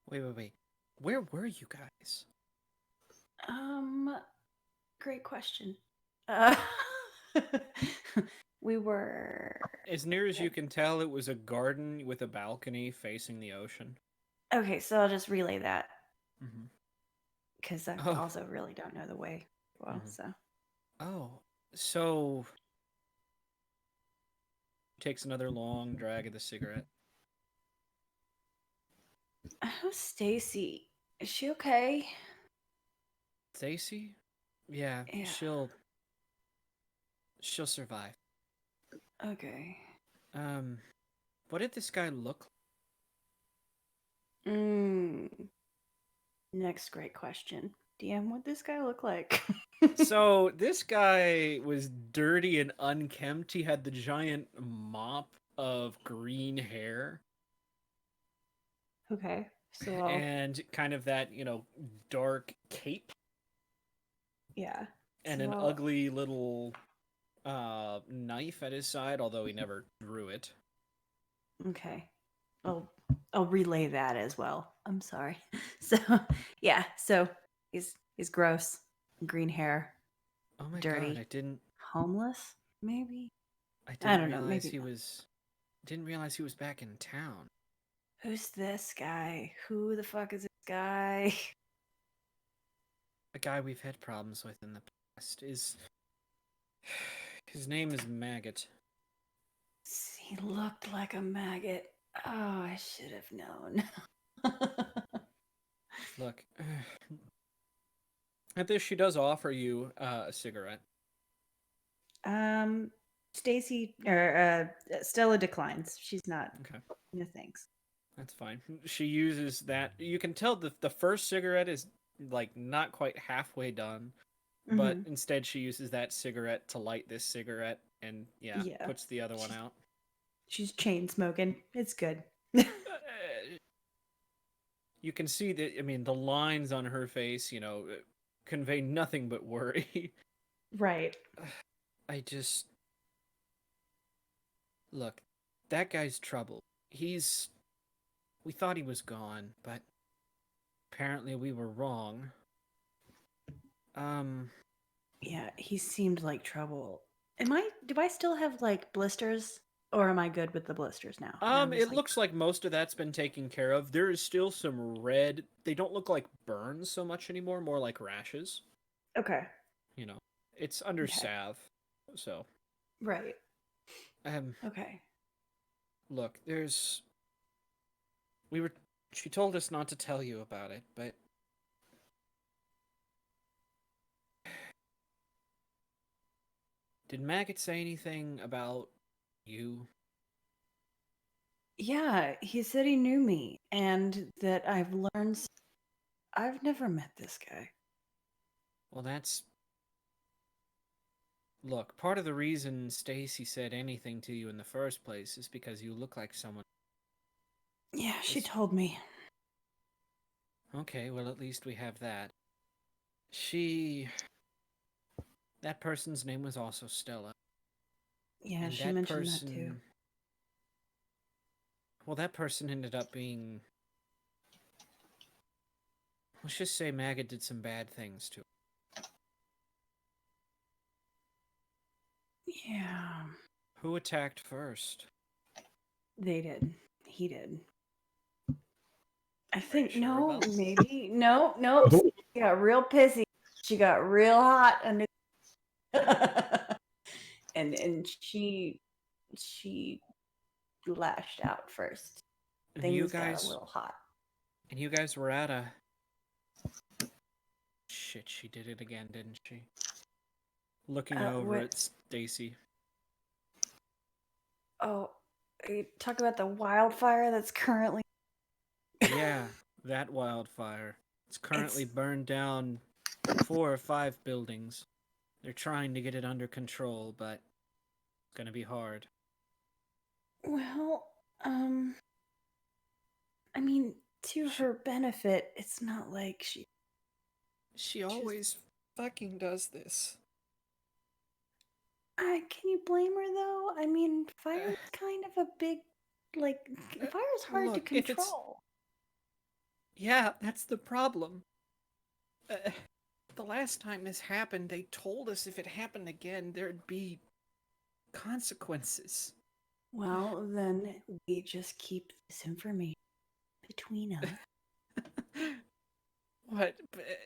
Wait. Where were you guys? Great question. Uh, we were As near as you can tell, it was a garden with a balcony facing the ocean. okay. So I'll just relay that Mm-hmm. because I Oh. also really don't know the way well. Mhm. So Oh, so takes another long drag of the cigarette. how's Stacy? Is she okay? Stacy? Yeah, Yeah. she'll survive. Okay. What did this guy look Next great question. DM, what this guy look like? like? So this guy was dirty and unkempt. He had the giant mop of green hair Okay. So and kind of that, dark cape yeah. and an ugly little knife at his side, although he never drew it. Okay. I'll relay that as well. I'm sorry. So yeah, so he's gross, green hair, Oh my dirty, god, homeless, maybe. I I didn't don't know, realize maybe he not. was didn't realize he was back in town. Who's this guy? Who the fuck is this guy? A guy we've had problems with in the past is his name is Maggot. He looked like a maggot. Oh, I should have known. Look, at this she does offer you a cigarette. Stacy or Stella declines. She's not. Okay, No thanks. that's fine. She uses that. You can tell the first cigarette is like not quite halfway done, but Mhm. instead she uses that cigarette to light this cigarette and Yeah. puts the other one out. She's chain smoking. It's good. You can see that. I mean, the lines on her face, convey nothing but worry. Right. I just look. That guy's trouble. We thought he was gone, but apparently we were wrong. Yeah, he seemed like trouble. Do I still have like blisters or am I good with the blisters now? Now I'm just It looks like most of that's been taken care of. There is still some red. They don't look like burns so much anymore, more like rashes. okay. It's under Okay. salve. So, Right. um, Okay. look, she told us not to tell you about it, but did Maggot say anything about you? Yeah, he said he knew me and that I've never met this guy. Well, look, part of the reason Stacy said anything to you in the first place is because you look like someone. Yeah, she told me. Okay, well, at least we have that. She That person's name was also Stella. Yeah, And she that mentioned person, that too. well, that person ended up being. Let's just say Maggot did some bad things to her. Yeah, Who attacked first? they did. He did. I Are you think sure no, about this? maybe no, nope. Oh. She got real pissy. She got real hot under, and she lashed out first. And Things got a little hot. you guys were at a. Shit, she did it again, didn't she? Looking over What? at Stacy. Oh, you talk about the wildfire that's currently. Yeah, that wildfire. It's currently burned down 4 or 5 buildings. They're trying to get it under control, but it's gonna be hard. Well, I mean, to her benefit, it's not like she. She always fucking does this. Can you blame her though? I mean, fire's kind of a big, like, fire's hard to Look, if it's. control. Yeah, that's the problem. The last time this happened, they told us if it happened again, there'd be consequences. Well, then we just keep this information between us. What?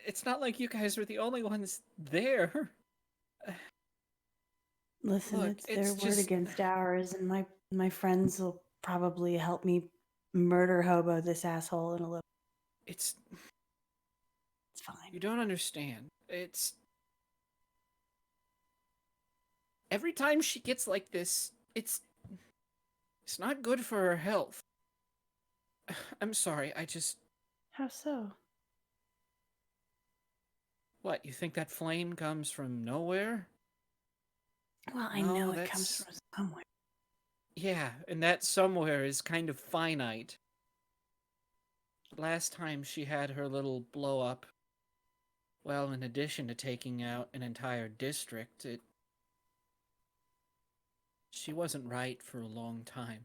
It's not like you guys were the only ones there. Listen, Look, it's it's their word just- against ours, and my friends will probably help me murder hobo this asshole in a little. It's fine. You don't understand. It's every time she gets like this, it's not good for her health. I'm sorry, I just How so? What, you think that flame comes from nowhere? Well, I No, know it comes that's- from somewhere. Yeah, and that somewhere is kind of finite. Last time she had her little blow up, well, in addition to taking out an entire district, she wasn't right for a long time.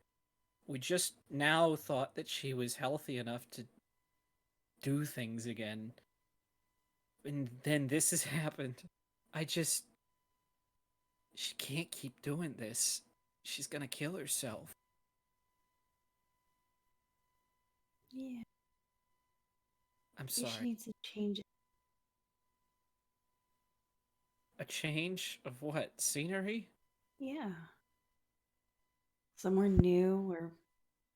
We just now thought that she was healthy enough to do things again. And then this has happened. She can't keep doing this. She's gonna kill herself. Yeah. I'm She sorry. needs to change it. A change of what? Scenery? Yeah. Somewhere new where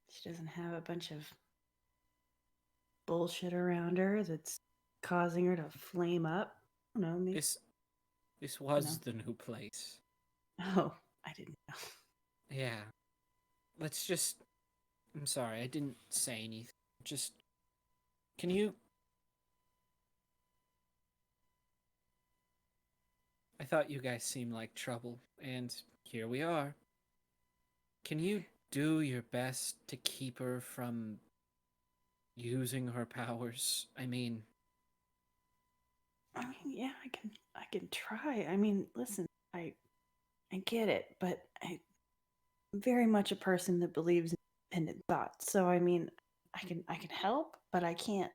she doesn't have a bunch of bullshit around her that's causing her to flame up. I don't know, maybe. This was No. the new place. Oh, I didn't know. Yeah. Let's just... I'm sorry, I didn't say anything. Just... Can you... I thought you guys seemed like trouble, and here we are. Can you do your best to keep her from using her powers? I mean, Yeah, I can try. I mean, listen, I get it, but I'm very much a person that believes in independent thought. So I mean, I can help, but I can't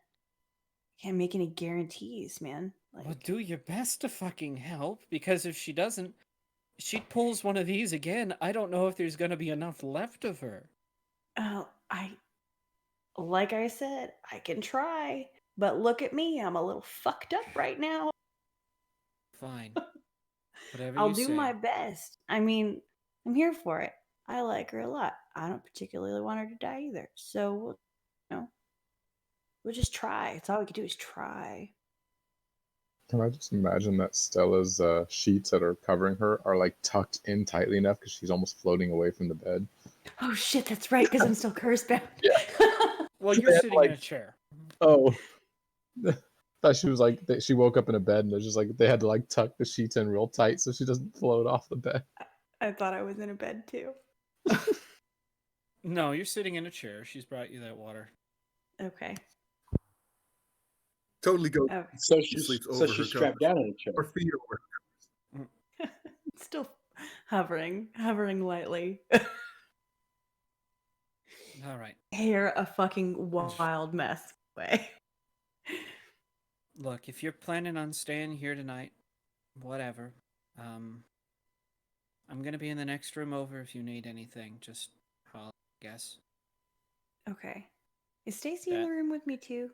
make any guarantees, man. Like, well, do your best to fucking help, because if she doesn't, she pulls one of these again, I don't know if there's gonna be enough left of her. like I said, I can try, but look at me, I'm a little fucked up right now. Fine. Whatever I'll you do say. my best. I mean, I'm here for it. I like her a lot. I don't particularly want her to die either. So, we'll just try. It's all we can do is try. Can I just imagine that Stella's sheets that are covering her are like tucked in tightly enough because she's almost floating away from the bed? Oh shit, that's right, because I'm still cursed bound. Well, So you're they have, sitting in a chair. Oh, thought she was like she woke up in a bed and there's just like they had to like tuck the sheets in real tight so she doesn't float off the bed. I thought I was in a bed too. No, you're sitting in a chair. She's brought you that water. Okay. Totally go. Oh. So She sleeps she's over her strapped covers. down in a chair. Or feet over. Still hovering lightly. All right. Hair a fucking wild mess way. Look, if you're planning on staying here tonight, whatever. I'm gonna be in the next room over if you need anything. Just call, I guess. Okay. Is Stacy in That the room with me too?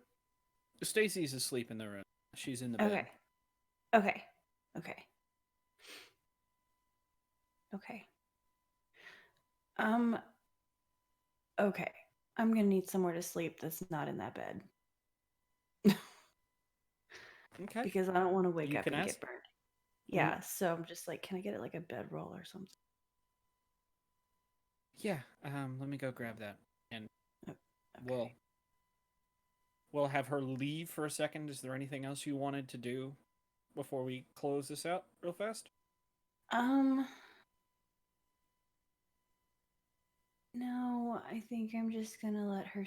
Stacy's asleep in the room. She's in the Okay. bed. Okay. Okay. Okay. Um, okay. I'm gonna need somewhere to sleep that's not in that bed. Okay. Because I don't want to wake You up can and ask. get burned. Yeah, so I'm just like, can I get it like a bedroll or something? Yeah. Let me go grab that, and Okay. we'll have her leave for a second. Is there anything else you wanted to do before we close this out real fast? No, I think I'm just gonna let her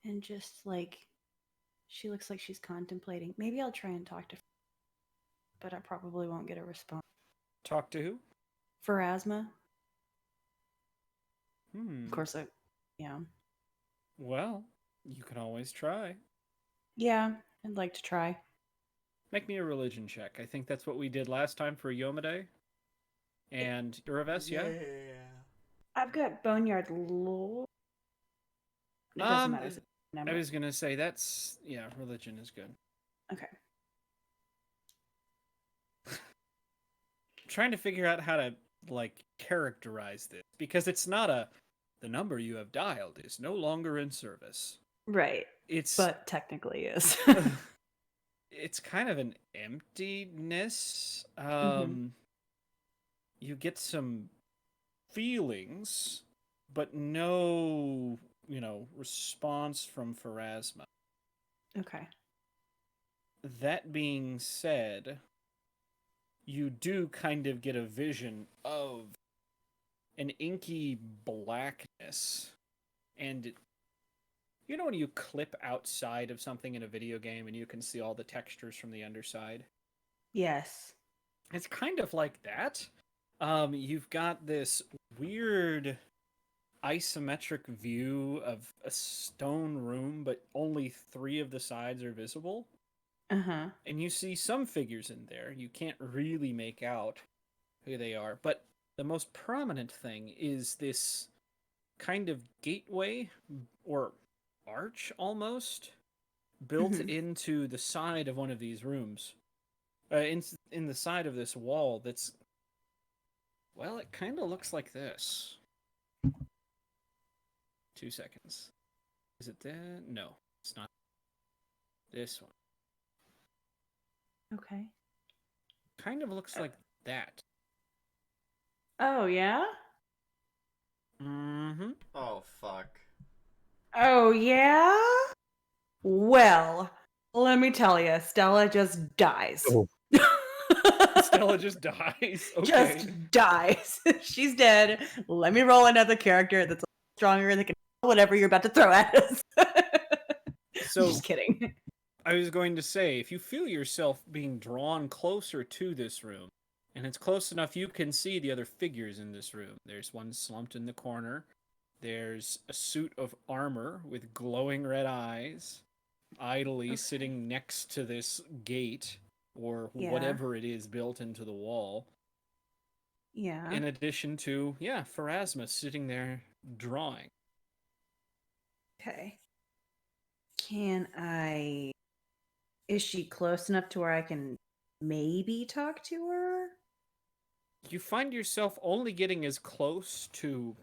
and just like she looks like she's contemplating. Maybe I'll try and talk to her, but I probably won't get a response. Talk to who? For asthma? Hmm. Of course yeah. Well, you can always try. Yeah, I'd like to try. Make me a religion check. I think that's what we did last time for Yomade. And Uraves, yeah? I've got Boneyard lore. It doesn't matter. It's a I number. was gonna say that's religion is good. Okay. I'm trying to figure out how to characterize this because it's not the number you have dialed is no longer in service. Right. It's But technically is. it's kind of an emptiness. You get some feelings, but no, response from Pharasma. Okay. That being said, you do kind of get a vision of an inky blackness. And when you clip outside of something in a video game and you can see all the textures from the underside? Yes. It's kind of like that. You've got this weird isometric view of a stone room, but only 3 of the sides are visible. Uh-huh. And you see some figures in there. You can't really make out who they are. But the most prominent thing is this kind of gateway or arch almost built into the side of one of these rooms. In the side of this wall that's, well, it kind of looks like this. 2 seconds. Is it that? No, it's not. This one. Okay. Kind of looks like that. Oh, yeah? Mm-hmm. Oh, fuck. Oh, yeah? Well, let me tell you, Stella just dies. Oh. Stella just dies. Okay. Just dies. She's dead. Let me roll another character that's stronger that can whatever you're about to throw at us. So, just kidding. I was going to say, if you feel yourself being drawn closer to this room, and it's close enough you can see the other figures in this room. There's one slumped in the corner. There's a suit of armor with glowing red eyes, idly sitting next to this gate, or whatever it is built into the wall. Yeah. In addition to, Pharasma sitting there drawing. Okay. Is she close enough to where I can maybe talk to her? You find yourself only getting as close to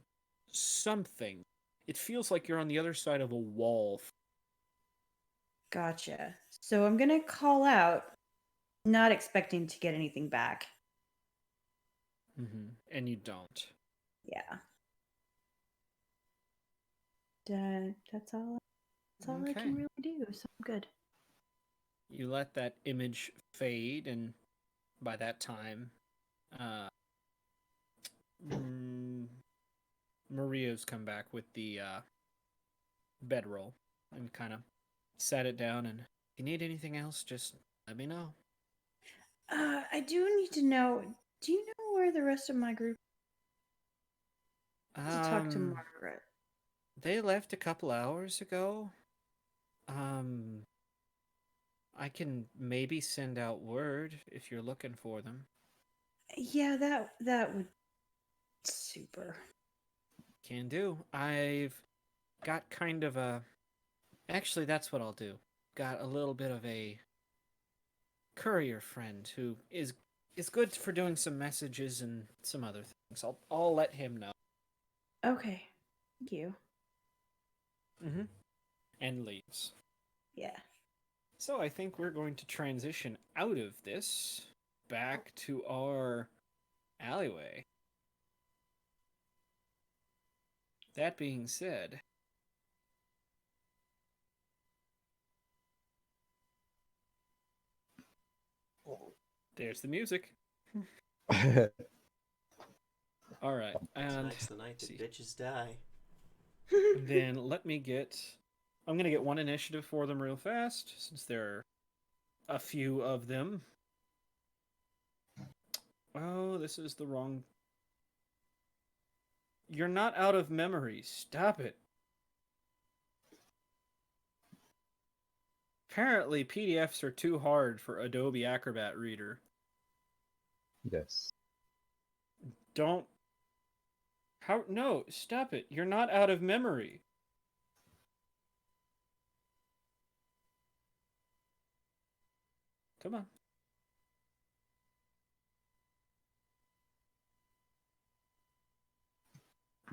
something. It feels like you're on the other side of a wall. Gotcha. So I'm gonna call out, not expecting to get anything back. And you don't. Yeah. That's all I can really do, so I'm good. You let that image fade, and by that time, Maria's come back with the bedroll and kind of sat it down. And if you need anything else, just let me know. I do need to know. Do you know where the rest of my group to talk to Margaret? They left a couple hours ago. I can maybe send out word if you're looking for them. Yeah, that would super. Can do. I've got kind of a. Actually, that's what I'll do. Got a little bit of a courier friend who is good for doing some messages and some other things. I'll let him know. Okay, thank you. Mm-hmm. And leaves. Yeah. So I think we're going to transition out of this back to our alleyway. That being said, there's the music. All right, and Tonight's the night that bitches die. then let me get. I'm gonna get one initiative for them real fast since there are a few of them. Oh, this is the wrong. You're not out of memory. Stop it. Apparently, PDFs are too hard for Adobe Acrobat Reader. Yes. Don't. How? No, stop it. You're not out of memory. Come on.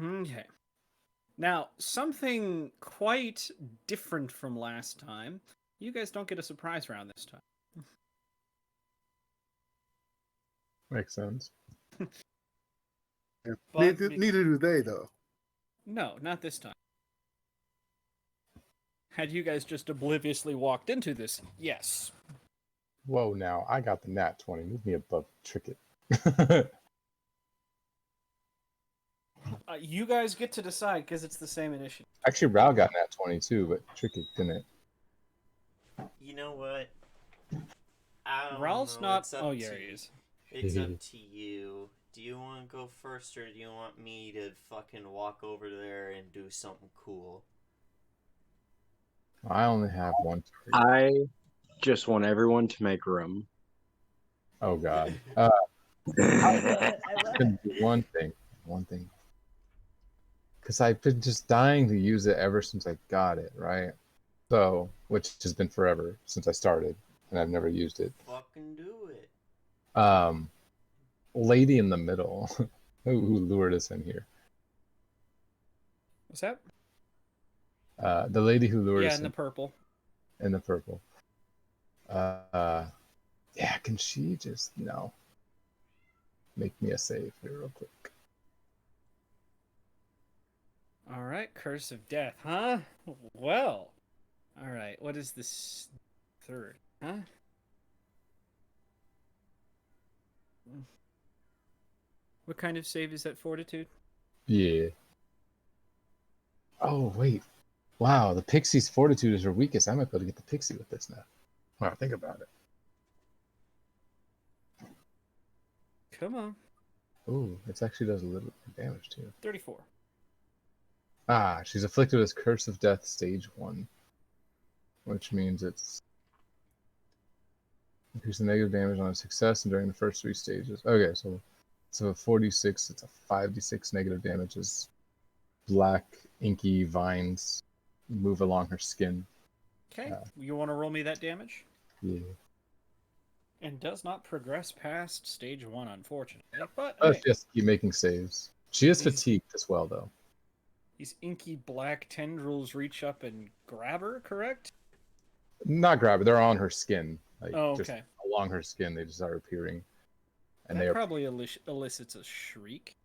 Okay. Now, something quite different from last time. You guys don't get a surprise round this time. Makes sense. Yeah. But Neither do they, though. No, not this time. Had you guys just obliviously walked into this, yes. Whoa, now I got the nat 20. Move me above Tricket. You guys get to decide because it's the same initiative. Actually, Rao got nat 20 too, but Tricket didn't. You know what? I don't Ralph's know. not. It's up Oh, yeah, to he is. It's up to you. Do you want to go first, or do you want me to fucking walk over there and do something cool? I only have one target. I just want everyone to make room. Oh god. I love it. One thing. Because I've been just dying to use it ever since I got it, right? So, which has been forever since I started, and I've never used it. Fucking do it. Lady in the middle, who lured us in here. What's that? The lady who lured us in the purple. in the purple. Yeah, can she just make me a save here real quick? All right, Curse of Death, huh? Well, all right. What is this third? Huh? What kind of save is that? Fortitude? Yeah. Oh wait, wow. The pixie's fortitude is her weakest. I might be able to get the pixie with this now. Wow, think about it. Come on. Ooh, it actually does a little damage too. 34. Ah, she's afflicted with Curse of Death Stage 1. Which means it's increase the negative damage on a success and during the first 3 stages. Okay, so a 46, it's a 5d6 negative damage as black inky vines move along her skin. Okay, you want to roll me that damage? Yeah. And does not progress past stage 1, unfortunately. But Oh, hey, she has to keep making saves. She is These- fatigued as well, though. these inky black tendrils reach up and grab her, correct? Not grab her, they're on her skin. Like, Oh, just okay. along her skin, they just are appearing. And That they are, probably elicits a shriek.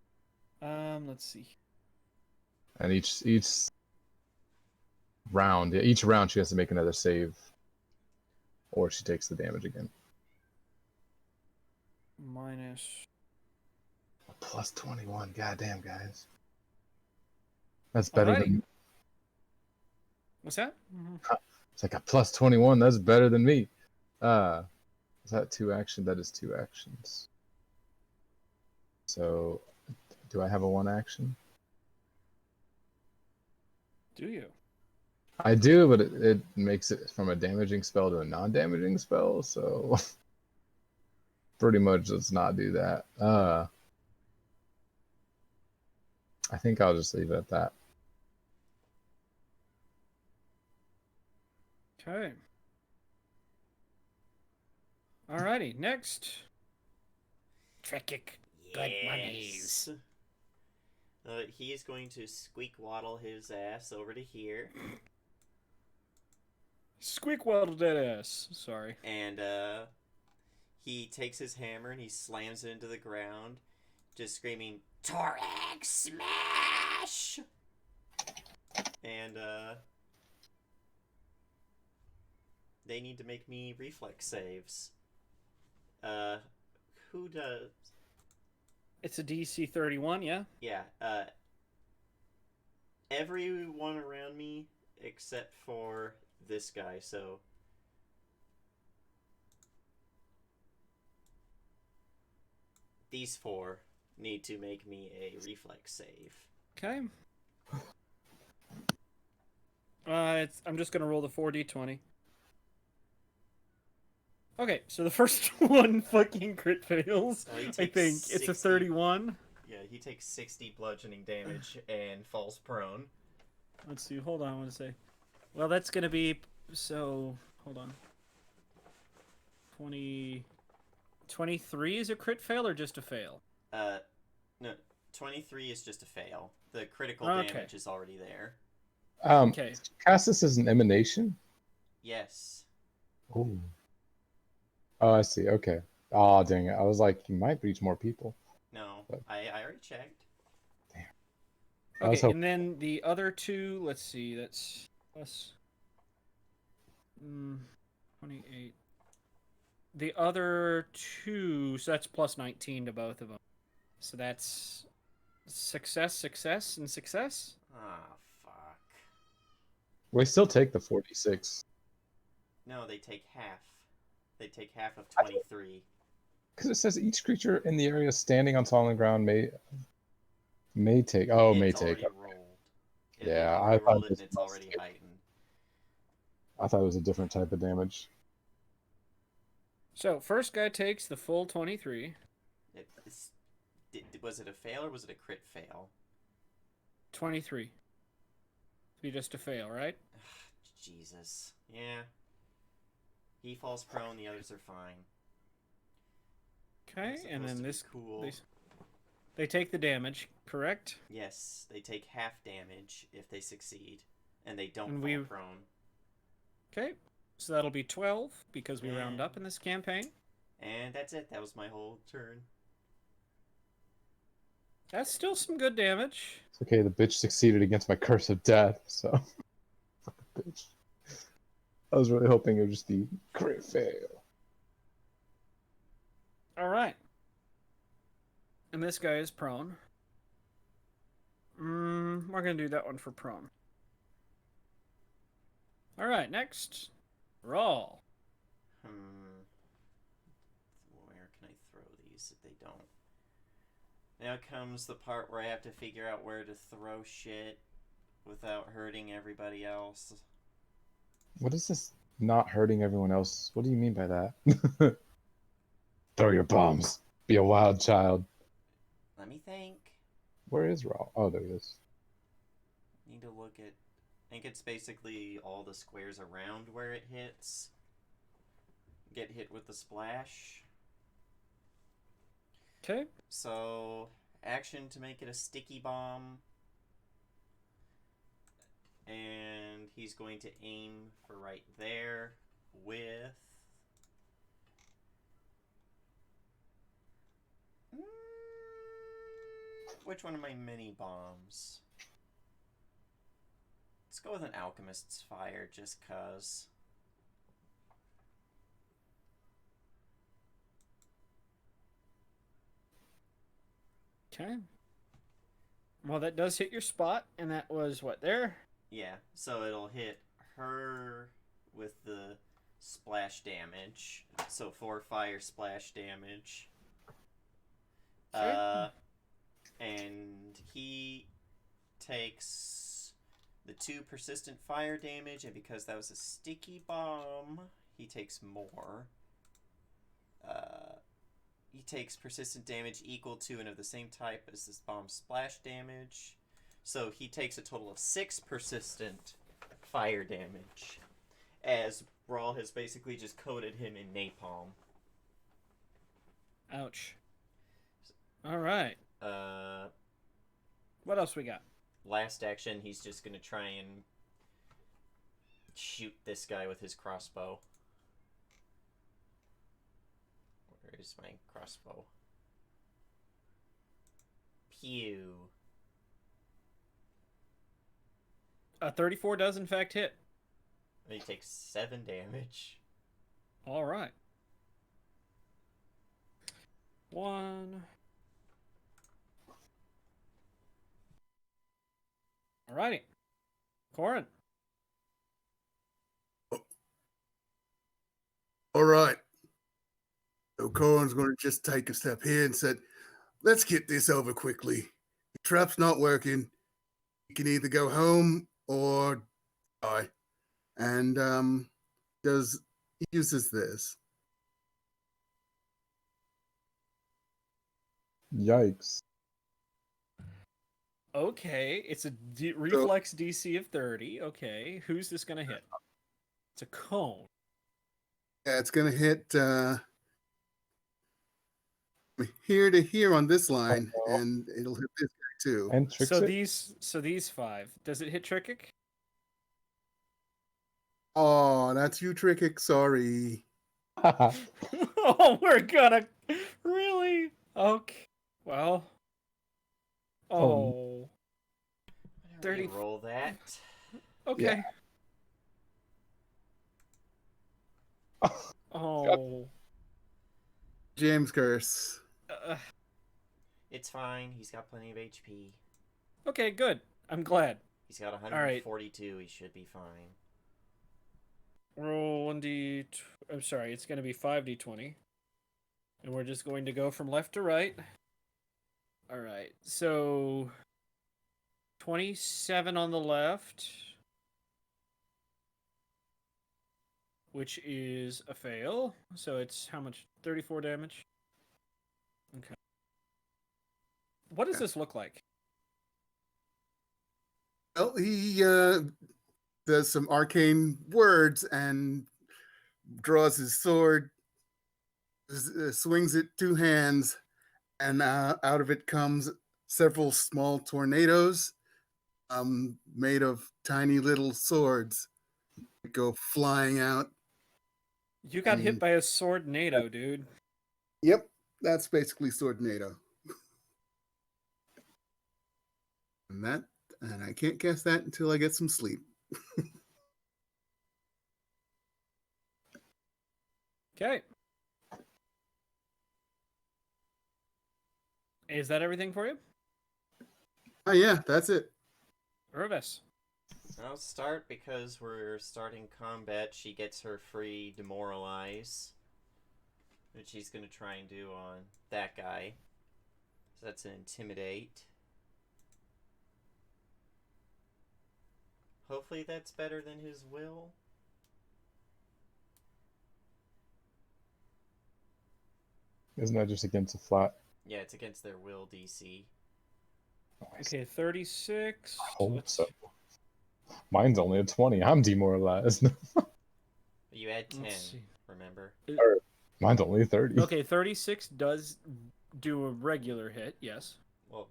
Let's see. and each round, each round she has to make another save, or she takes the damage again. Minus. Plus 21, goddamn guys. That's better Alrighty. than What's that? it's like a plus 21. That's better than me. Is that 2 action? That is 2 actions. So, do I have a 1 action? Do you? I do, but it makes it from a damaging spell to a non-damaging spell, so pretty much let's not do that. I think I'll just leave it at that. Okay. Alrighty, next. Trekkic. Good monies. He's going to squeak waddle his ass over to here. Squeak waddle dead ass. Sorry. And he takes his hammer and he slams it into the ground, just screaming, "Torag smash!" And they need to make me reflex saves. Who does? It's a DC 31, yeah? Yeah, everyone around me except for this guy, so these 4 need to make me a reflex save. Okay. I'm just gonna roll the 4d20. Okay, so the first one fucking crit fails. He I takes think it's a 60 31. Yeah, he takes 60 bludgeoning damage and falls prone. Let's see. Hold on. I want to say. Well, that's gonna be so. Hold on. 23 is a crit fail or just a fail? No, 23 is just a fail. The critical Okay. damage is already there. Okay. Cast this as an emanation? Yes. Oh. Oh, I see. Okay. Oh, dang it. I was like, you might reach more people. No, But- I already checked. I was Okay, hoping- and then the other 2. Let's see. That's plus. 28. The other 2, so that's plus 19 to both of them. So that's success, success, and success. Ah, fuck. We still take the 46. No, they take half. They take half of 23. Because it says each creature in the area standing on solid ground may take. Oh, may It's take. already rolled. Yeah, I I thought rolled it this and it's must already take- heightened. I thought it was a different type of damage. So first guy takes the full 23. Was it a fail or was it a crit fail? 23. Be just a fail, right? Jesus. Yeah. He falls prone, the others are fine. Okay, and then this cool. they take the damage, correct? Yes, they take half damage if they succeed, and they don't And fall we- prone. Okay, so that'll be 12 because we round up And- in this campaign. And that's it. That was my whole turn. That's still some good damage. It's okay, the bitch succeeded against my curse of death, so. Fucking bitch. I was really hoping it would just be crit fail. All right. And this guy is prone. We're gonna do that one for prone. All right, next, Rawl. Where can I throw these if they don't? Now comes the part where I have to figure out where to throw shit without hurting everybody else. What is this not hurting everyone else? What do you mean by that? Throw your bombs. Be a wild child. Let me think. Where is Raw? Oh, there he is. Need to look at. I think it's basically all the squares around where it hits. Get hit with the splash. Okay. So, action to make it a sticky bomb. And he's going to aim for right there with. Which one of my mini bombs? Let's go with an alchemist's fire just cuz. Okay. Well, that does hit your spot, and that was what there? Yeah, so it'll hit her with the splash damage. So 4 fire splash damage. Okay. And he takes the 2 persistent fire damage, and because that was a sticky bomb, he takes more. He takes persistent damage equal to and of the same type as this bomb's splash damage. So he takes a total of 6 persistent fire damage, as Brawl has basically just coated him in napalm. Ouch. All right. What else we got? Last action, he's just gonna try and shoot this guy with his crossbow. Where is my crossbow? Pew. 34 does in fact hit. He takes 7 damage. All right. 1. Alrighty. Corin. All right. So Corin's going to just take a step here and said, let's get this over quickly. The trap's not working. You can either go home or die. And he uses this. Yikes. Okay, it's a reflex DC of 30. Okay, who's this gonna hit? It's a cone. Yeah, it's going to hit here to here on this line, and it'll hit this guy too. And Trixie? So these 5. Does it hit Trickic? Oh, that's you, Trickic. Sorry. Oh, we're gonna really? Okay. Well. Oh. 30. Roll that. Okay. Yeah. Oh. James curse. It's fine. He's got plenty of HP. Okay, good. I'm glad. He's got 142. He should be fine. Roll 1d. I'm sorry, it's going to be 5d20. And we're just going to go from left to right. All right. So 27 on the left, which is a fail. So it's how much? 34 damage. Okay. What does this look like? Well, he does some arcane words and draws his sword, swings it 2 hands, and out of it comes several small tornadoes made of tiny little swords that go flying out. You got hit by a sword NATO, dude. Yep, that's basically swordnado. And I can't cast that until I get some sleep. Okay. Is that everything for you? Oh yeah, that's it. Rubus. I'll start because we're starting combat. She gets her free demoralize, which she's gonna try and do on that guy. So that's an intimidate. Hopefully that's better than his will. Isn't that just against a flat? Yeah, it's against their will DC. Okay, 36. I hope so. Mine's only a 20. I'm demoralized. You add 10, Let's see. remember? Mine's only 30. Okay, 36 does do a regular hit, yes. Well,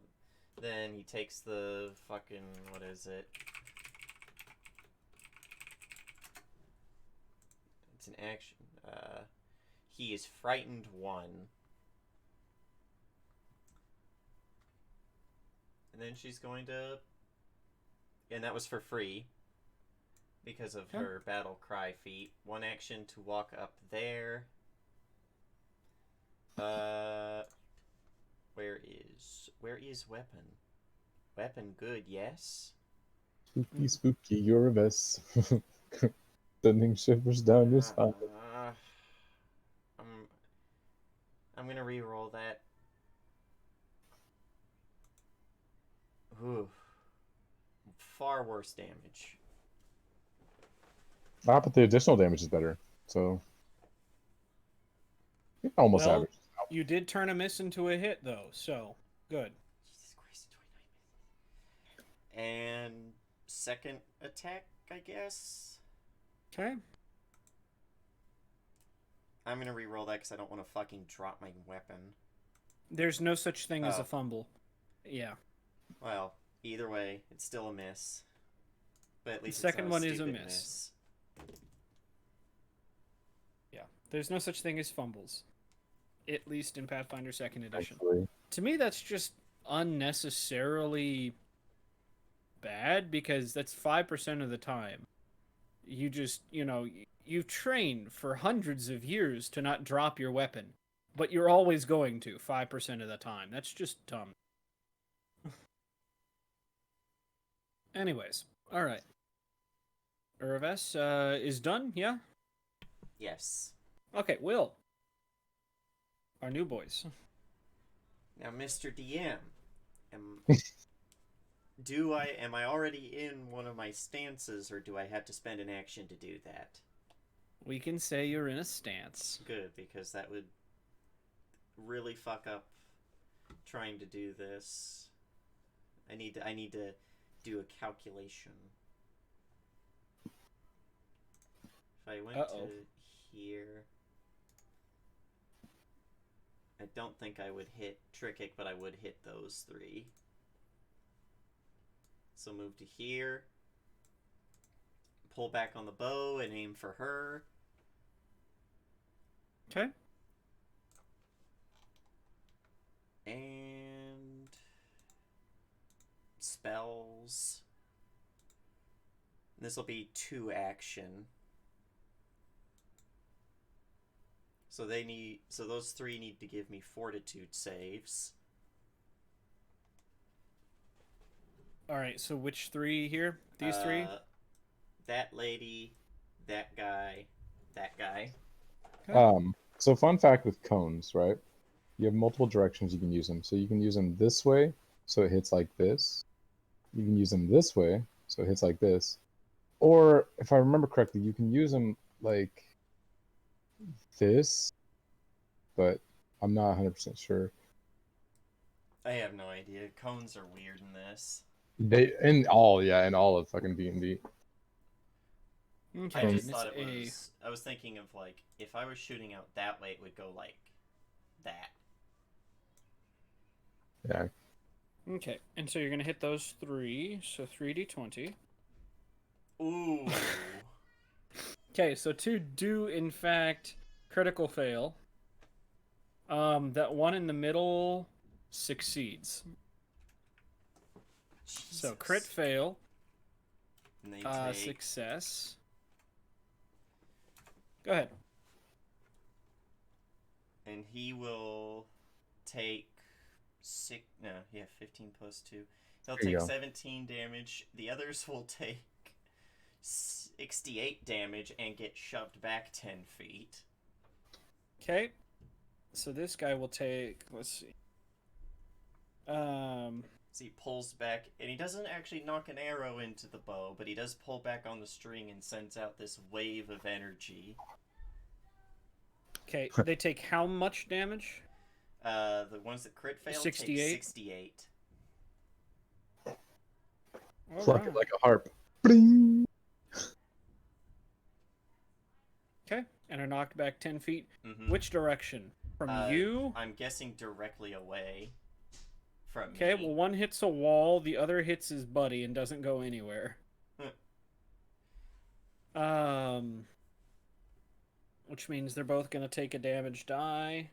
then he takes the fucking, what is it? It's an action. He is frightened 1. And then she's going to... And that was for free. Because of her battle cry feat. 1 action to walk up there. Where is weapon? Weapon good, yes? Spooky, spooky, you're a mess. Sending shivers down your spine. I'm gonna re-roll that. Ooh. Far worse damage. Ah, but the additional damage is better. So almost Well, average. you did turn a miss into a hit, though, so good. Jesus Christ, 29 misses. And second attack, I guess. Okay. I'm gonna re-roll that because I don't want to fucking drop my weapon. There's no such thing as Oh. a fumble. Yeah. Well, either way, it's still a miss. But at least The second it's not one a is a stupid miss. Yeah. There's no such thing as fumbles. At least in Pathfinder 2nd Edition. Thankfully. To me, that's just unnecessarily bad because that's 5% of the time. You just, you've trained for hundreds of years to not drop your weapon, but you're always going to 5% of the time. That's just dumb. Anyways, all right. Urves is done, yeah? Yes. Okay, Will. Our new boys. Now, Mr. DM, am I already in one of my stances, or do I have to spend an action to do that? We can say you're in a stance. Good, because that would really fuck up trying to do this. I need to do a calculation. If I went to here, I don't think I would hit Trickic, but I would hit those three. So move to here, pull back on the bow and aim for her. Okay. And spells. This will be 2 action. So those 3 need to give me fortitude saves. All right, so which 3 here? These 3? That lady, that guy, that guy. Okay. So fun fact with cones, right? You have multiple directions you can use them. So you can use them this way, so it hits like this. You can use them this way, so it hits like this. Or, if I remember correctly, you can use them like this, but I'm not 100% sure. I have no idea. Cones are weird in this. In all of fucking D&D. Okay. I just and thought it's I was thinking of, like, if I was shooting out that way, it would go like that. Yeah. Okay, and so you're going to hit those 3, so 3d20. Ooh. Okay, so 2 do, in fact, critical fail. That one in the middle succeeds. Jesus. So crit fail, And they take... success. Go ahead. And he will take 15 plus 2. He'll There you take go. 17 damage. The others will take 68 damage and get shoved back 10 feet. Okay. So this guy will take, let's see. So he pulls back, and he doesn't actually knock an arrow into the bow, but he does pull back on the string and sends out this wave of energy. Okay, they take how much damage? The ones that crit fail 68? take 68. Pluck it like a harp. Bling! Okay, and are knocked back 10 feet. Mm-hmm. Which direction? From you? I'm guessing directly away from me. Okay, well, one hits a wall, the other hits his buddy and doesn't go anywhere. Which means they're both going to take a damage die.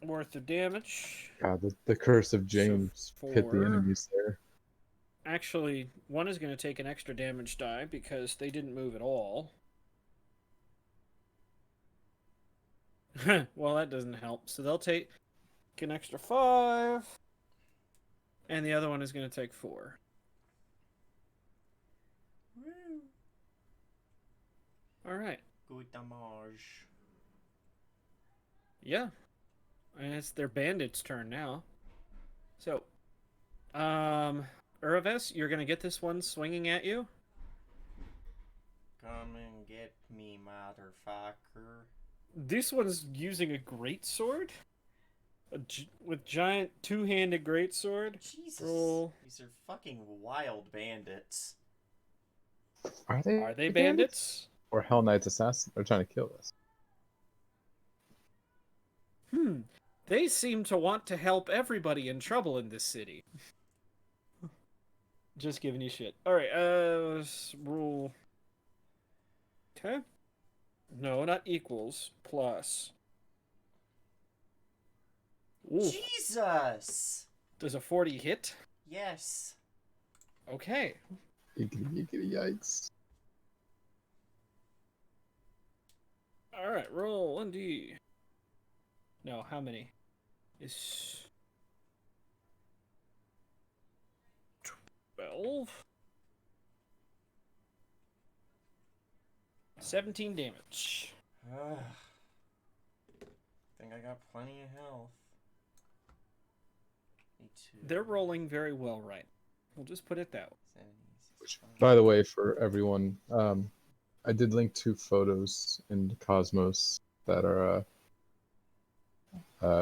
Worth of damage. God, the curse of James So hit the 4. enemies there. Actually, one is going to take an extra damage die because they didn't move at all. Well, that doesn't help. So they'll take an extra 5. And the other one is going to take 4. right. Good damage. Yeah. And it's their bandit's turn now. So, Uraves, you're gonna get this one swinging at you. Come and get me, motherfucker. This one's using a greatsword. With giant two-handed greatsword. Jesus. Roll. These are fucking wild bandits. Are they? Are they bandits? Or Hell Knight's assassins? They're trying to kill us. They seem to want to help everybody in trouble in this city. Just giving you shit. Alright, let's roll. Okay. No, not equals. Plus. Ooh. Jesus! Does a 40 hit? Yes. Okay. Yiggity, yiggity, yikes. Alright, roll 1d. No, how many? Is 12? 17 damage. Ugh. Think I got plenty of health. Me too. They're rolling very well, right? We'll just put it that way. By the way, for everyone, I did link 2 photos in Cosmos that are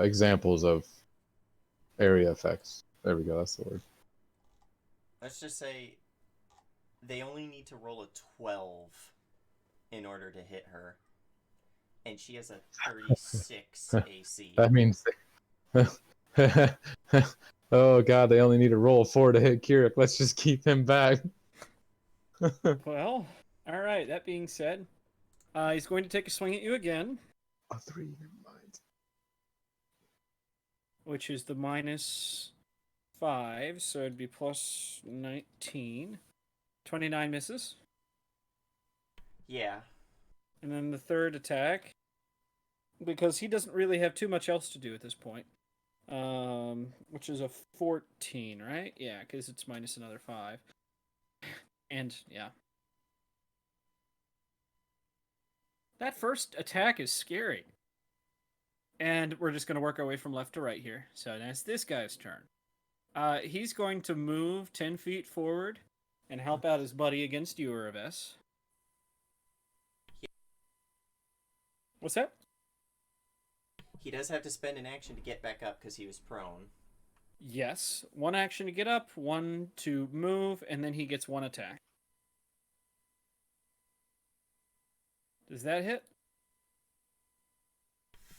examples of area effects. There we go, that's the word. Let's just say they only need to roll a 12 in order to hit her. And she has a 36 AC. That means... oh god, they only need to roll 4 to hit Kirik. Let's just keep him back. Well, alright, that being said, he's going to take a swing at you again. A 3, never mind. Which is the minus 5, so it'd be plus 19. 29 misses. Yeah. And then the third attack, because he doesn't really have too much else to do at this point, which is a 14, right? Yeah, because it's minus another 5. And, yeah. That first attack is scary. And we're just going to work our way from left to right here. So that's this guy's turn. He's going to move 10 feet forward and help out his buddy against you, Uraves. What's that? He does have to spend an action to get back up because he was prone. Yes. 1 action to get up, 1 to move, and then he gets 1 attack. Does that hit?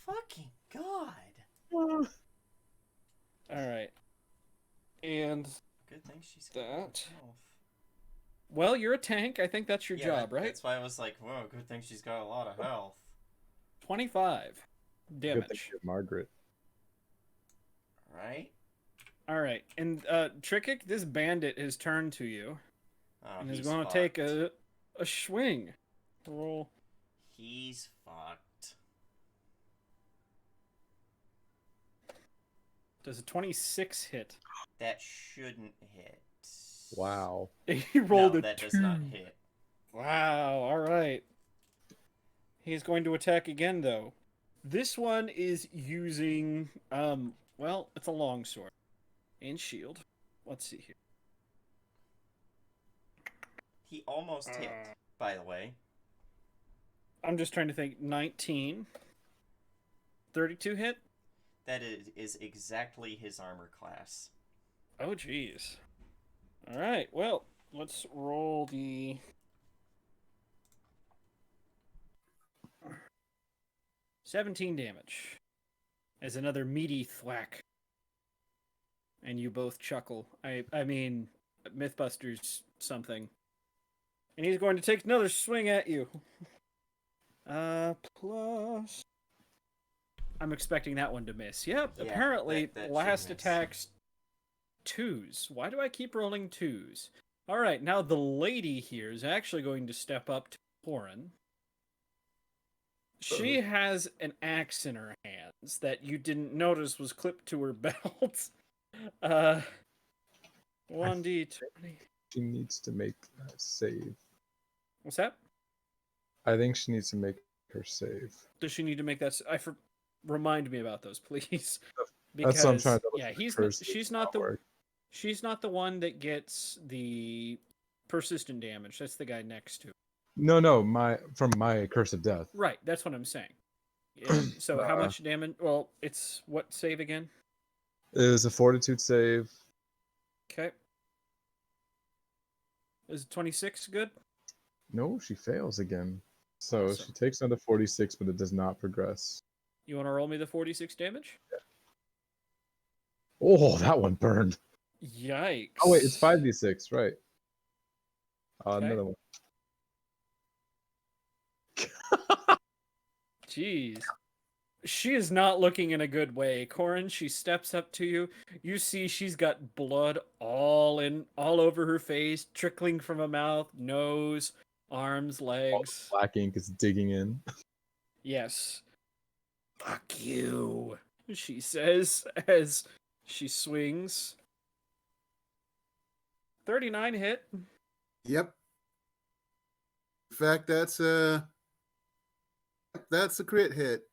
Fucking God. Alright. And Good thing she's got that. health. Well, you're a tank. I think that's your job, right? That's why I was like, whoa, good thing she's got a lot of health. 25 Good thing damage. you're Margaret. Right? Alright. And Trickik, this bandit has turned to you. Oh, And is he's going to fucked. take a swing. Roll. He's fucked. Does a 26 hit? That shouldn't hit. Wow. He rolled no, a that 2. does not hit. Wow, alright. He's going to attack again, though. This one is using, well, it's a longsword. And shield. Let's see here. He almost hit, by the way. I'm just trying to think. 19. 32 hit? That is exactly his armor class. Oh, jeez. Alright, well, let's roll the... 17 damage. As another meaty thwack. And you both chuckle. I mean, Mythbusters something. And he's going to take another swing at you. Plus... I'm expecting that one to miss. Yep, Yeah, apparently that last should miss. attack's 2s. Why do I keep rolling 2s? Alright, now the lady here is actually going to step up to Corin. She has an axe in her hands that you didn't notice was clipped to her belt. 1d20. She needs to make a save. What's that? I think she needs to make her save. Does she need to make that? Remind me about those, please. That's what I'm trying Because to look yeah, at the he's curse. she's It's not the work. she's not the one that gets the persistent damage. That's the guy next to. No, from my curse of death. Right, that's what I'm saying. And so how Uh, much damage? Well, it's what save again? It was a fortitude save. Okay. Is 26 good? No, she fails again. So Awesome. she takes another 46, but it does not progress. You want to roll me the 46 damage? Oh, that one burned. Yikes. Oh wait, it's 5d6, right? Okay. Another one. Jeez. She is not looking in a good way. Corin, she steps up to you. You see she's got blood all over her face, trickling from her mouth, nose, arms, All legs. the black ink is digging in. Yes. Fuck you, she says as she swings. 39 hit. Yep. In fact, that's a crit hit.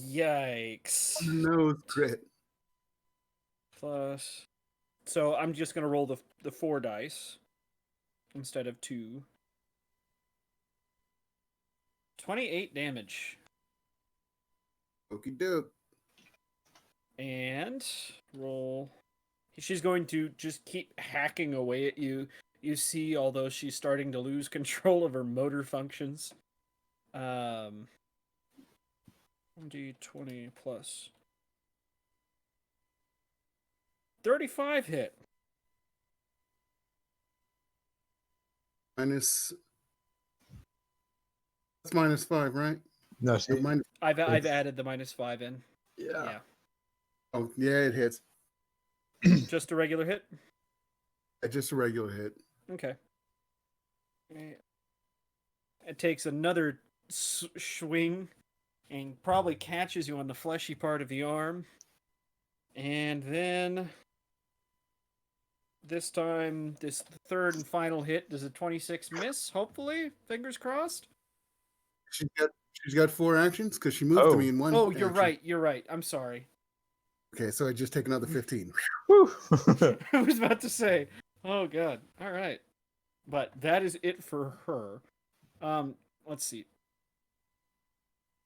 Yikes. No crit. Plus. So I'm just going to roll the 4 dice instead of 2. 28 damage. Okie doke. And roll. She's going to just keep hacking away at you. You see, although she's starting to lose control of her motor functions. 1d20 plus 35 hit. Minus. That's -5, right? No, Or minus, I've added the -5 in. Yeah. oh, yeah, it hits. Just a regular hit? Just a regular hit. Okay. It takes another swing and probably catches you on the fleshy part of the arm. And then this time, this third and final hit, does a 26 miss? Hopefully, fingers crossed. She's got 4 actions because she moved to me in one. Oh, you're action. right. You're right. I'm sorry. Okay, so I just take another 15. Whew. I was about to say, oh god. All right, but that is it for her. Let's see.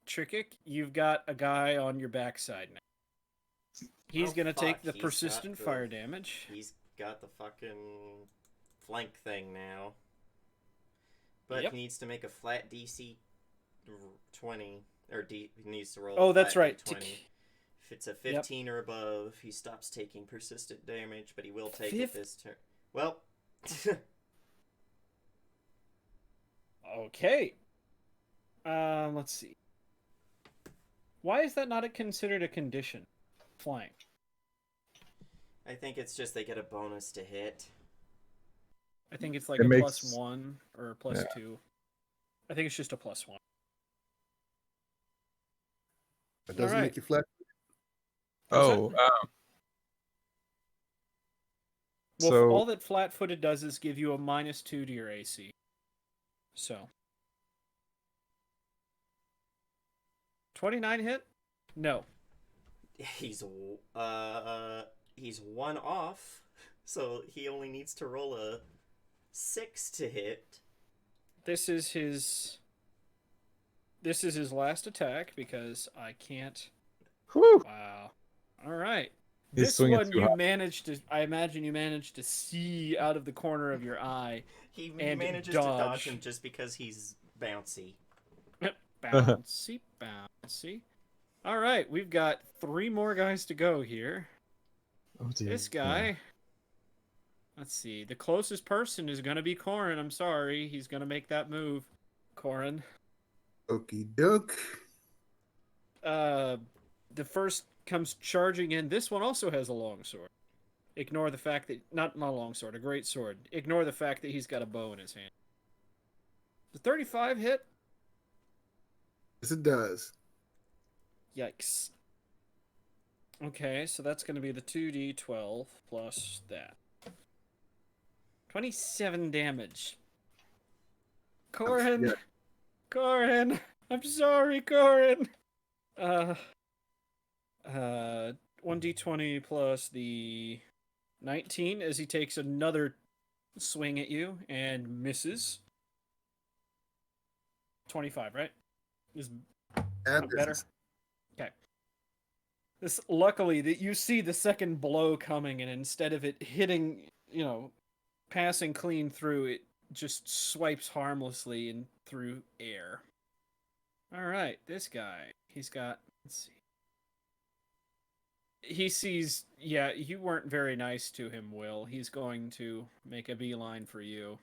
Trickik, you've got a guy on your backside now. He's Oh, gonna take fuck, the he's got persistent the- fire damage. He's got the fucking flank thing now. But Yep. he needs to make a flat DC 20. Or he needs to roll Oh, a that's flat right. D20. If it's a 15 or above, he stops taking persistent damage, but he will take it this turn. Well, Okay. Let's see. Why is that not considered a condition? Flank. I think it's just they get a bonus to hit. I think it's like It a makes- +1 or a +2. I think it's just a +1. That doesn't Alright. make you flat. Oh, Well, so all that flat-footed does is give you a -2 to your AC. So. 29 hit? No. He's 1 off, so he only needs to roll a 6 to hit. This is his last attack because I can't. whew, Wow. All right. He's This swinging one too you hard. managed to. I imagine you managed to see out of the corner of your eye. He And manages dodge. to dodge him just because he's bouncy. Bouncy, bouncy. All right, we've got 3 more guys to go here. Oh dear. This guy. Let's see. The closest person is going to be Corin. I'm sorry. He's going to make that move. Corin. Okie doke. The first comes charging in. This one also has a long sword. Ignore the fact that... Not a long sword, a great sword. Ignore the fact that he's got a bow in his hand. The 35 hit? Yes, it does. Yikes. Okay, so that's going to be the 2d12 plus that. 27 damage. Corin, Yeah. Corin, I'm sorry, Corin. 1d20 plus the 19 as he takes another swing at you and misses. 25, right? Is And better. Okay. This luckily that you see the second blow coming, and instead of it hitting, passing clean through, it just swipes harmlessly and through air. All right, this guy. He's got. Let's see. He sees. Yeah, you weren't very nice to him, Will. He's going to make a beeline for you,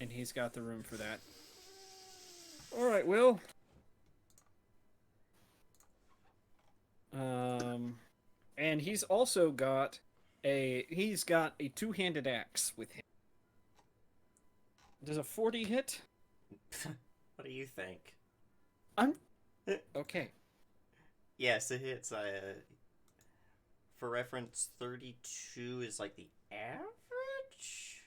and he's got the room for that. All right, Will. And he's also got a two-handed axe with him. Does a 40 hit? What do you think? Okay. Yes, it hits. For reference, 32 is like the average.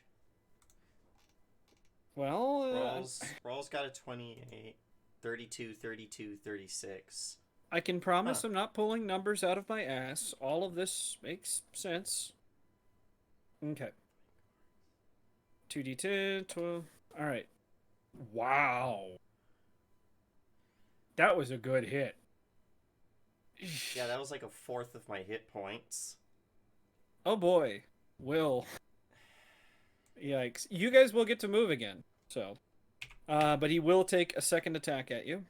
Well, Rawls got a 28, 32, 32, 36. I can promise I'm not pulling numbers out of my ass. All of this makes sense. Okay. 2d10, 12. All right. Wow. That was a good hit. Yeah, that was like a fourth of my hit points. Oh boy. Will. Yikes. You guys will get to move again. So. But he will take a second attack at you.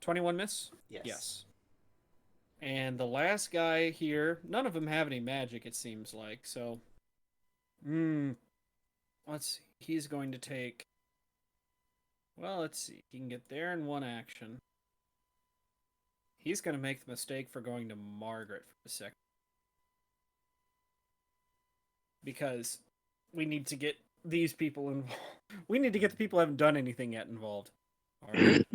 $21 miss? Yes. And the last guy here, none of them have any magic, it seems like, so. Let's see. He's going to take. Well, let's see. He can get there in one action. He's going to make the mistake for going to Margaret for a second. Because we need to get these people involved. We need to get the people who haven't done anything yet involved. All right.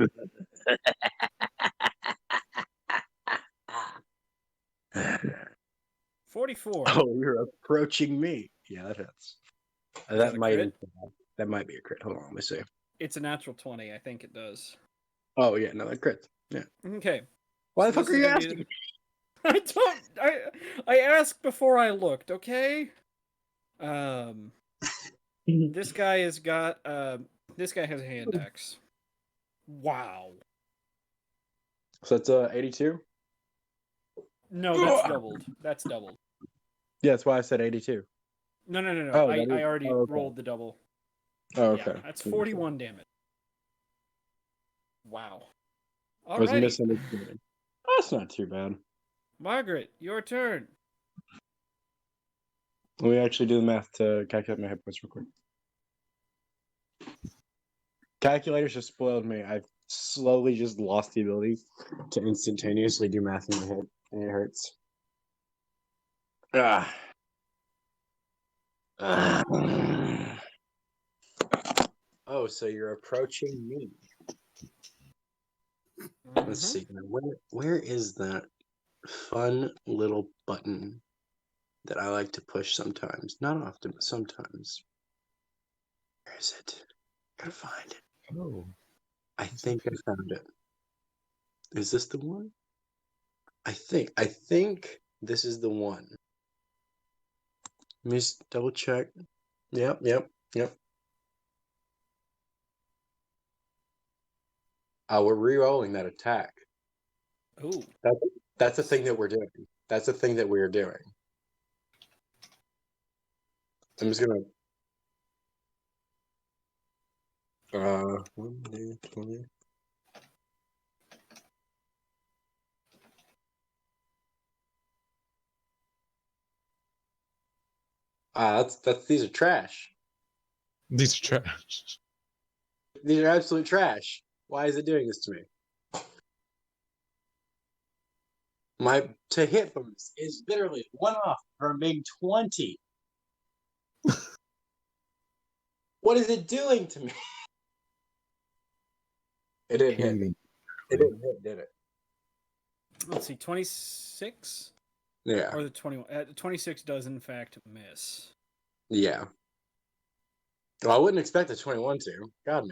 44. Oh, you're approaching me. Yeah, that hits. that That a might crit? be a crit. Hold on, let me see. It's a natural 20. I think it does. Oh yeah, no, that crit. Yeah. Okay. Why So the fuck this are is you gonna be asking? I don't. I asked before I looked. Okay. This guy has got. This guy has a hand axe. Wow. So that's 82. No, that's doubled. That's doubled. Yeah, that's why I said 82. No. Oh, I that is- already oh, okay. rolled the double. Oh, okay. Yeah, that's 41 damage. Wow. I was Alrighty. misunderstanding. That's not too bad. Margaret, your turn. Let me actually do the math to calculate my hit points real quick. Calculators just spoiled me. I've slowly just lost the ability to instantaneously do math in my head, and it hurts. Ah. Oh, so you're approaching me. Let's see. Where is that fun little button that I like to push sometimes? Not often, but sometimes. Where is it? Gotta find it. Oh. I think I found it. Is this the one? I think this is the one. Let me just double check. Yep. We're re-rolling that attack. Ooh. That's the thing that we're doing. That's the thing that we're doing. I'm just gonna 1d20. That's these are trash. These are trash. These are absolute trash. Why is it doing this to me? My to hit bonus is literally 1 off from being 20. What is it doing to me? It didn't hit. Hating. It didn't hit, did it? Let's see. 26. Yeah. Or the 21. 26 does, in fact, miss. Yeah. Well, I wouldn't expect the 21 to. God,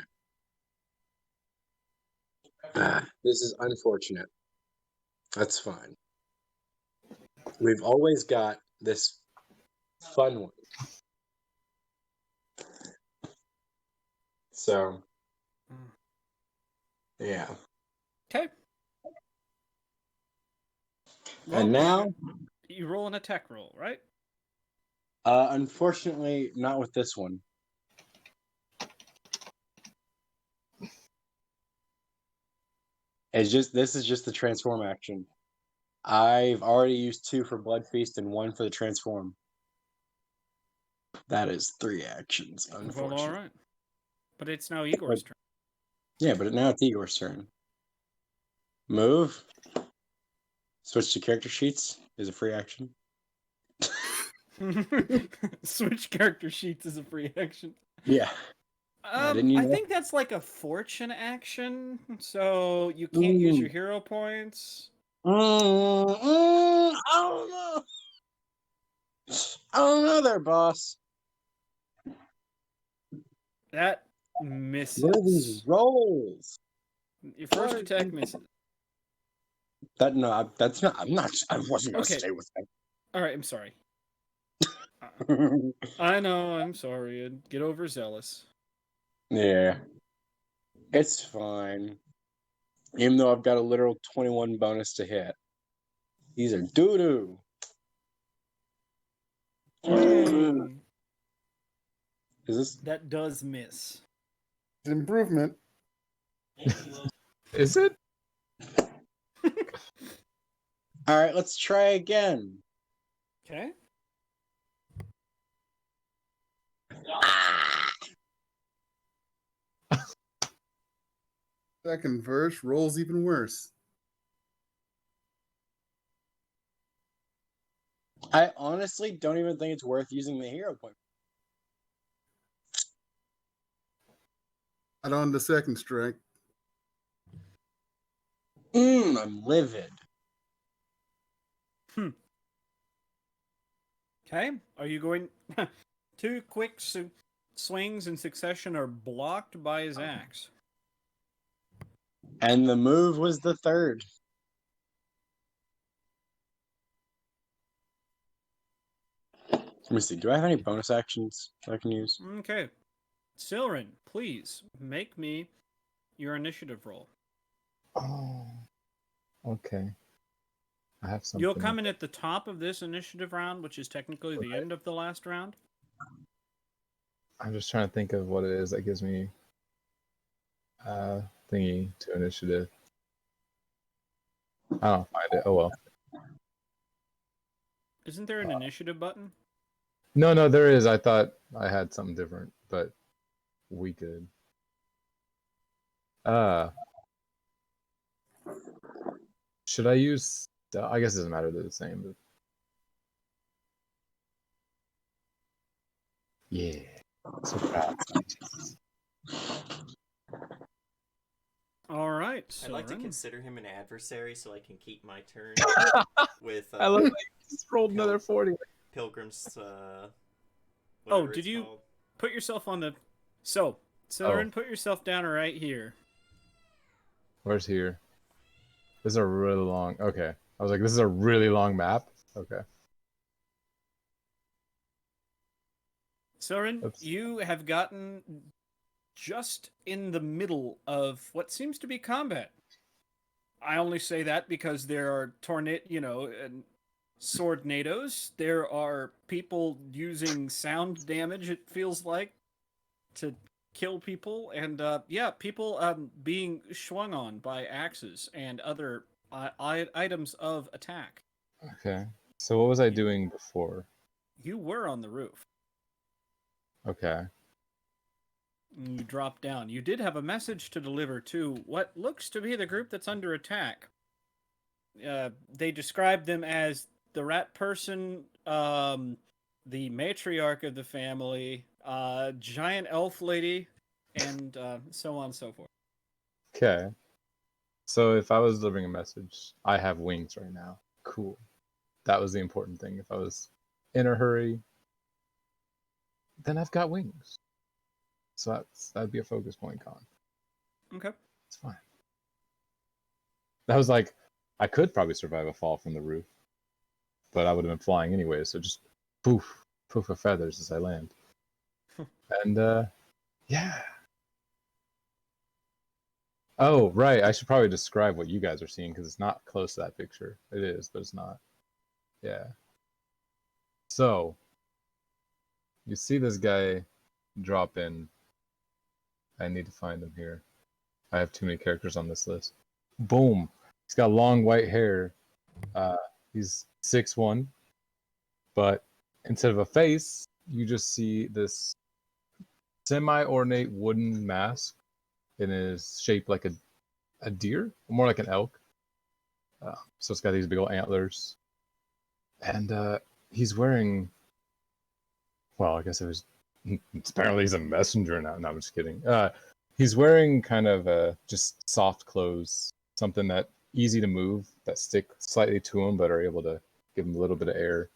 no. This is unfortunate. That's fine. We've always got this fun one. So, yeah. Okay. And now, You roll an attack roll, right? unfortunately, not with this one. This is just the transform action. I've already used 2 for Blood Feast and 1 for the transform. That is 3 actions, unfortunately. Well, all right. But it's now Igor's turn. Yeah, but now it's Igor's turn. Move. Switch to character sheets is a free action. Switch character sheets is a free action. Yeah. Didn't you I know? think that's like a fortune action, so you can't use your hero points. I don't know. I don't know there, boss. That misses. What are these rolls? Your first attack misses. That's not. I wasn't gonna Okay. stay with All right, I'm sorry. that. I know, I'm sorry. Get overzealous. Yeah. It's fine. Even though I've got a literal 21 bonus to hit. These are doo-doo. Hmm. Is this? That does miss. It's an improvement. Is it? All right, let's try again. Okay. Second verse rolls even worse. I honestly don't even think it's worth using the hero point. Add on the second strike. I'm livid. Okay. Are you going? 2 quick swings in succession are blocked by his axe. And the move was the third. Let me see. Do I have any bonus actions I can use? Okay. Silrin, please make me your initiative roll. Oh. Okay. I have something. You'll come in at the top of this initiative round, which is technically the end of the last round. I'm just trying to think of what it is that gives me thingy to initiative. I don't find it. Oh well. Isn't there an initiative button? No, there is. I thought I had something different, but we could. Should I use? I guess it doesn't matter. They're the same. But... Yeah. So proud. All right. I'd like to Silrin. consider him an adversary so I can keep my turn with. I love that you just rolled another 40. Pilgrim's. Oh, did you put yourself on the? So, Silrin, put yourself down right here. Where's here? This is a really long. Okay, I was like, this is a really long map. Okay. Silrin, Oops. you have gotten just in the middle of what seems to be combat. I only say that because there are swordnadoes. There are people using sound damage, it feels like, to kill people. And, people being swung on by axes and other items of attack. Okay. So what was I doing before? You were on the roof. Okay. You dropped down. You did have a message to deliver to what looks to be the group that's under attack. They described them as the rat person, the matriarch of the family, giant elf lady, and so on and so forth. Okay. So if I was delivering a message, I have wings right now. Cool. That was the important thing. If I was in a hurry, then I've got wings. So that'd be a focus point con. Okay. It's fine. That was like, I could probably survive a fall from the roof, but I would have been flying anyway. So just poof, poof of feathers as I land. And yeah. Oh, right. I should probably describe what you guys are seeing because it's not close to that picture. It is, but it's not. Yeah. So, you see this guy drop in. I need to find him here. I have too many characters on this list. Boom. He's got long white hair. He's 6'1", but instead of a face, you just see this semi-ornate wooden mask. It is shaped like a deer, more like an elk. So it's got these big old antlers. And he's wearing, well, I guess it was, apparently he's a messenger now. No, I'm just kidding. He's wearing kind of just soft clothes, something that easy to move, that stick slightly to him, but are able to give him a little bit of air.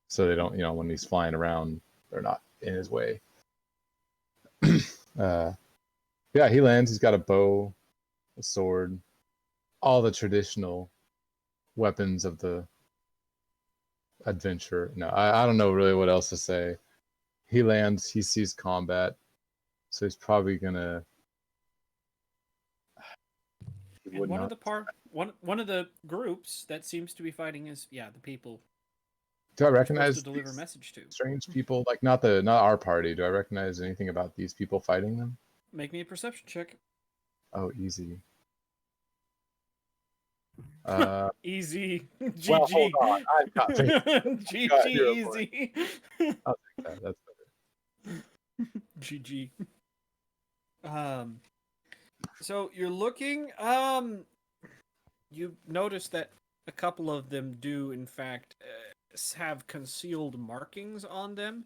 So they don't, when he's flying around, they're not in his way. Yeah, he lands. He's got a bow, a sword, all the traditional weapons of the adventure. No, I don't know really what else to say. He lands. He sees combat, so he's probably gonna. And one of the groups that seems to be fighting is the people. Do I Supposed recognize to deliver a these message to? strange people? Like not our party. Do I recognize anything about these people fighting them? Make me a perception check. Oh, easy. Easy. GG. Well, hold on. I've got GG easy. I'll take that. That's better. GG. So you're looking. You notice that a couple of them do, in fact, have concealed markings on them.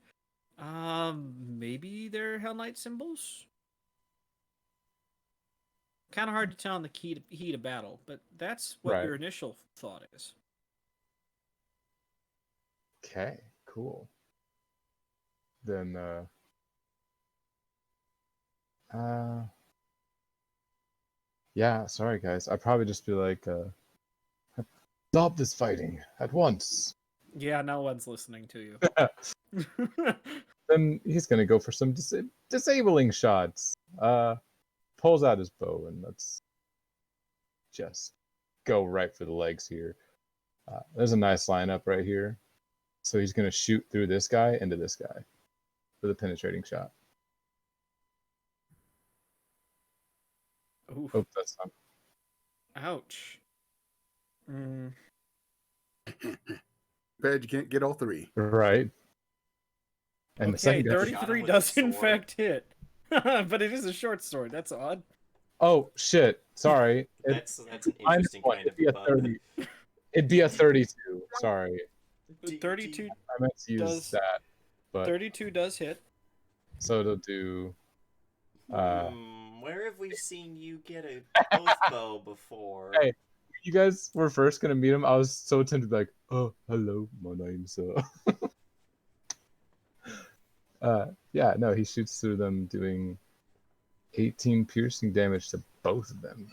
Maybe they're Hell Knight symbols. Kind of hard to tell in the heat of battle, but that's what your initial thought is. Okay, cool. Then, yeah, sorry guys. I'd probably just be like, stop this fighting at once. Yeah, no one's listening to you. Then he's gonna go for some disabling shots. Pulls out his bow and let's just go right for the legs here. There's a nice lineup right here. So he's gonna shoot through this guy into this guy with a penetrating shot. Oof. Hope that's not. Ouch. Bad you can't get all three. Right. And Okay, the second guy, 33 does in fact hit. But it is a short sword. That's odd. oh shit! Sorry. That's an interesting kind of bug. It'd be a 32. Sorry. 32 I meant to use that, but 32 does hit. so it'll do. Where have we seen you get a oath bow before? Hey, you guys were first gonna meet him. I was so tempted to be like, oh, hello, my name's yeah, no, he shoots through them, doing 18 piercing damage to both of them.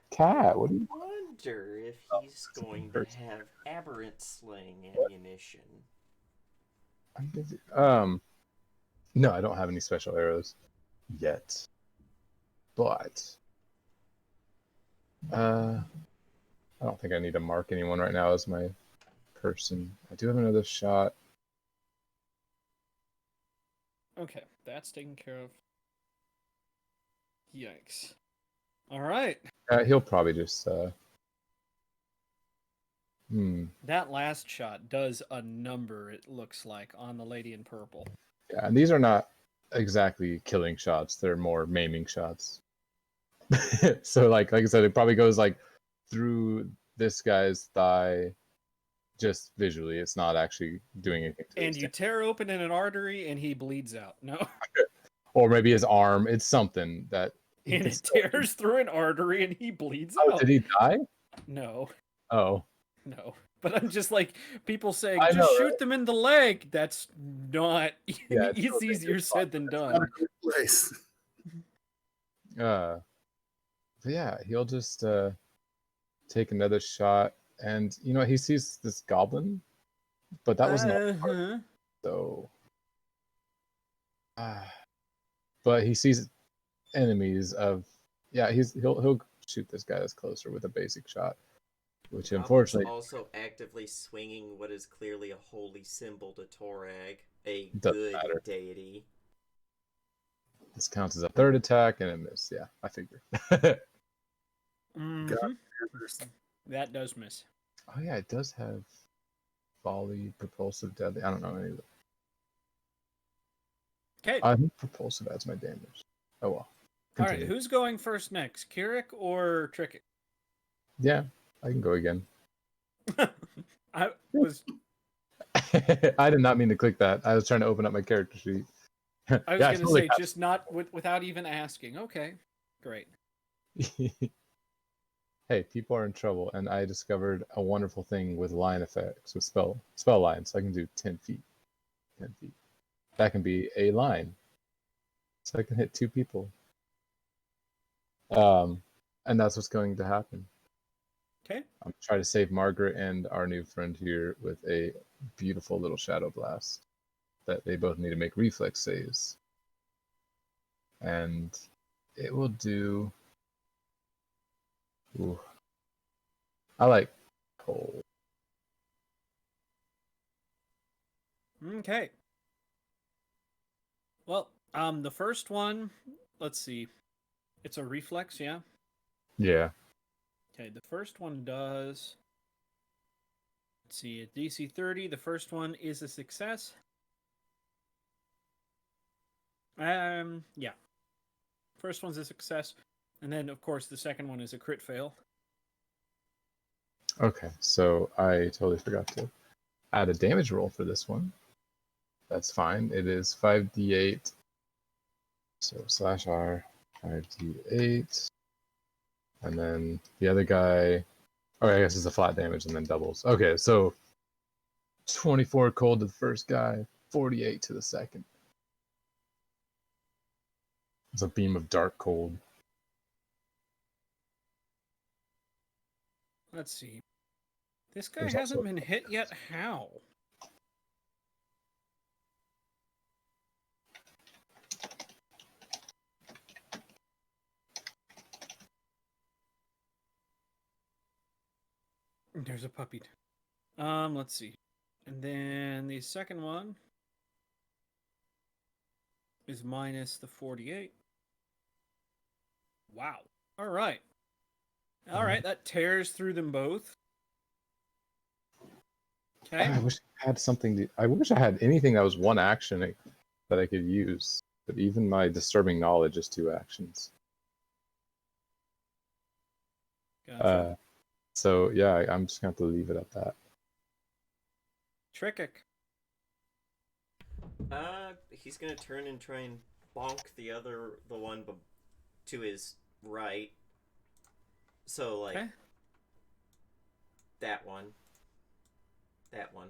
Cat, what do you? I wonder if he's going to have aberrant slaying ammunition. No, I don't have any special arrows yet, but I don't think I need to mark anyone right now as my person. I do have another shot. Okay, that's taken care of. Yikes. All right. He'll probably just That last shot does a number, it looks like, on the lady in purple. Yeah, and these are not exactly killing shots. They're more maiming shots. So like I said, it probably goes like through this guy's thigh, just visually. It's not actually doing anything to And you tear open in an artery and he bleeds out. No. Or maybe his arm. It's something that... And it tears through an artery and he bleeds out. Did he die? No. Oh. No. But I'm just like, people saying, I just know, shoot them in the leg. That's not. Yeah, it's it's still a easier dangerous said than Not a done. good place. But yeah, he'll just take another shot, and you know he sees this goblin, but that wasn't all part, Uh-huh. so. But he sees enemies of, yeah. He'll shoot this guy that's closer with a basic shot, which Goblin's unfortunately also actively swinging what is clearly a holy symbol to Torag, a doesn't good matter. deity. This counts as a third attack and a miss. Yeah, I figure. Mhm. God. That does miss. Oh yeah, it does have volley, propulsive, deadly. I don't know any of it. Okay. I think propulsive adds my damage. Oh well. All right. Continue. Who's going first next? Kirik or Trickett? Yeah, I can go again. I was I did not mean to click that. I was trying to open up my character sheet. I was Yeah, gonna totally say just not without even asking. Okay. Great. Hey, people are in trouble, and I discovered a wonderful thing with line effects with spell lines. So I can do 10 feet. 10 feet. That can be a line. So I can hit 2 people. And that's what's going to happen. Okay. I'm trying to save Margaret and our new friend here with a beautiful little shadow blast that they both need to make reflex saves. And it will do. Ooh. I like cold. Okay. Well, the first one, let's see. It's a reflex, yeah? Yeah. Okay, the first one does. Let's see, at DC 30, the first one is a success. Yeah. First one's a success. And then, of course, the second one is a crit fail. Okay, so I totally forgot to add a damage roll for this one. That's fine. It is 5d8. So slash R, 5d8. And then the other guy, oh, I guess it's a flat damage and then doubles. Okay, so 24 cold to the first guy, 48 to the second. It's a beam of dark cold. Let's see. This guy There's hasn't also- been hit yet. How? There's a puppy. Let's see. And then the second one is minus the 48. Wow. All right. All right, that tears through them both. Okay. I wish I had something I wish I had anything that was one action that I could use. But even my disturbing knowledge is 2 actions. Gotcha. So yeah, I'm just gonna have to leave it at that. Trickic. He's gonna turn and try and bonk the one to his right. So like Okay. that one. That one.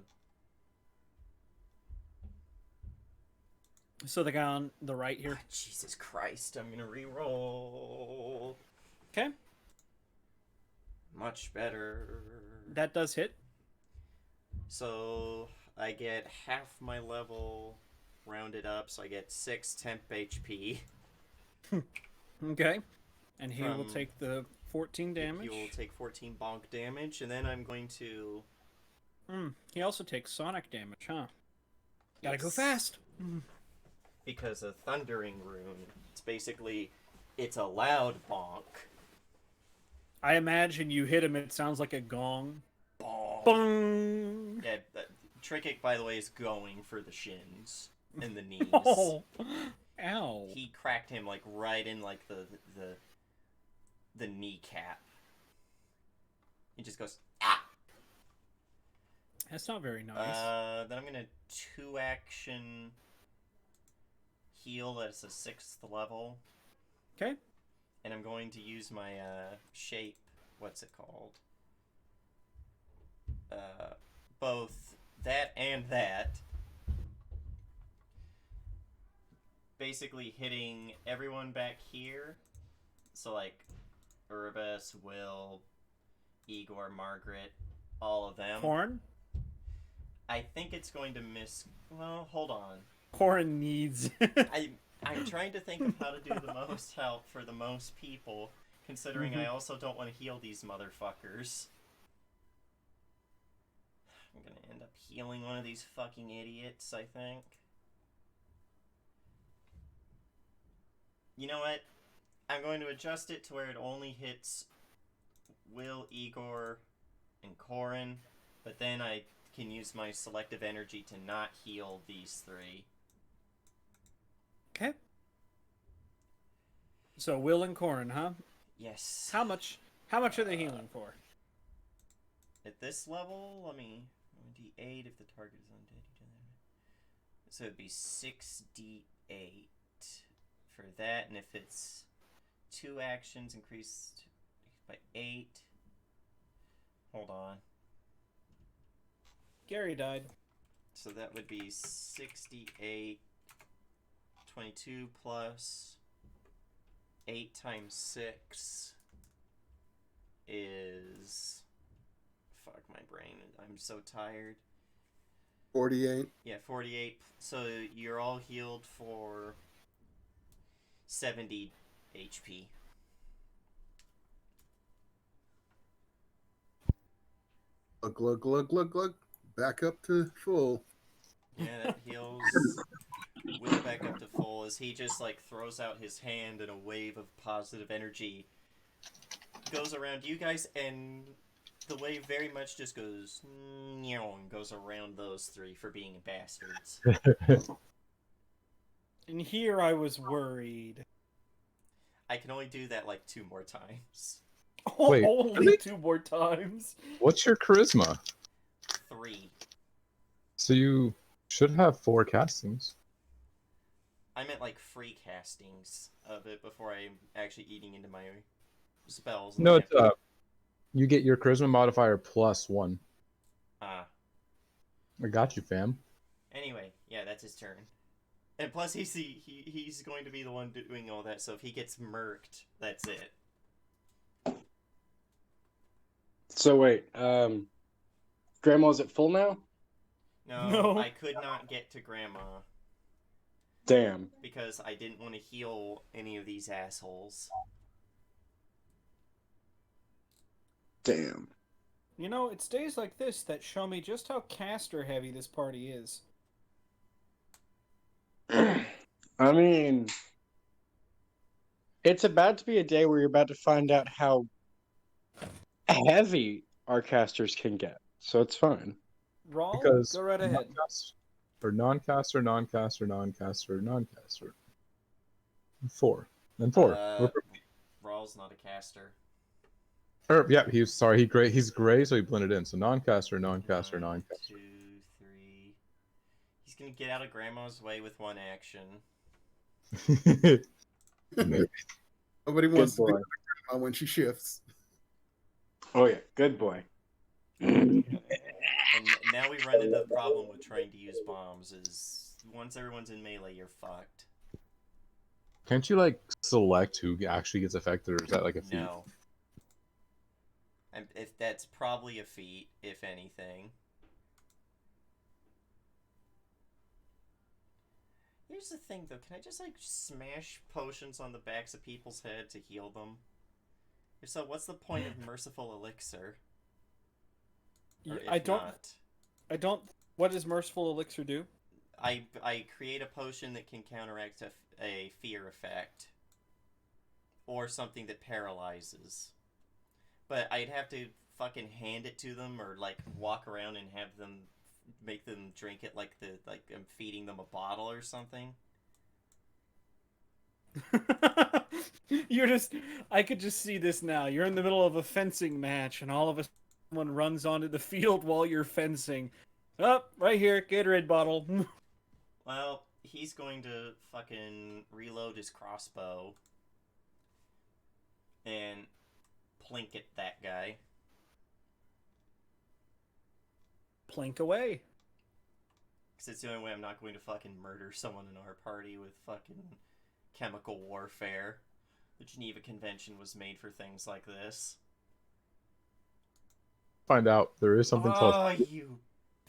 So the guy on the right here. Ah, Jesus Christ, I'm gonna re-roll. Okay. Much better. That does hit. So I get half my level rounded up, so I get 6 temp HP. Okay. And he will From- take the 14 damage. He will take 14 bonk damage, and then I'm going to... He also takes sonic damage, huh? Gotta go Yes. fast. Because a Thundering Rune, it's a loud bonk. I imagine you hit him, it sounds like a gong. Bonk. Bong! Yeah, Trickic, by the way, is going for the shins and the knees. Oh! Ow. He cracked him like right in like the kneecap. He just goes ah. That's not very nice. Then I'm gonna 2-action heal. That's a 6th level, Okay. and I'm going to use my shape. What's it called? and that. Basically hitting everyone back here. So, like, Urbis, Will, Igor, Margaret, all of them. Corn? I think it's going to miss... Well, hold on. Corn needs... I'm trying to think of how to do the most help for the most people, considering I also don't want to heal these motherfuckers. I'm gonna end up healing one of these fucking idiots, I think. You know what? I'm going to adjust it to where it only hits Will, Igor, and Corin, but then I can use my selective energy to not heal these three. Okay. So Will and Corn, huh? Yes. How much are they healing for? At this level, let me... D8 if the target is undead. So it'd be 6d8 for that, and if it's 2 actions increased by 8... Hold on. Gary died. So that would be 68, 22 plus 8 times 6 is... Fuck my brain, I'm so tired. 48. Yeah, 48. So you're all healed for 70 HP. Glug, glug, glug, glug, glug. Back up to full. Yeah, that heals Will back up to full as he just like throws out his hand and a wave of positive energy goes around you guys, and the wave very much just goes and goes around those three for being bastards. And here I was worried. I can only do that like 2 more times. Wait, Only really? 2 more times. What's your charisma? 3. So you should have 4 castings. I meant like free castings of it before I'm actually eating into my spells. No, it's you get your charisma modifier +1. Ah. I got you, fam. Anyway, yeah, that's his turn. And plus, he's going to be the one doing all that, so if he gets murked, that's it. So wait, Grandma's at full now? No, I could not get to Grandma Damn. because I didn't want to heal any of these assholes. Damn. You know, it's days like this that show me just how caster heavy this party is. I mean, it's about to be a day where you're about to find out how heavy our casters can get. So it's fine. Rawl, Because go right ahead. non-caster, non-caster, non-caster, non-caster. 4. Then 4. Rawl's not a caster. Yeah, he's gray, so he blended in. So non-caster, non-caster, 1, non-caster. 2, 3. He's gonna get out of Grandma's way with 1 action. Nobody wants to boy. be with Grandma when she shifts. Oh yeah, good boy. And now we run into the problem with trying to use bombs is once everyone's in melee, you're fucked. Can't you like select who actually gets affected, or is that like a feat? No. And if that's probably a feat, if anything. Here's the thing, though. Can I just, like, smash potions on the backs of people's head to heal them? If so, what's the point of Merciful Elixir? Or if I don't. not, What does Merciful Elixir do? I create a potion that can counteract a fear effect. Or something that paralyzes. But I'd have to fucking hand it to them or, like, walk around and have them... make them drink it like I'm feeding them a bottle or something. I could just see this now. You're in the middle of a fencing match, and all of a sudden someone runs onto the field while you're fencing. Oh, right here, Gatorade bottle. Well, he's going to fucking reload his crossbow and plink at that guy. Plink away. Because it's the only way I'm not going to fucking murder someone in our party with fucking chemical warfare. The Geneva Convention was made for things like this. Find out there is something called. Oh, you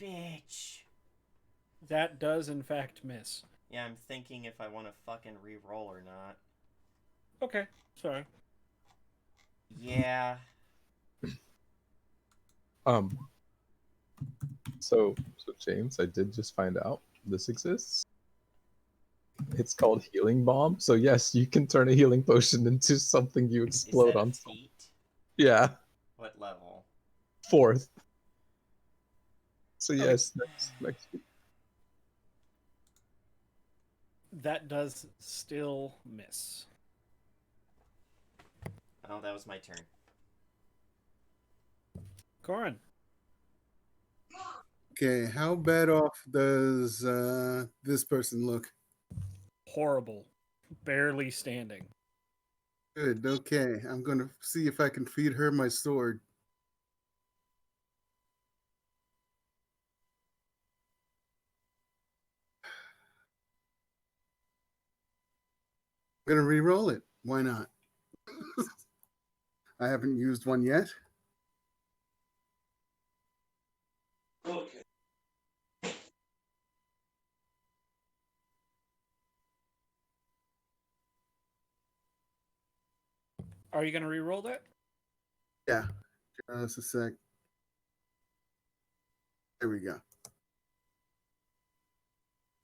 bitch. That does, in fact, miss. Yeah, I'm thinking if I want to fucking re-roll or not. Okay, sorry. Yeah. So James, I did just find out this exists. It's called Healing Bomb. So yes, you can turn a healing potion into something you Is explode that a on. feat? Yeah, What level? 4th. So Okay. yes, next week. That does still miss. Oh, that was my turn. Corin. Okay, how bad off does this person look? Horrible. Barely standing. Good. Okay, I'm gonna see if I can feed her my sword. I'm gonna re-roll it. Why not? I haven't used one yet. Okay. Are you going to re-roll that? Yeah. Just a sec. There we go.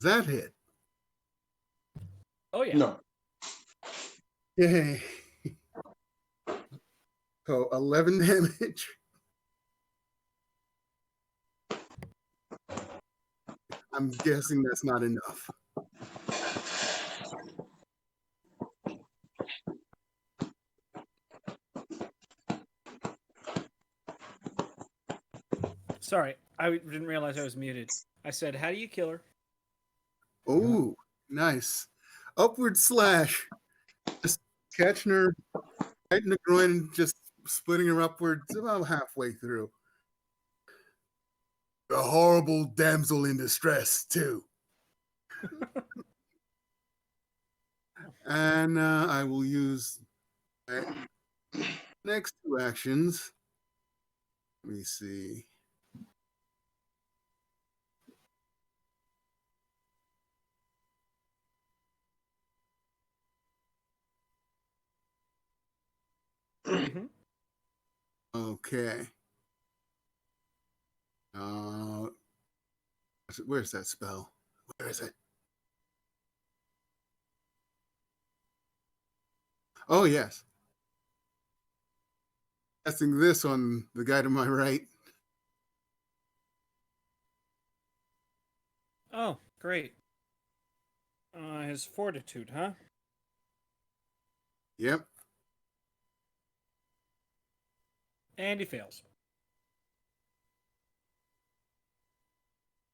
That hit. Oh, yeah. No. Yay. So 11 damage. I'm guessing that's not enough. Sorry, I didn't realize I was muted. I said, how do you kill her? Oh, nice. Upward slash. Just catching her right in the groin and just splitting her upwards about halfway through. A horrible damsel in distress, too. And I will use my next 2 actions. Let me see. Mm-hmm. Okay. Where's that spell? Where is it? Oh, yes. Testing this on the guy to my right. Oh, great. His fortitude, huh? Yep. And he fails.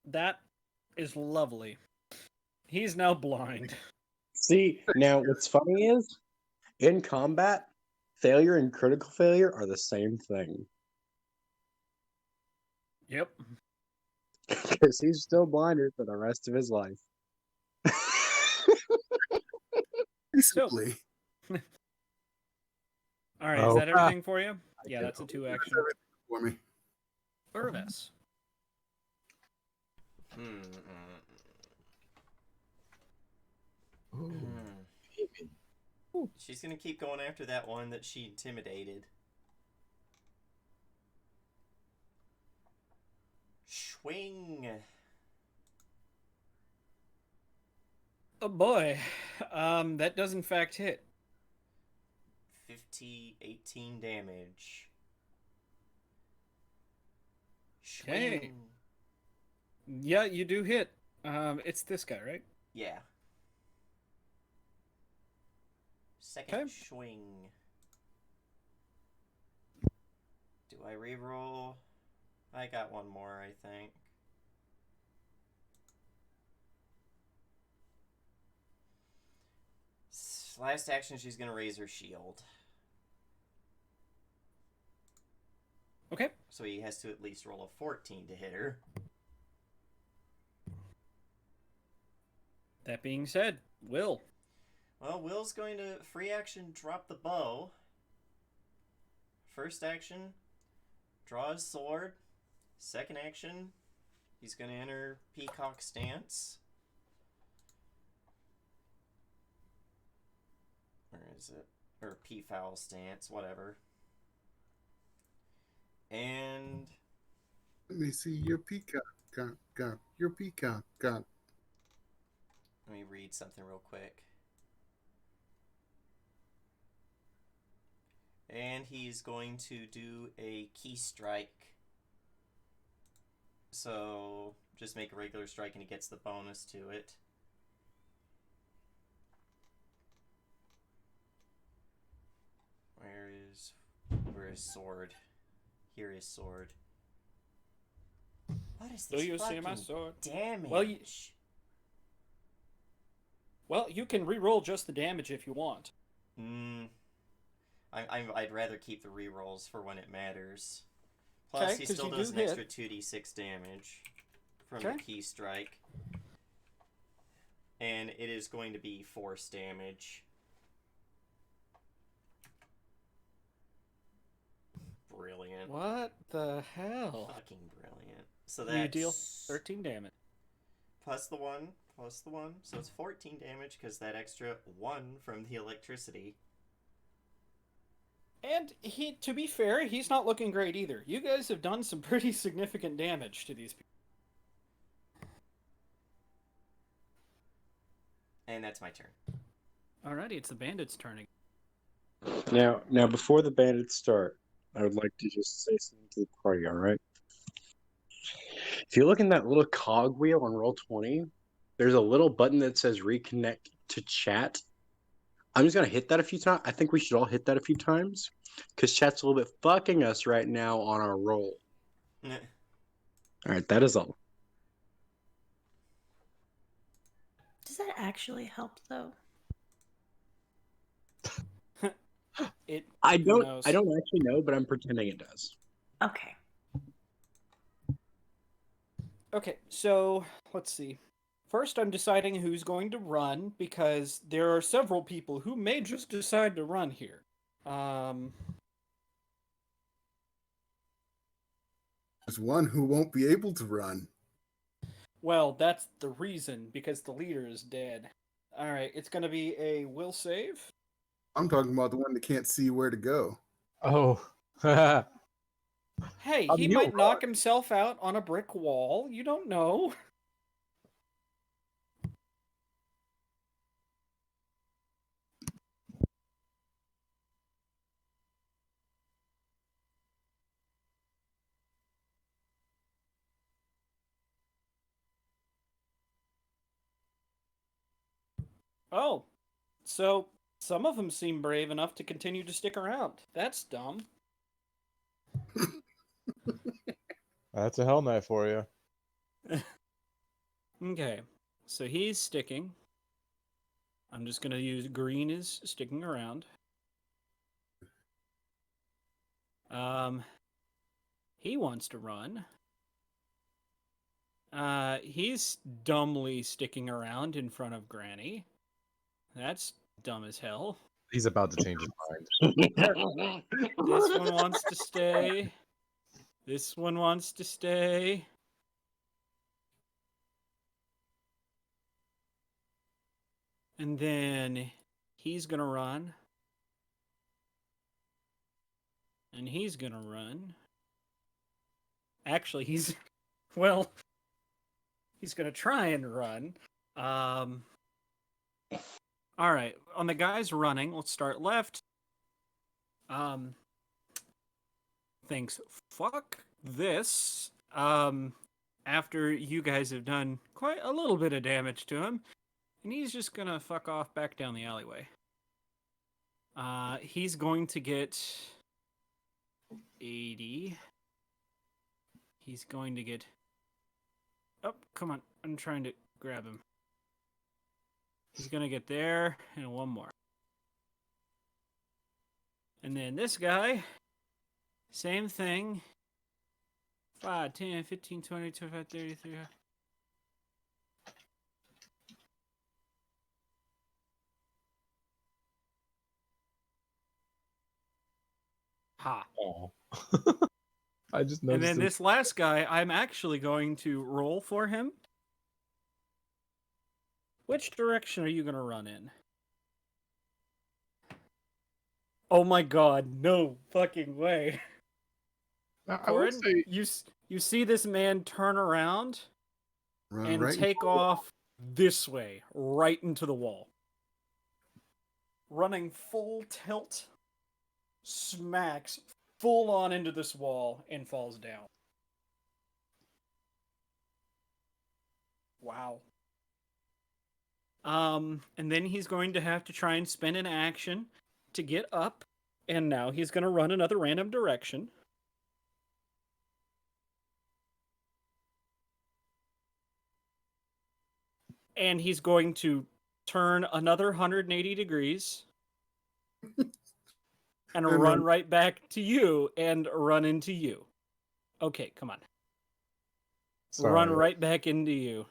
That is lovely. He's now blind. See, now what's funny is, in combat, failure and critical failure are the same thing. Yep. Because he's still blinded for the rest of his life. Basically. All right, is Oh. that everything for you? Yeah, that's a 2 action. For me. Urvis. She's gonna keep going after that one that she intimidated. Swing. Oh boy. That does in fact hit. 18 damage. Okay. Swing. Yeah, you do hit. It's this guy, right? Yeah. Second Okay. swing. Do I reroll? I got one more, I think. Last action, she's gonna raise her shield. Okay. So he has to at least roll a 14 to hit her. That being said, Will. Well, Will's going to free action drop the bow. First action, draw his sword. Second action, he's going to enter Peacock Stance. Where is it? Or Peafowl Stance, whatever. And Let me see your peacock. Got your peacock. Got. let me read something real quick. And he's going to do a key strike. So just make a regular strike and he gets the bonus to it. Where is sword? Here is sword. What is Do this you see my fucking sword? damage? Well, you can re-roll just the damage if you want. I'd rather keep the rerolls for when it matters. Plus, Okay, he 'cause still you does do an extra hit. 2d6 damage from Okay. the key strike. And it is going to be force damage. Brilliant. What the hell? Fucking brilliant. So that's... You deal 13 damage. plus the 1, plus the 1. So it's 14 damage because that extra 1 from the electricity. And to be fair, he's not looking great either. You guys have done some pretty significant damage to these people. And that's my turn. Alrighty, it's the bandits' turn again. Now, before the bandits start, I would like to just say something to the party. All right. If you look in that little cog wheel on Roll20, there's a little button that says reconnect to chat. I'm just gonna hit that a few times. I think we should all hit that a few times because chat's a little bit fucking us right now on our roll. All right, that is all. Does that actually help though? I Who don't knows? actually know, but I'm pretending it does. Okay. Okay, so let's see. First, I'm deciding who's going to run because there are several people who may just decide to run here. There's one who won't be able to run. Well, that's the reason because the leader is dead. All right, it's going to be a will save. I'm talking about the one that can't see where to go. Oh. Hey, A he mule might knock himself out on a brick wall. You don't know. Oh, so some of them seem brave enough to continue to stick around. That's dumb. That's a Hell Knight for you. Okay, so he's sticking. I'm just gonna use green as sticking around. He wants to run. He's dumbly sticking around in front of Granny. That's dumb as hell. He's about to change his mind. This one wants to stay. This one wants to stay. And then he's gonna run. And he's gonna run. Actually, he's well, he's gonna try and run. All right, on the guys running, let's start left. Thinks fuck this. After you guys have done quite a little bit of damage to him, and he's just gonna fuck off back down the alleyway. He's going to get 80. He's going to get... Oh, come on. I'm trying to grab him. He's going to get there, and one more. And then this guy, same thing. 5, 10, 15, 20, 25, 30, 30. Ha. Oh. I just And noticed. then this last guy, I'm actually going to roll for him. Which direction are you going to run in? Oh my god, no fucking way. I would Corin, say you see this man turn around Run and right. take off this way, right into the wall. Running full tilt, smacks full on into this wall and falls down. Wow. And then he's going to have to try and spend an action to get up, and now he's going to run another random direction. And he's going to turn another 180 degrees and run right back to you and run into you. Okay, come on. sorry. Run right back into you.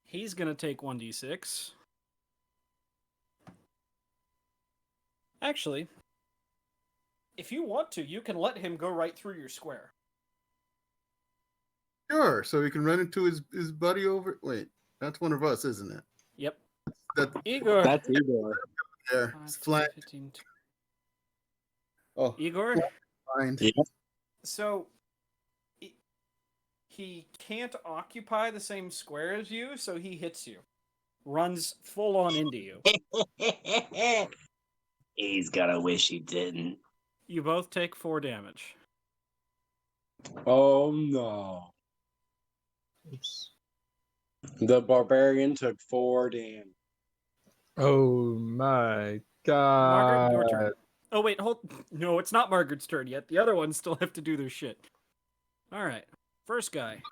He's gonna take 1d6. Actually, if you want to, you can let him go right through your square. Sure. So he can run into his buddy over. Wait, that's one of us, isn't it? Yep. That Igor. That's Igor. there. 5, It's 10, flat. 15, Oh, Igor? blind. Yeah. So, he can't occupy the same square as you, so he hits you. Runs full on into you. He's gonna wish he didn't. You both take 4 damage. Oh no. Oops. The barbarian took 4 damage. Oh my Margaret, god. your turn. Oh, wait, hold. No, it's not Margaret's turn yet. The other ones still have to do their shit. Alright. First guy.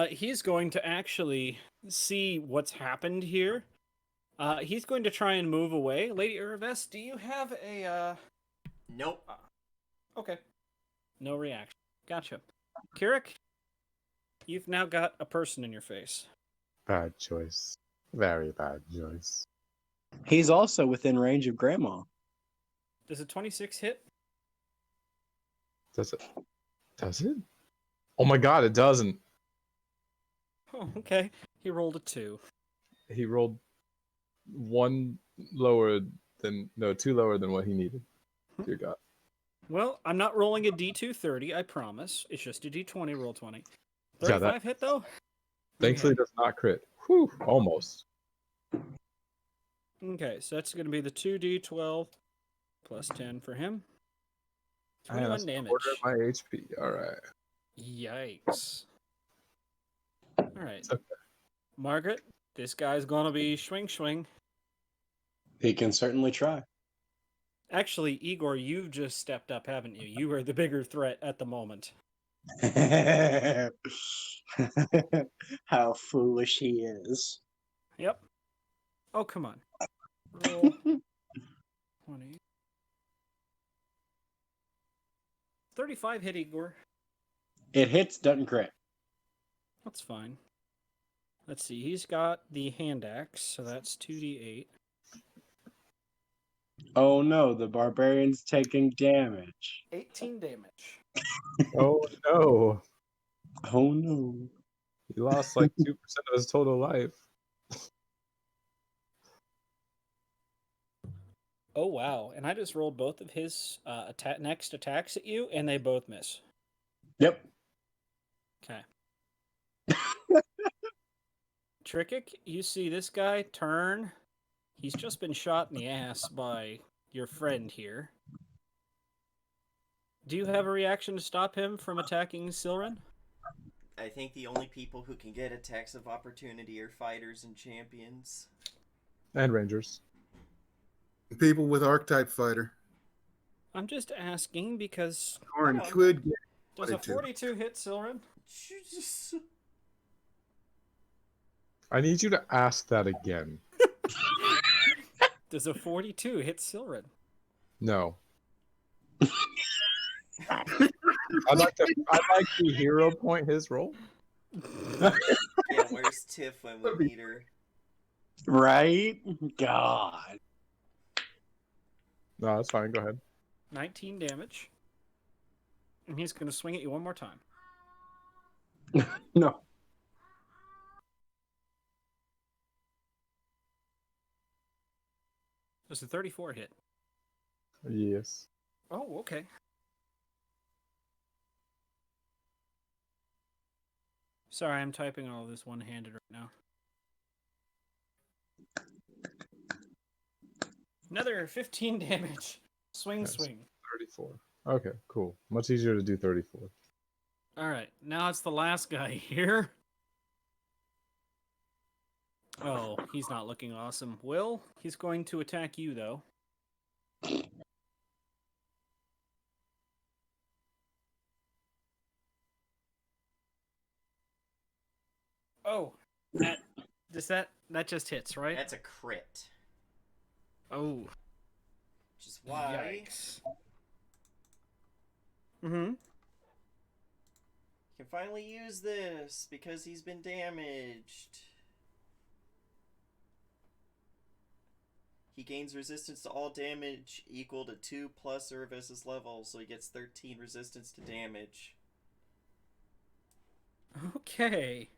He's going to actually see what's happened here. He's going to try and move away. Lady Urves, do you have a, Nope. Okay. No reaction. Gotcha. Kirik, you've now got a person in your face. Bad choice. Very bad choice. He's also within range of Grandma. Does a 26 hit? Does it? Does it? Oh my god, it doesn't. Oh, okay. He rolled a 2. He rolled two lower than what he needed. Dear God. Well, I'm not rolling a D230, I promise. It's just a D20, roll 20. Yeah, 35 hit, though? Thankfully, it does not crit. Whew, almost. Okay, so that's going to be the 2D12 plus 10 for him. And 21 that's a damage. quarter of my HP. Alright. Yikes. Alright. It's okay. Margaret, this guy's going to be swing. He can certainly try. Actually, Igor, you've just stepped up, haven't you? You are the bigger threat at the moment. How foolish he is. Yep. Oh, come on. Roll 20. 35 hit Igor. It hits, doesn't crit. That's fine. Let's see. He's got the hand axe, so that's 2d8. Oh no, the barbarian's taking damage. 18 damage. Oh no. Oh no. He lost like 2% of his total life. Oh, wow. And I just rolled both of his next attacks at you, and they both miss. Yep. Okay. Trickik, you see this guy turn. He's just been shot in the ass by your friend here. Do you have a reaction to stop him from attacking Silren? I think the only people who can get attacks of opportunity are fighters and champions. And Rangers. People with archetype fighter. I'm just asking because... Corin Hold on. could get Does a 42. 42 hit Silren? I need you to ask that again. Does a 42 hit Silren? No. I'd like to hero point his roll. Yeah, where's Tiff when we need her? Right? God. No, that's fine. Go ahead. 19 damage. And he's going to swing at you one more time. No. Does a 34 hit? Yes. Oh, okay. Sorry, I'm typing all this one-handed right now. Another 15 damage. Swing, Nice. swing. 34. Okay, cool. Much easier to do 34. All right, now it's the last guy here. Oh, he's not looking awesome. Will, he's going to attack you, though. Oh, that just hits, right? That's a crit. Oh, Which is why yikes. Mm-hmm. he can finally use this because he's been damaged. He gains resistance to all damage equal to 2 plus Service's level, so he gets 13 resistance to damage. Okay.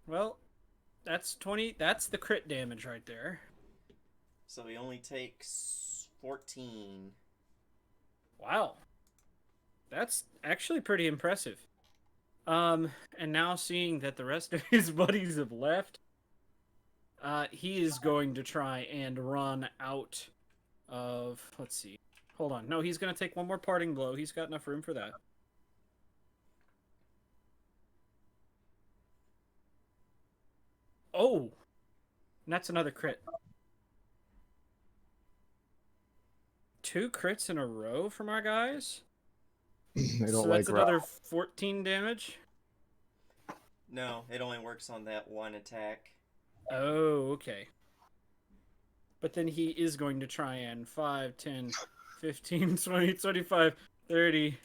Well, that's 20. That's the crit damage right there. So he only takes 14. Wow. That's actually pretty impressive. And now seeing that the rest of his buddies have left, he is going to try and run out of, let's see. Hold on. No, he's going to take one more parting blow. He's got enough room for that. Oh! And that's another crit. 2 crits in a row from our guys? They don't So like that's another 14 damage? No, it only works on that one attack. Oh, okay. But then he is going to try and 5, 10, 15, 20, 25, 30.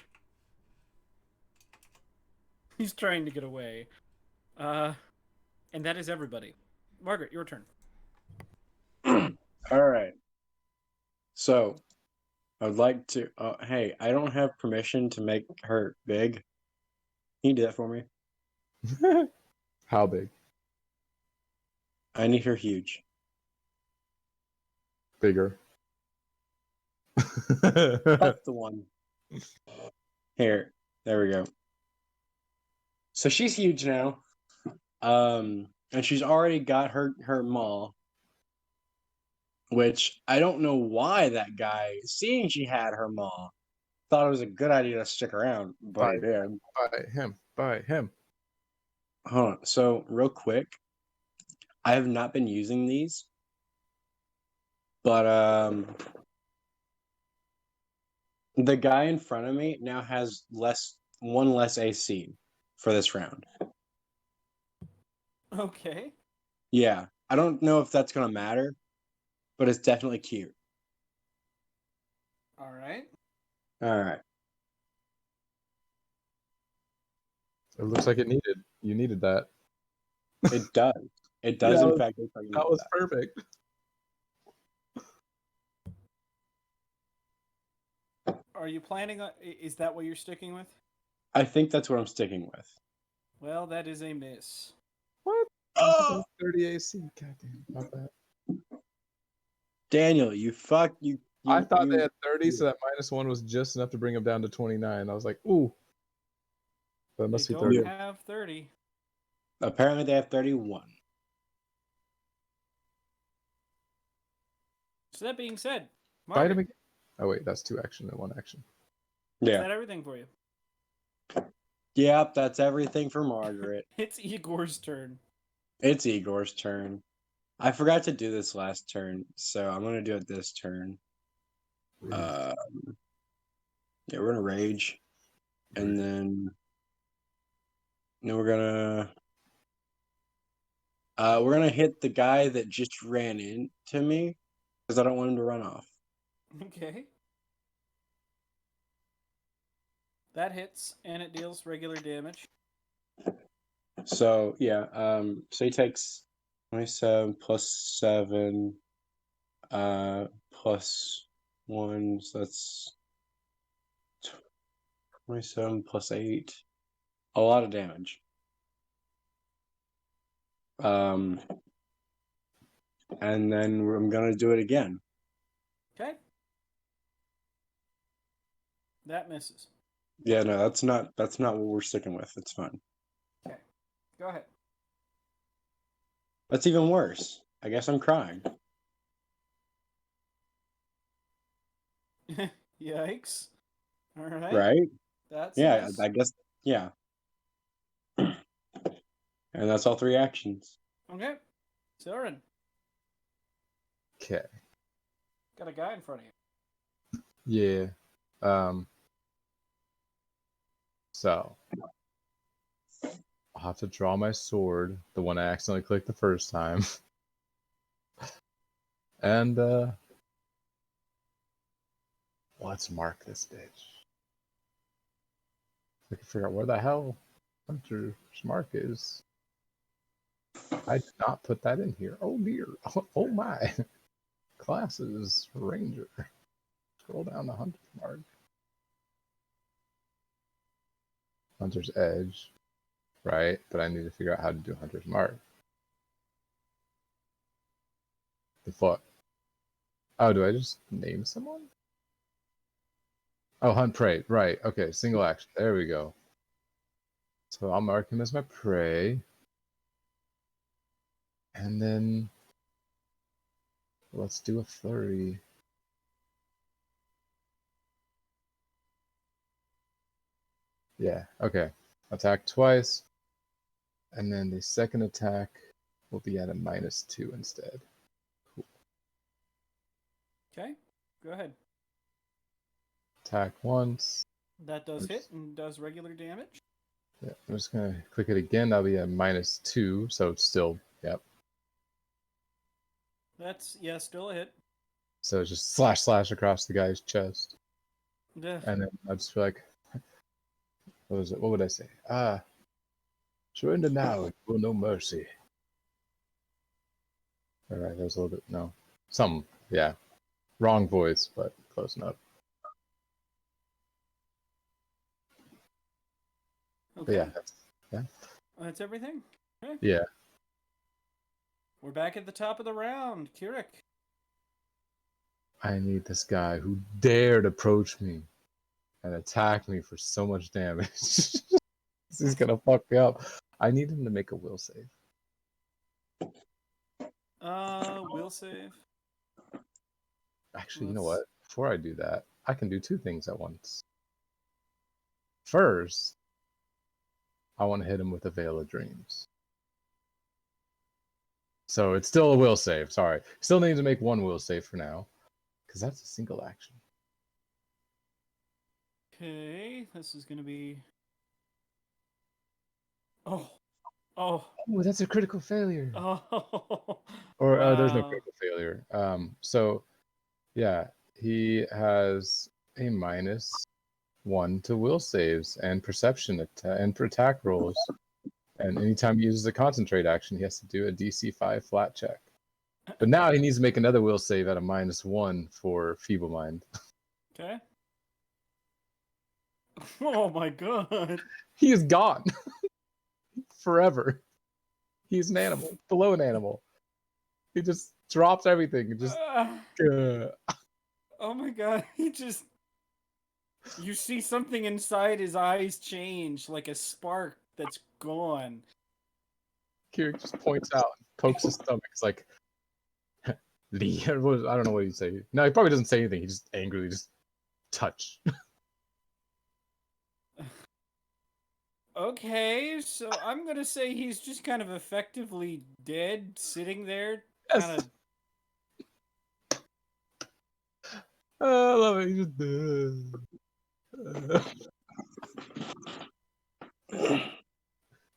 He's trying to get away. And that is everybody. Margaret, your turn. All right. So, I would like to. Hey, I don't have permission to make her big. Can you do that for me? How big? I need her huge. Bigger. That's the one. Here, there we go. So she's huge now. And she's already got her maw, which I don't know why that guy, seeing she had her maw, thought it was a good idea to stick around, but he did. By him. By him. Hold on. So real quick, I have not been using these, but the guy in front of me now has one less AC for this round. Okay. Yeah, I don't know if that's gonna matter, but it's definitely cute. All right. All right. It looks like you needed that. It does. It does, Yeah, in fact. Look like That was perfect. Are you planning on... Is that what you're sticking with? I think that's what I'm sticking with. Well, that is a miss. What? Oh! 30 AC. Goddamn, my bad. Daniel, you fuck you. I thought they you- had 30, so that -1 was just enough to bring them down to 29. I was like, ooh. That must They be don't 30. have 30. Apparently, they have 31. So that being said, Fight him Margaret, again. Oh, wait, that's 2 action and 1 action. is Yeah. that everything for you? Yep, that's everything for Margaret. It's Igor's turn. It's Igor's turn. I forgot to do this last turn, so I'm gonna do it this turn. Yeah, we're gonna rage, and then we're gonna hit the guy that just ran into me because I don't want him to run off. Okay. That hits, and it deals regular damage. So yeah, so he takes 27 plus 7, plus 1, so that's 27 plus 8. A lot of damage. And then I'm gonna do it again. Okay. That misses. Yeah, no, that's not what we're sticking with. It's fine. Okay. Go ahead. That's even worse. I guess I'm crying. Yikes. All right. Right? That's Yeah, nice. I guess. Yeah. And that's all 3 actions. Okay. Soren, Okay. got a guy in front of you. Yeah. So I'll have to draw my sword, the one I accidentally clicked the first time. And let's mark this bitch. I can figure out where the hell Hunter's mark is. I did not put that in here. Oh dear. Oh my. Classes, Ranger. Scroll down to Hunter's mark. Hunter's Edge. Right, but I need to figure out how to do Hunter's mark. The fuck? Oh, do I just name someone? Oh, hunt prey. Right. Okay. Single action. There we go. So I'll mark him as my prey. And then let's do a flurry. Yeah. Okay. Attack twice. And then the second attack will be at a -2 instead. Cool. Okay. Go ahead. Attack once. That does hit and does regular damage. Yeah, I'm just going to click it again. That'll be a -2. So it's still, yep. That's, yeah, still a hit. So it's just slash across the guy's chest. Yeah. And then I'd just be like, what was it? What would I say? Surrender now, and will no mercy. All right, that was a little bit, no. Some, yeah. Wrong voice, but close enough. Okay. But yeah, That's everything? Okay. yeah. We're back at the top of the round. Kirik. I need this guy who dared approach me and attack me for so much damage. He's gonna fuck me up. I need him to make a will save. Will save. Actually, you know what? Before I do that, I can do 2 things at once. First, I want to hit him with a Veil of Dreams. So it's still a will save. Sorry. Still need to make 1 will save for now. Because that's a single action. Okay, this is gonna be. Oh, Oh, that's a critical failure. oh. Or there's no Wow. critical failure. So yeah, he has a -1 to will saves and perception and attack rolls. And anytime he uses a concentrate action, he has to do a DC 5 flat check. But now he needs to make another will save at a -1 for Feeble Mind. Okay. Oh my god. He is gone forever. He's an animal, below an animal. He just drops everything and just. Oh my god. He just. You see something inside his eyes change, like a spark that's gone. Kirik just points out, pokes his stomach. It's like, Lee. I don't know what he'd say. No, he probably doesn't say anything. He just angrily just touch. Okay, so I'm gonna say he's just kind of effectively dead, sitting there, Yes. kind of. I love it. He just.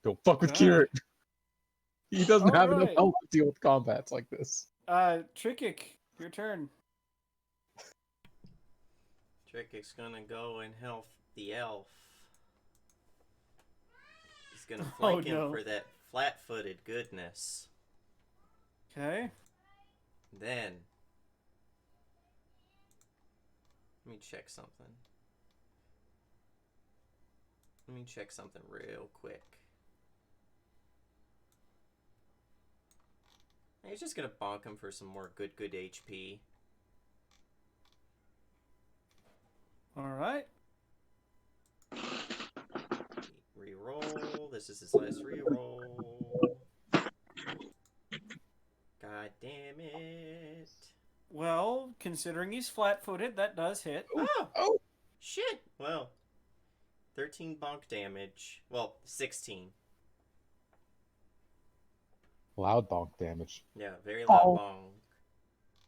Don't fuck with Kirik. He doesn't have enough Alright. health to deal with combats like this. Trickik, your turn. Trickik's gonna go and help the elf. He's gonna flank him for that flat-footed goodness. Okay. Then Let me check something. Let me check something real quick. He's just gonna bonk him for some more good HP. Alright. Reroll. This is his last reroll. God damn it. Well, considering he's flat-footed, that does hit. Oh! Shit! Well, 13 bonk damage. Well, 16. Loud bonk damage. Yeah, very loud Oh.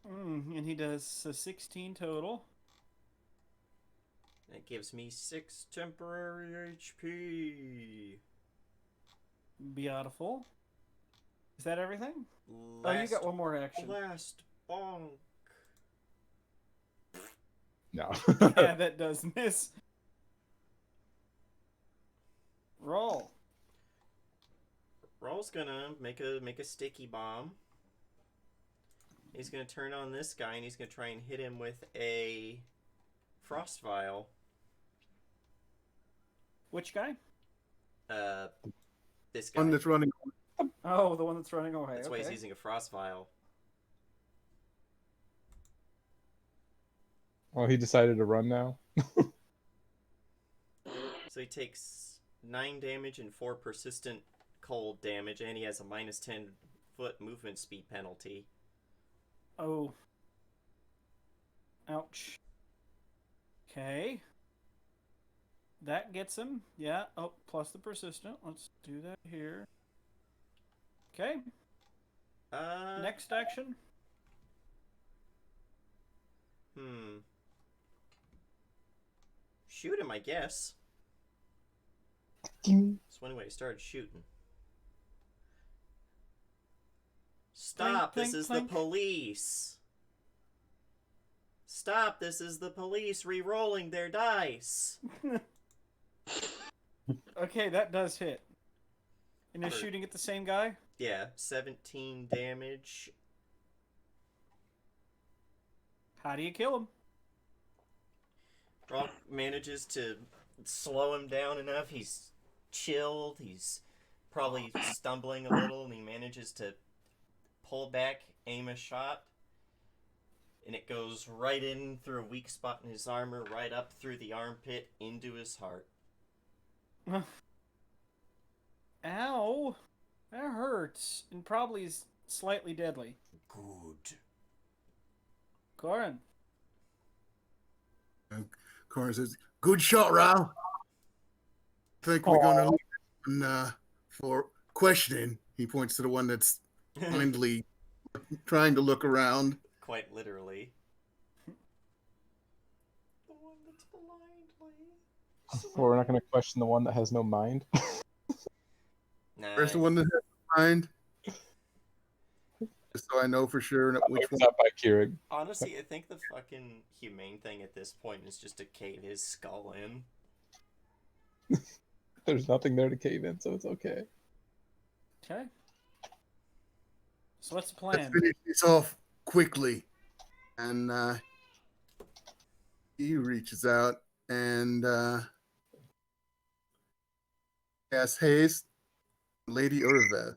bonk. And he does a 16 total. That gives me 6 temporary HP. Beautiful. Is that everything? Last, Oh, you got one more action. Last bonk. No. Yeah, that does miss. Roll. Roll's gonna make a sticky bomb. He's gonna turn on this guy and he's gonna try and hit him with a frost vial. Which guy? This guy. One that's running. Oh, the one that's running away. That's why he's using a frost vial. Oh, he decided to run now? So he takes 9 damage and 4 persistent cold damage, and he has a minus 10 foot movement speed penalty. Oh. Ouch. Okay. That gets him. Yeah. Oh, plus the persistent. Let's do that here. Okay. Next action. Shoot him, I guess. That's one way he started shooting. Stop! Clink, This is clink, the police! Stop! This is the police re-rolling their dice! Okay, that does hit. And is Or- shooting at the same guy? Yeah, 17 damage. How do you kill him? Rock manages to slow him down enough. He's chilled. He's probably stumbling a little, and he manages to pull back, aim a shot, and it goes right in through a weak spot in his armor, right up through the armpit, into his heart. Ow. That hurts. And probably is slightly deadly. Good. Corin. Corin says, "Good shot, Rao. I think we're going to leave one, for questioning." He points to the one that's blindly trying to look around. Quite literally. The one that's blindly. Well, we're not going to question the one that has no mind. Nah, Where's the one that has mind? Just so I know for sure which It's one. not by Keurig. honestly, I think the fucking humane thing at this point is just to cave his skull in. There's nothing there to cave in, so it's okay. Okay. So what's the Let's plan? finish this off quickly. And he reaches out and asks Haste, Lady Urveth.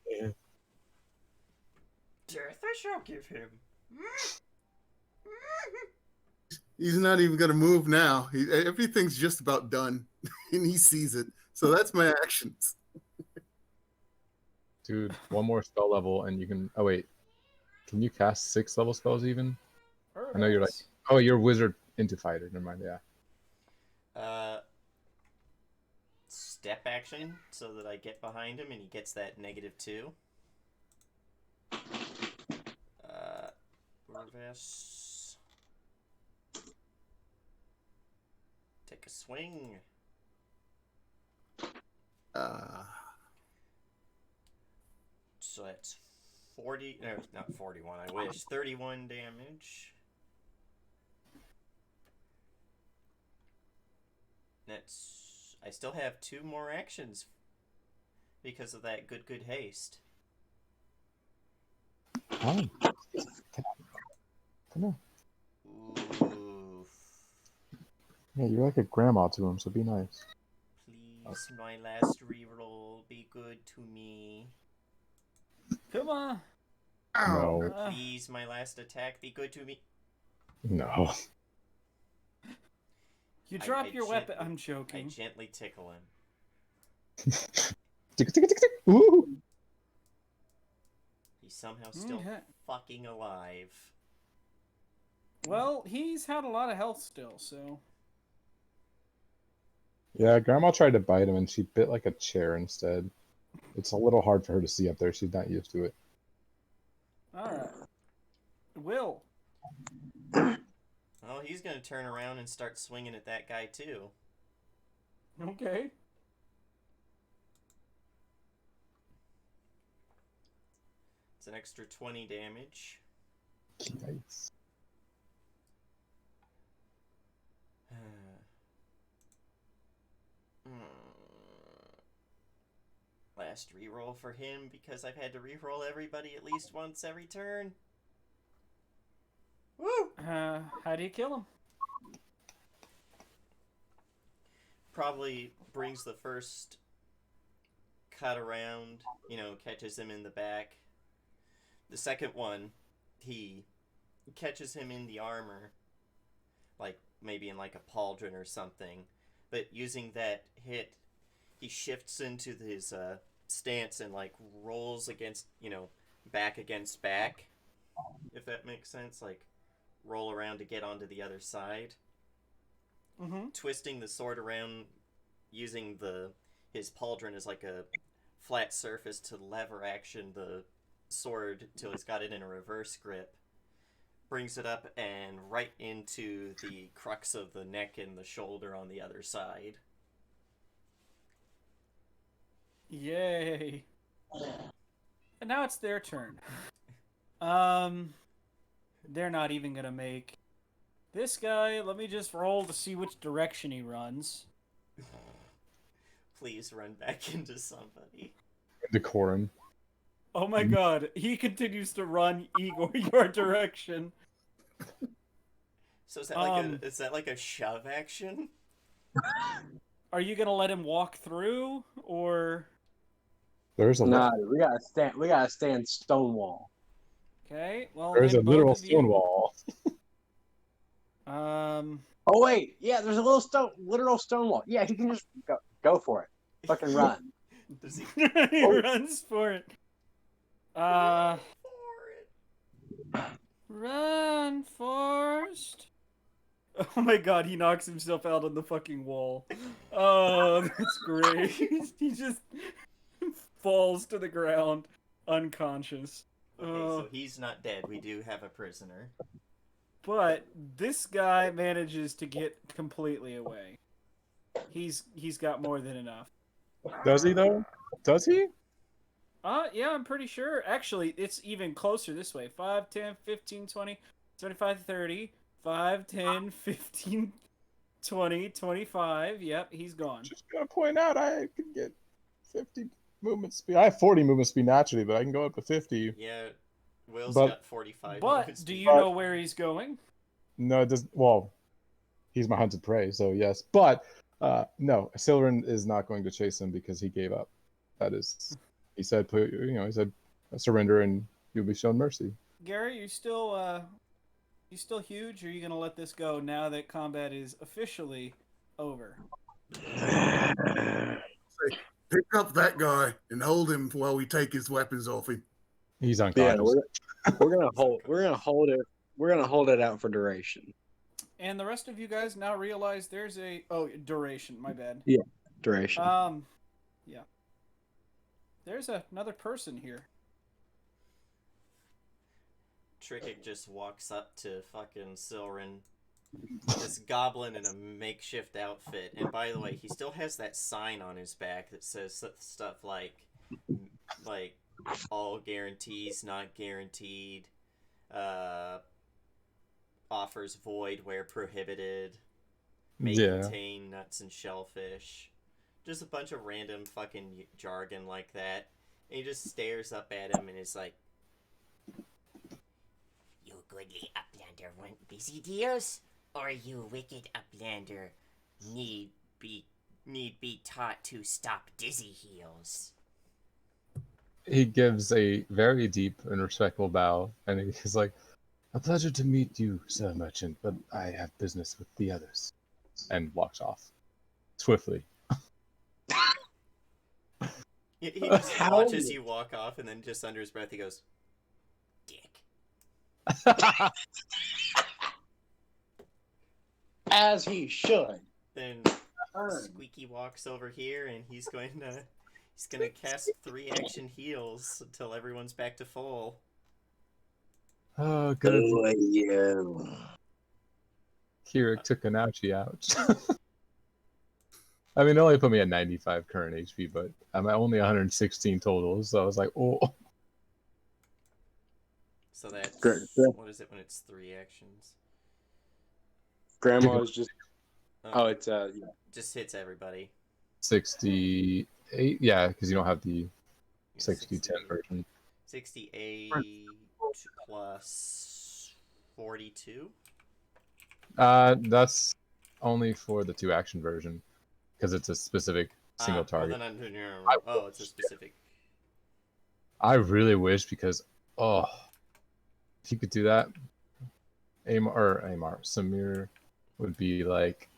Yeah. Death I shall give him. He's not even going to move now. Everything's just about done, and he sees it. So that's my actions. Dude, one more spell level and you can... Oh, wait. Can you cast 6 level spells even? I know you're like... Oh, you're wizard into fighter. Never mind, yeah. Step action so that I get behind him and he gets that -2. Reverse. Take a swing. So that's 40. No, not 41. I wish 31 damage. That's. I still have 2 more actions because of that good haste. Oh, come on. Oof. Yeah, you're like a grandma to him, so be nice. Please, my last reroll, be good to me. Come on. Ow! No, Please, my last attack, be good to me. no. You I- drop I your weapon. gently- I'm I joking. gently tickle him. Tick, tick, tick, tick. Ooh. He's somehow still Okay. fucking alive. Well, he's had a lot of health still, so. Yeah, Grandma tried to bite him, and she bit like a chair instead. It's a little hard for her to see up there. She's not used to it. Alright. Will. Oh, he's gonna turn around and start swinging at that guy too. Okay. It's an extra 20 damage. Yikes. Last reroll for him because I've had to reroll everybody at least once every turn. Woo! How do you kill him? Probably brings the first cut around, you know, catches him in the back. The second one, he catches him in the armor, like maybe in like a pauldron or something. But using that hit, he shifts into his stance and like rolls against, you know, back against back, if that makes sense. Like roll around to get onto the other side. Mm-hmm. Twisting the sword around using his pauldron as like a flat surface to lever action the sword till he's got it in a reverse grip. Brings it up and right into the crux of the neck and the shoulder on the other side. Yay. And now it's their turn. They're not even gonna make this guy. Let me just roll to see which direction he runs. Please run back into somebody. Decorum. Oh my god, he continues to run Igor your direction. So is that like a shove action? Are you gonna let him walk through, or There's a Nah, we gotta stand Stonewall. okay? Well, there's a then literal both of you. stone wall. Oh wait, yeah, there's a literal Stonewall. Yeah, he can just go for it. Fucking run. Does he He runs for it. Run, Forrest. Oh my god, he knocks himself out on the fucking wall. Oh, that's great. He just falls to the ground, unconscious. Okay, so he's not dead. We do have a prisoner. But this guy manages to get completely away. He's got more than enough. Does he though? Does he? Yeah, I'm pretty sure. Actually, it's even closer this way. 5, 10, 15, 20, 25, 30. 5, 10, 15, 20, 25. Yep, he's gone. Just gonna point out I can get 50 movement speed. I have 40 movement speed naturally, but I can go up to 50. Yeah, Will's But- got 45 But movement do speed. you know where he's going? No, it does. Well, he's my hunted prey, so yes. But no, Silverin is not going to chase him because he gave up. That is, he said, he said, surrender and you'll be shown mercy. Gary, you still huge, or are you gonna let this go now that combat is officially over? Pick up that guy and hold him while we take his weapons off him. He's Yeah, unconscious. we're gonna hold it. We're gonna hold it out for duration. And the rest of you guys now realize there's a duration. My bad. Duration. Yeah. There's another person here. Trickick just walks up to fucking Silrin, this goblin in a makeshift outfit. And by the way, he still has that sign on his back that says stuff like all guarantees not guaranteed, offers void where prohibited, may contain nuts and shellfish. Just a bunch of random fucking jargon like that. And he just stares up at him and is like, goodly Uplander want busy deals? Or you wicked Uplander need be taught to stop dizzy heels? He gives a very deep and respectful bow, and he's like, "A pleasure to meet you, Sir Merchant, but I have business with the others," and walks off swiftly. He just How- watches you walk off, and then just under his breath, he goes, "Dick." As he should. Then Turn. Squeaky walks over here, and he's gonna cast 3 action heals until everyone's back to full. Oh, good. Who are you? Keurig took an ouchie ouch. I mean, it only put me at 95 current HP, but I'm at only 116 total, so I was like, oh. So that's Great. what is it when it's 3 actions? Grandma is just. Oh, Oh, it's yeah. just hits everybody. 68, yeah, because you don't have the Yeah, 60-10 version. 68 plus 42. That's only for the 2 action version, because it's a specific single target. Well, then I oh, it's a specific. I really wish, because if you could do that, Samir would be like,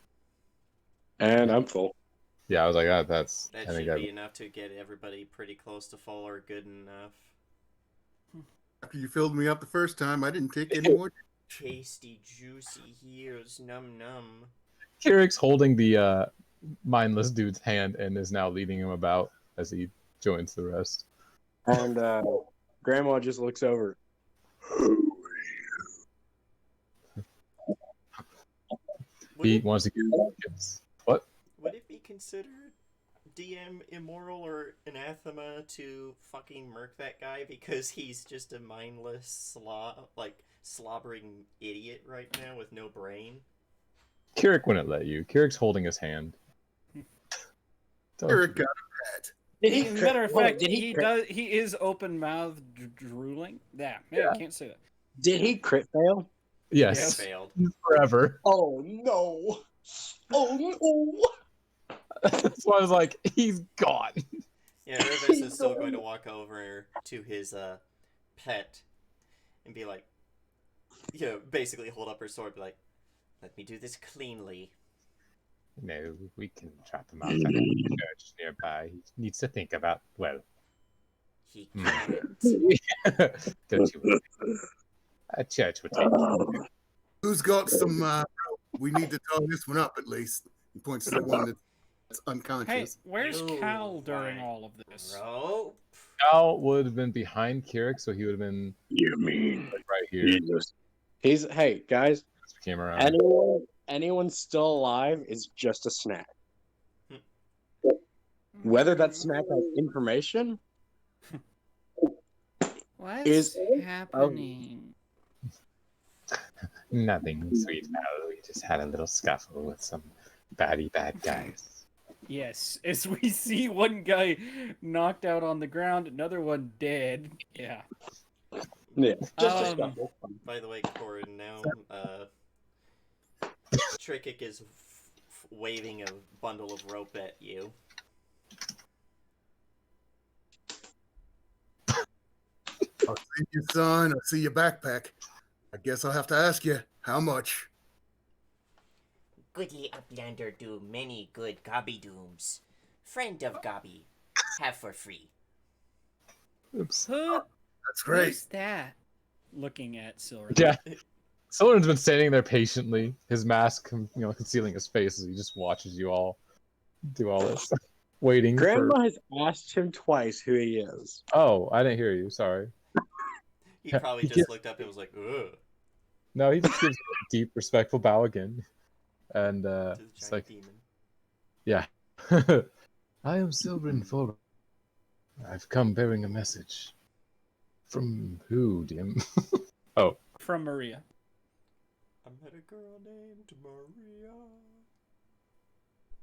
And I'm full. yeah, I was like, that's. That I think should be enough to get everybody pretty close to full or good enough. After you filled me up the first time, I didn't take any more. Tasty, juicy heels, num num. Keurig's holding the mindless dude's hand and is now leading him about as he joins the rest. And Grandma just looks over. He wants to get what? Would it be considered DM immoral or anathema to fucking murk that guy because he's just a mindless slobbering idiot right now with no brain? Keurig wouldn't let you. Keurig's holding his hand. Eric got a pet. Did he? Matter of crit- fact, did he crit- does. He is open mouthed drooling. Yeah, I can't say that. Did he crit fail? Yes, Failed. forever. Oh no! Oh no! That's why I was like, he's gone. Yeah, Rivas is still going to walk over to his pet and be like, basically hold up her sword, be like, "Let me do this cleanly." No, we can trap him out at a church nearby. He needs to think about, well, He Hmm. can't. don't you? A church would take. Who's got some? We need to tie this one up at least. He points to the one that's Hey, unconscious. where's You Cal during want all of this? Rope? Cal would have been behind Keurig, so he would have been You mean like right here. Jesus? He's hey guys. Came around. Anyone still alive is just a snack. Hmm. Whether that snack has information What's is happening? Nothing, sweet Val. We just had a little scuffle with some bad guys. Yes, as we see one guy knocked out on the ground, another one dead. Yeah. yeah, just a Um, scuffle. By the way, Corin, now Trickik is waving a bundle of rope at you. I'll see you, son. I'll see your backpack. I guess I'll have to ask you how much. Goodly Uplander do many good Gobby dooms. Friend of Gobby, have for free. Oops. Who? That's great. Who's that? Looking at Silver. Yeah. Someone's been standing there patiently, his mask, concealing his face as he just watches you all do all this, waiting Grandma for. has asked him twice who he is. Oh, I didn't hear you. Sorry. He Yeah, probably he just can't- looked up and was like, "Ugh," No, he just gives a deep, respectful bow again, and to the it's giant like, demon. yeah. I am Silverin Forward. I've come bearing a message. From who, Dim? Oh, From Maria. I met a girl named Maria.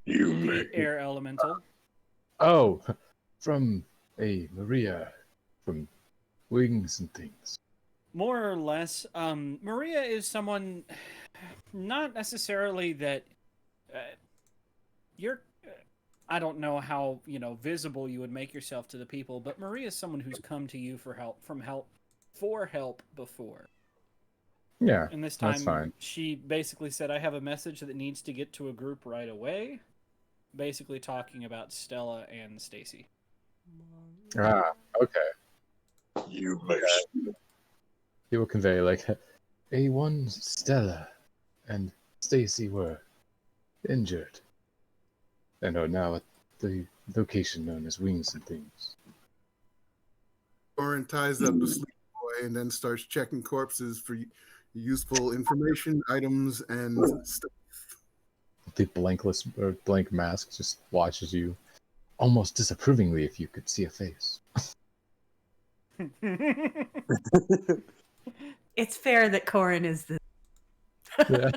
You The mean air elemental. oh, from a Maria, from Wings and Things. more or less, Maria is someone not necessarily that you're. I don't know how visible you would make yourself to the people, but Maria is someone who's come to you for help before. Yeah, And this that's time, fine. she basically said, "I have a message that needs to get to a group right away." Basically, talking about Stella and Stacy. Ah, okay. You must. He will convey like A1 Stella and Stacy were injured and are now at the location known as Wings and Things. Orin ties up the sleep boy and then starts checking corpses for useful information, items, and stuff. The blankless or blank mask just watches you almost disapprovingly if you could see a face. It's fair that Corin is the. Yeah.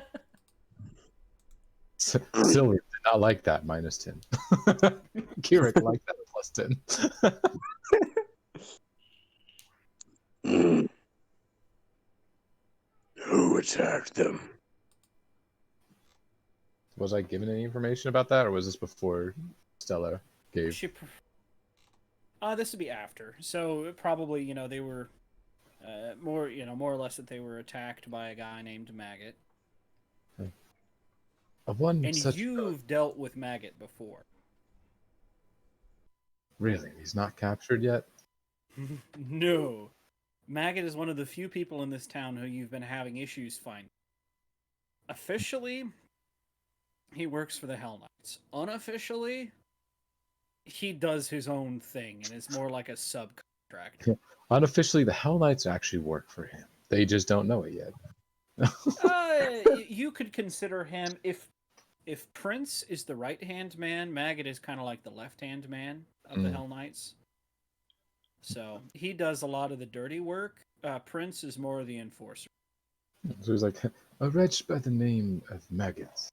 Silly did not like that -10. Kirik liked that +10. Who attacked them? Was I given any information about that, or was this before Stella gave? This would be after. So probably they were more more or less that they were attacked by a guy named Maggot. Of one And such you've dealt with Maggot before. Really, he's not captured yet. No. Maggot is one of the few people in this town who you've been having issues finding. Officially, he works for the Hell Knights. Unofficially, he does his own thing and is more like a subcontractor. Yeah. Unofficially, the Hell Knights actually work for him. They just don't know it yet. You could consider him if Prince is the right-hand man, Maggot is kind of like the left-hand man of the Hell Knights. So he does a lot of the dirty work. Prince is more of the enforcer. So he's like, a wretch by the name of Maggot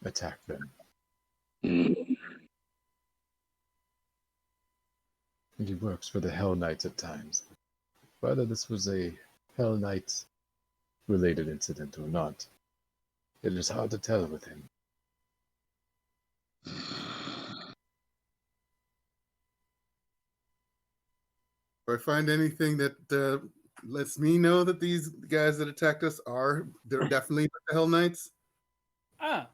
attacked them. And he works for the Hell Knights at times. Whether this was a Hell Knight related incident or not, it is hard to tell with him. If I find anything that lets me know that these guys that attacked us they're definitely the Hell Knights.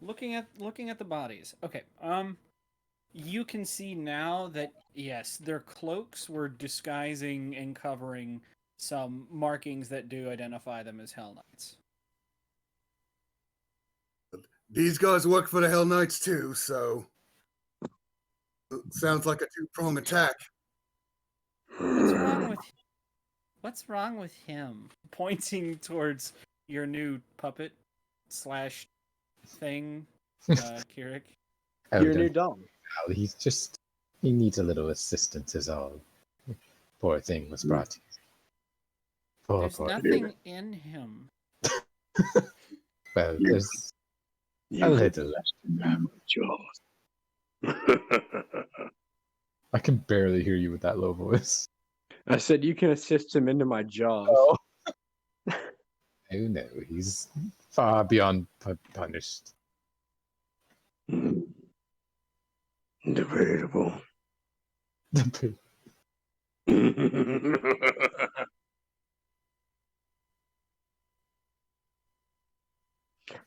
Looking at the bodies. Okay. You can see now that yes, their cloaks were disguising and covering some markings that do identify them as Hell Knights. These guys work for the Hell Knights too, so it sounds like a two-prong attack. What's wrong with him? Pointing towards your new puppet / thing, Kirik. Your new dog. He needs a little assistance is all. Poor thing was brought to you. There's nothing in him. Well, there's a little. I can barely hear you with that low voice. I said you can assist him into my jaws. Oh, oh no, he's far beyond punished. Debatable.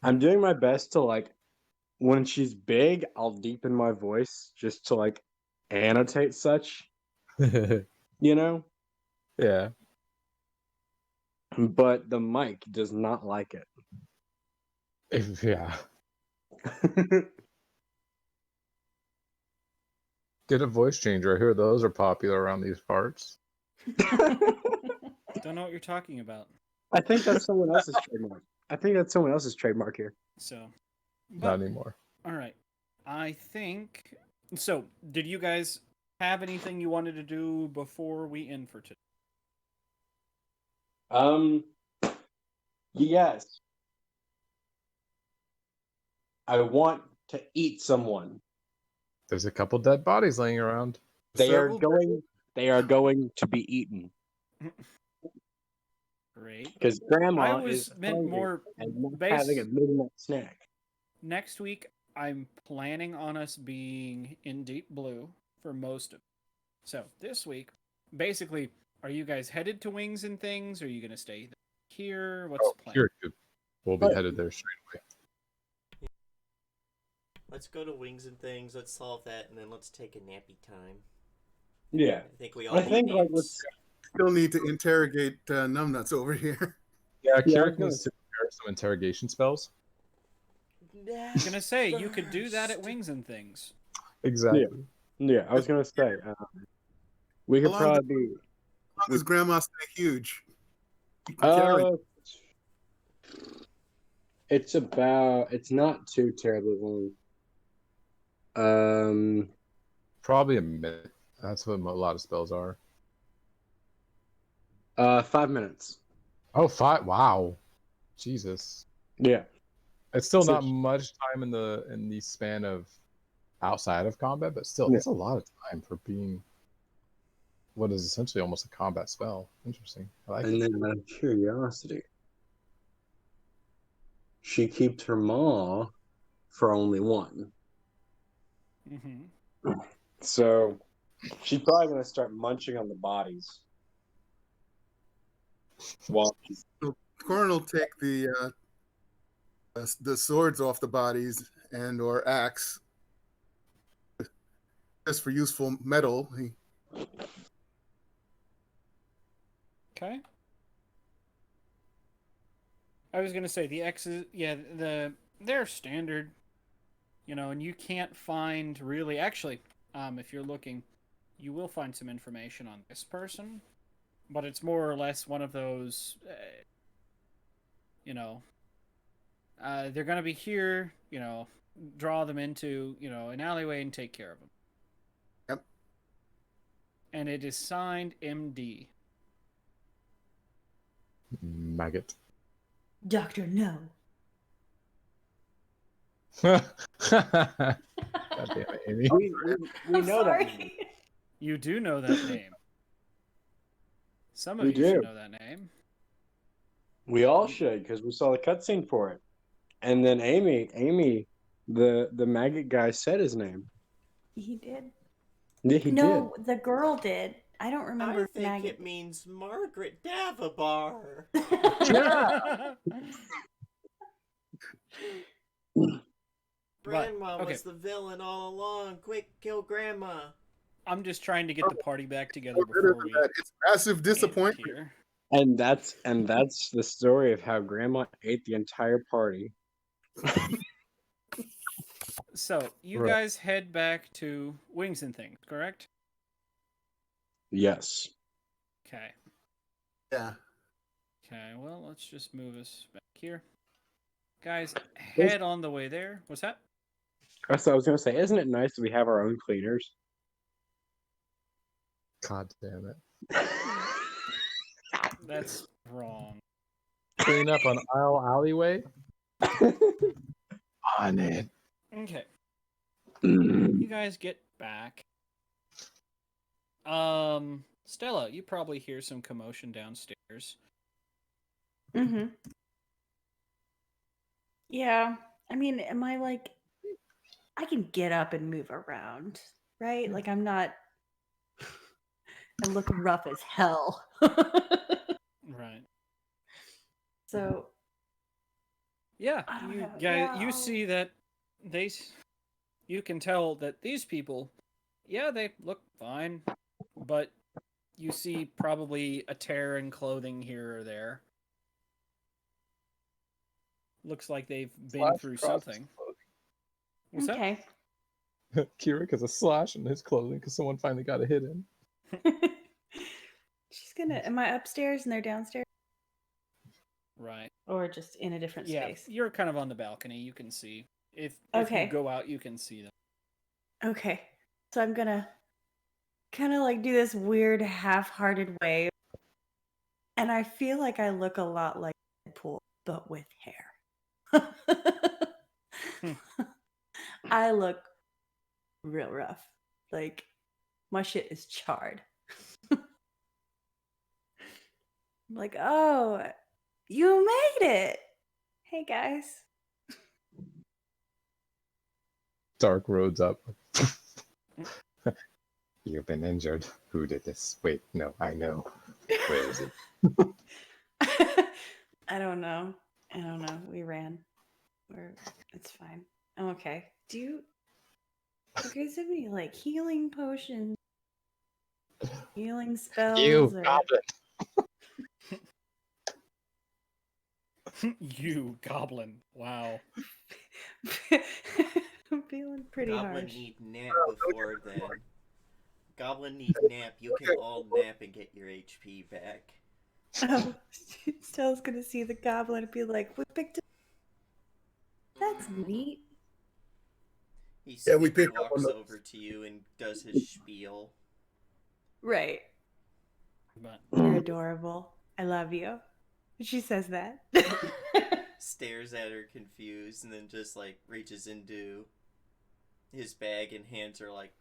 I'm doing my best to when she's big, I'll deepen my voice just to annotate such, Yeah. But the mic does not like it. Yeah. Get a voice changer. I hear those are popular around these parts. Don't know what you're talking about. I think that's someone else's trademark here. So, Not anymore. All right. I think so. Did you guys have anything you wanted to do before we end for today? Yes. I want to eat someone. There's a couple dead bodies laying around. They are going to be eaten. Great. Because I Grandma was is meant hungry more and not base. having a midnight snack. Next week, I'm planning on us being in Deep Blue for most of it. So this week, basically, are you guys headed to Wings and Things? Or are you going to stay here? What's Oh, the plan? here, we'll be headed there straight away. Let's go to Wings and Things. Let's solve that, and then let's take a nappy time. Yeah. I think we all I think need like naps. Still need to interrogate Numbnuts over here. Yeah, Yeah, I was Kirik gonna needs to prepare some interrogation spells. I was going to say, you could do that at Wings and Things. Exactly. Yeah, I was gonna say we could How long probably be. How long does Grandma stay huge? You can carry. It's not too terribly long. Probably a minute. That's what a lot of spells are. 5 minutes. Oh, 5. Wow. Jesus. Yeah. It's still So- not much time in the span of outside of combat, but still, Yeah. it's a lot of time for being what is essentially almost a combat spell. Interesting. I like And it. then out of curiosity, she keeps her maw for only one. Mm-hmm. So she's probably gonna start munching on the bodies. While she's Corin will take the swords off the bodies and or axe just for useful metal. Okay. I was gonna say the X's, yeah, they're standard, and you can't find really. Actually, if you're looking, you will find some information on this person, but it's more or less one of those, they're gonna be here, draw them into, an alleyway and take care of them. Yep. And it is signed MD. Maggot. Doctor, no. God damn it, Amy. we know that. Name. You do know that name. Some of We you should do. know that name. We all should because we saw the cutscene for it. And then Amy, the maggot guy said his name. He did. Yeah, he No, the girl did. I don't I remember. think Maggot. it means Margaret Davabar. Grandma okay. was the villain all along. Quick, kill Grandma. I'm just trying to get the party back together Better before than we that. It's massive end disappointment. here. And that's the story of how Grandma ate the entire party. So you Right. guys head back to Wings and Things, correct? Yes. Okay. Yeah. Okay. Well, let's just move us back here, guys. Head on the way there. What's that? So I was gonna say, isn't it nice that we have our own cleaners? God damn it. That's wrong. Clean up on aisle alleyway. On it. Okay. Mm. You guys get back. Stella, you probably hear some commotion downstairs. Mm-hmm. Yeah. I mean, am I like I can get up and move around, right? Like I'm not I look rough as hell. Right. So Yeah, I don't you know. guys, you Yeah. see that you can tell that these people, yeah, they look fine, but you see probably a tear in clothing here or there. Looks like they've been Slash through across his something. What's Okay. Kirik has a slash in his clothing because someone finally got a hit in. She's gonna am I upstairs and they're downstairs? that? Right. Or just in a different Yeah, space? you're kind of on the balcony. You can see. If Okay. you go out, you can see them. Okay. So I'm gonna kind of like do this weird half-hearted wave. And I feel like I look a lot like Deadpool, but with hair. I look real rough. Like my shit is charred. I'm like, oh, you made it. Hey guys. Dark roads up. You've been injured. Who did this? Wait, no, I know. Where is it? I don't know. We ran. It's fine. I'm okay. Do you guys have any like healing potions? Healing spells? You or... goblin. You goblin. Wow. I'm feeling pretty Goblin harsh. need nap before then. Goblin need nap. You can all nap and get your HP back. Oh, Stella's gonna see the goblin and be like, "We picked up. That's neat." He Yeah, we sweetly picked up walks on over to you and does his spiel. Right. But You're adorable. I love you. She says that. Stares at her confused and then just like reaches into his bag and hands her like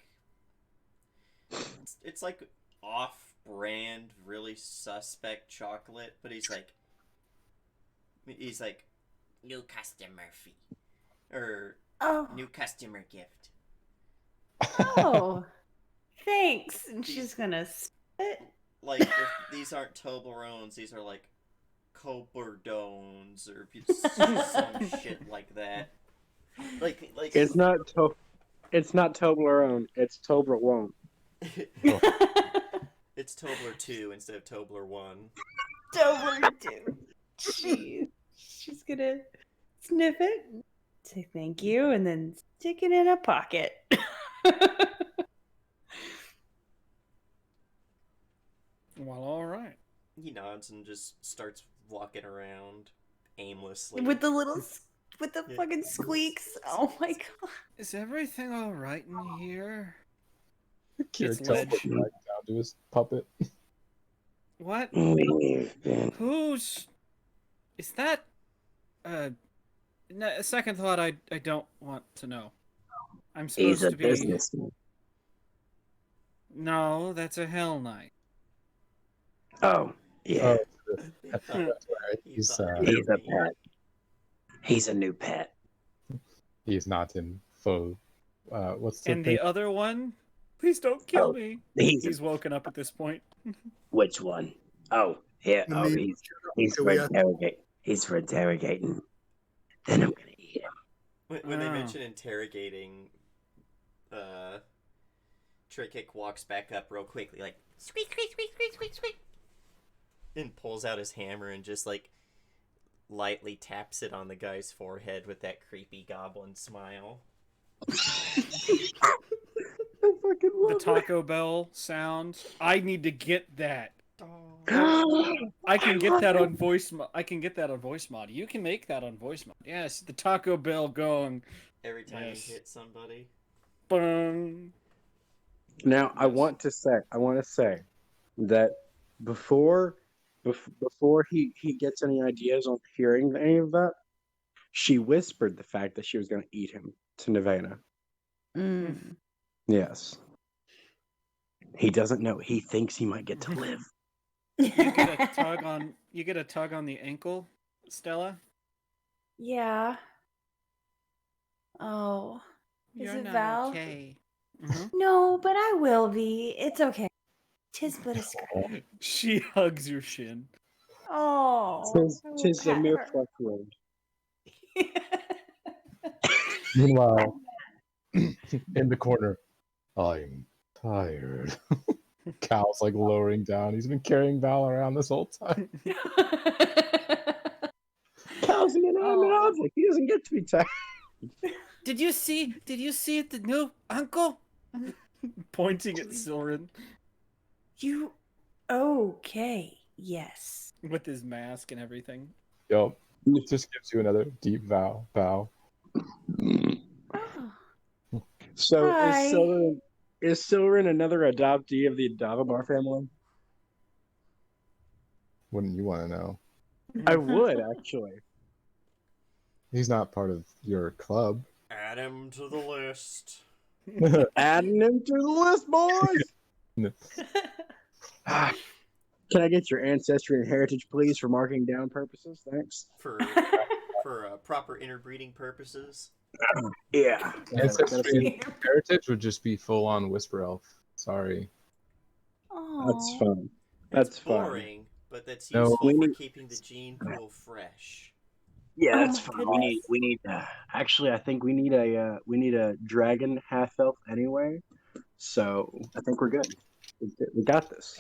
it's like off-brand, really suspect chocolate, but he's like New customer fee. Or Oh. new customer gift. Oh. Thanks. And she's gonna spit. like if these aren't Toblerones, these are like Coberdones or some shit like that. Like It's not Toblerone. It's Toblerone. It's Tobler 2 instead of Tobler 1. Tobler too. She's gonna sniff it, say thank you, and then stick it in a pocket. well, all right. He nods and just starts walking around aimlessly. With the little, with the Yeah. fucking squeaks. Oh my god. Is everything all right in here? Kira It's teleports ledge. back down to his puppet. What? We've been. Who's? Is that? Second thought. I don't want to know. I'm supposed He's a to be. businessman. No, that's a Hell Knight. Oh, yeah. That's right. He's He's a pet. He's a new pet. he's not in full. What's the And thing? the other one? Please don't kill Oh, me. He's He's woken up at this point. which one? Oh, yeah. The Oh, meat. he's Do for we have- He's for interrogating. Then I'm gonna eat him. When they Oh. mention interrogating, Trickik walks back up real quickly, like Squeak, squeak, squeak, squeak, squeak, squeak. and pulls out his hammer and just like lightly taps it on the guy's forehead with that creepy goblin smile. The Taco Bell sound. I need to get that. I can get that on voice. I can get that on voice mod. You can make that on voice mod. Yes, the Taco Bell gong. Every time Yes. he hits somebody. Bung. Now, I Yes. want to say that before he gets any ideas on hearing any of that, she whispered the fact that she was going to eat him to Nirvana. Mm. Yes. He doesn't know. He thinks he might get to live. You get a tug on. You get a tug on the ankle, Stella. Yeah. Oh. Is You're it not Val? okay. Mhm. No, but I will be. It's okay. Tis but a scratch. She hugs your shin. Oh. I will Tis a pat mere her. flesh wound. Meanwhile, in the corner, I'm tired. Cal's like lowering down. He's been carrying Val around this whole time. Cal's an inanimate Oh. object. He doesn't get to be tired. Did you see the new uncle? Pointing at Silren You okay? Yes. with his mask and everything. Yup. Just gives you another deep bow. Oh. So Hi. is Silren another adoptee of the Davabar family? Wouldn't you want to know? I would actually. He's not part of your club. Add him to the list. Adding him to the list, boys. Can I get your ancestry and heritage, please, for marking down purposes? Thanks. For proper interbreeding purposes. Yeah. Ancestry and heritage would just be full on whisper elf. Sorry. That's Aw. fine. It's That's fine. boring, but that's No. useful We for need- keeping the gene pool fresh. Yeah, Oh that's my fine. goodness. We need. Actually, I think we need a dragon half elf anyway. So I think we're good. We got this.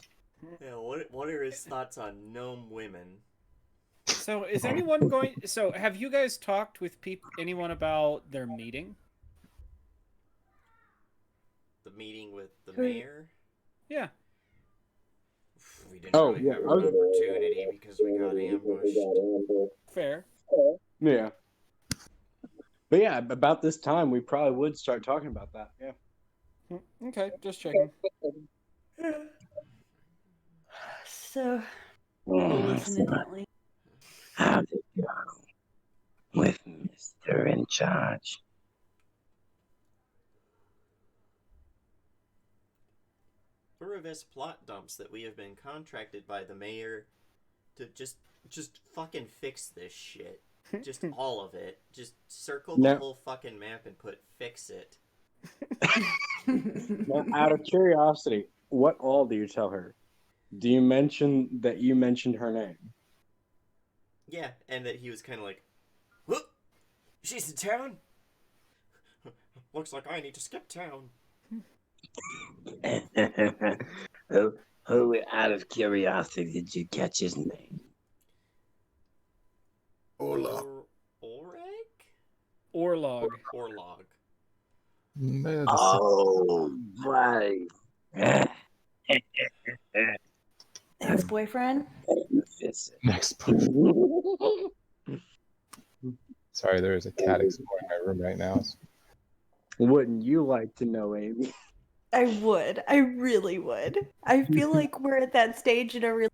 Yeah, what are his thoughts on gnome women? So is anyone going? So have you guys talked with anyone about their meeting? The meeting with the Who- mayor? Yeah. We didn't Oh, really yeah, have I an was- opportunity because we got ambushed. Fair. Yeah. But yeah, about this time, we probably would start talking about that. Yeah. Okay, just checking. So, Mm, listen intently. How did it go with Mr. In Charge? Plurivis plot dumps that we have been contracted by the mayor to just fucking fix this shit. Just all of it. Just circle the No. whole fucking map and put fix it. Now, out of curiosity, what all do you tell her? Do you mention that you mentioned her name? Yeah, and that he was kind of like, "Whoop! She's in town? Looks like I need to skip town." who, out of curiosity, did you catch his name? Hola. Oreg? Orlog. Orlog. Oh, right. Ex-boyfriend? Next point. Sorry, there is a cat exploring my room right now. Wouldn't you like to know, Amy? I would. I really would. I feel like we're at that stage in a relationship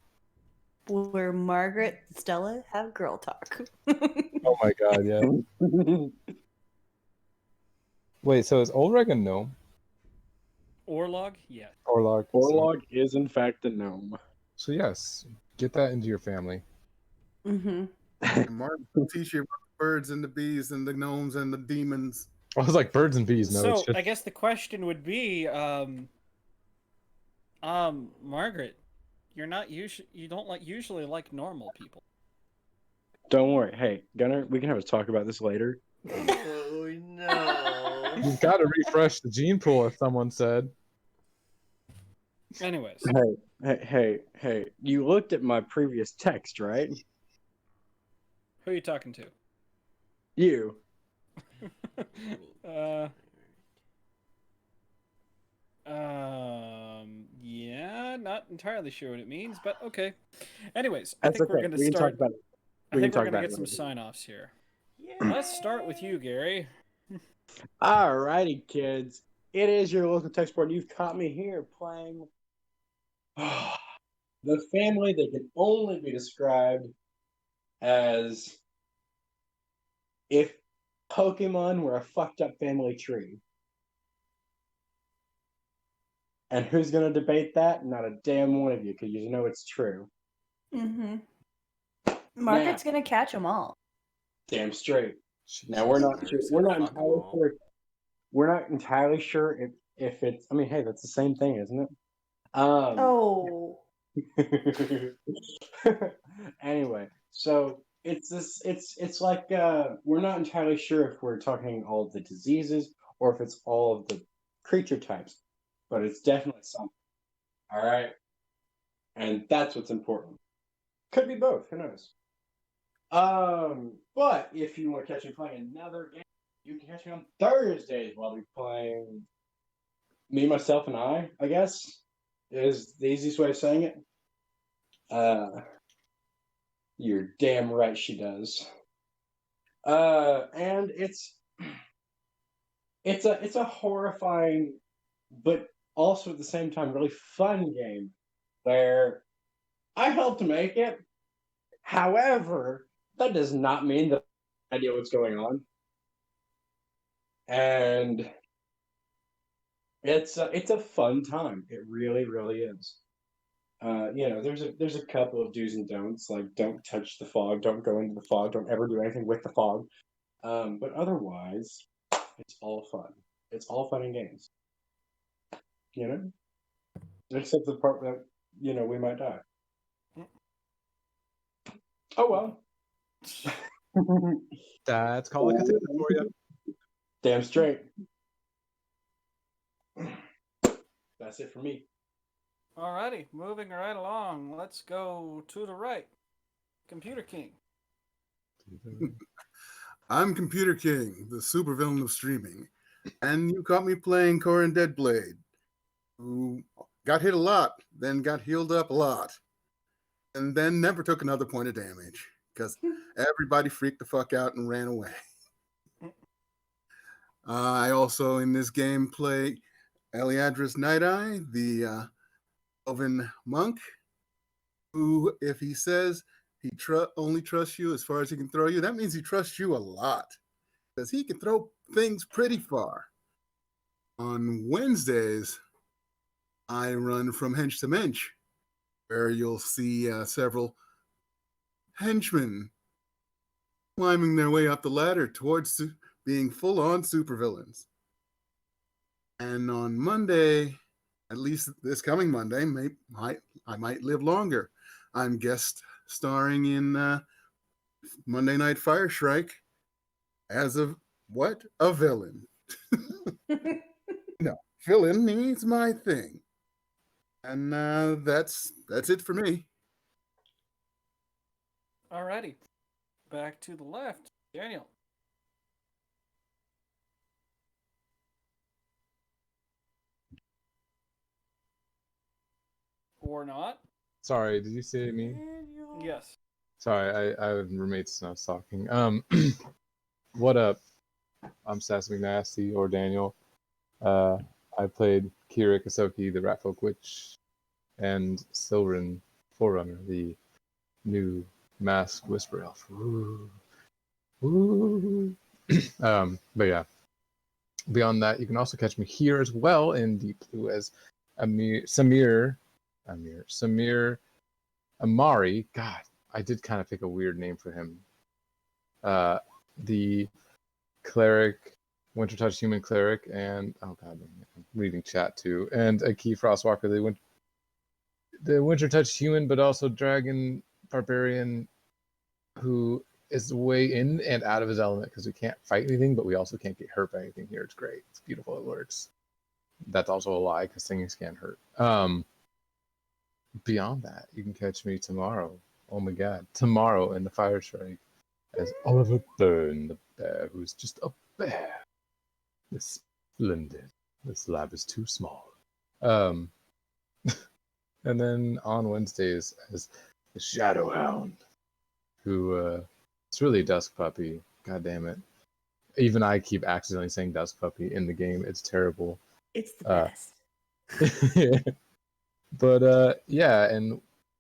where Margaret, Stella have girl talk. Oh my god, yeah. Wait, so is Ulrich a gnome? Orlog? Yeah. Orlog. Orlog is, in fact, a gnome. So yes, get that into your family. Mm-hmm. And Mark will teach you about the birds and the bees and the gnomes and the demons. I was like birds and bees. No, So it's just I guess the question would be, Margaret, you don't usually like normal people. Don't worry. Hey, Gunnar, we can have a talk about this later. Oh no. you've got to refresh the gene pool, as someone said. Anyways, Hey, you looked at my previous text, right? who are you talking to? You. Yeah, not entirely sure what it means, but okay. Anyways, That's I think okay. we're gonna We can talk start. about it. I We think can we're talk gonna about get it some later. sign-offs here. Yeah. Let's start with you, Gary. Alrighty, kids. It is your local text board. You've caught me here playing the family that can only be described as if Pokemon were a fucked up family tree. And who's going to debate that? Not a damn one of you, because you know it's true. Mm-hmm. Margaret's gonna catch them all. Damn straight. Now Margaret's we're gonna not fuck 'em entirely all. sure. We're not entirely sure if it's. I mean, hey, that's the same thing, isn't it? Oh. Anyway, so it's this. It's like we're not entirely sure if we're talking all of the diseases or if it's all of the creature types, but it's definitely something. All right, and that's what's important. Could be both. Who knows? But if you want to catch me playing another game, you can catch me on Thursdays while we're playing Me, Myself, and I guess, is the easiest way of saying it. You're damn right she does. And it's a horrifying, but also at the same time really fun game where I helped make it. However, that does not mean that I know what's going on. And it's a fun time. It really, really is. there's a couple of do's and don'ts, like don't touch the fog, don't go into the fog, don't ever do anything with the fog. But otherwise, it's all fun. It's all fun and games. You know, except the part that we might die. Oh well. That's Call of Cthulhu for you. Damn straight. That's it for me. Alrighty, moving right along. Let's go to the right. Computer King. I'm Computer King, the supervillain of streaming, and you caught me playing Corin Deadblade, who got hit a lot, then got healed up a lot, and then never took another point of damage because everybody freaked the fuck out and ran away. I also in this game play Eliadris Night Eye, the elven monk, who, if he says he only trusts you as far as he can throw you, that means he trusts you a lot because he can throw things pretty far. On Wednesdays, I run from hench to mensch, where you'll see several henchmen climbing their way up the ladder towards being full-on supervillains. And on Monday, at least this coming Monday, I might live longer. I'm guest starring in Monday Night Fire Strike as a villain. No, villain needs my thing. And that's it for me. Alrighty, back to the left. Daniel. Or not? Sorry, did you say me? Yes. Sorry, I have roommates and I was talking. What up? I'm Sass McNasty or Daniel. I played Kira Kasoki, the Ratfolk Witch, and Silverin Forerunner, the new masked Whisper Elf. Ooh. Ooh. But yeah. Beyond that, you can also catch me here as well in Deep Blue as Samir Amari. God, I did kind of pick a weird name for him. The cleric, Winter Touch human cleric, and oh god, I'm reading chat too, and a Key Frostwalker, the Winter Touch human, but also dragon barbarian, who is way in and out of his element because we can't fight anything, but we also can't get hurt by anything here. It's great. It's beautiful. It works. That's also a lie because things can't hurt. Beyond that, you can catch me tomorrow. Oh my god, tomorrow in the Fire Strike as Oliver Byrne, the bear who's just a bear. It's splendid. This lab is too small. And then on Wednesdays as the Shadow Hound, who it's really a Dusk Puppy. God damn it. Even I keep accidentally saying Dusk Puppy in the game. It's terrible. It's the best. But yeah, and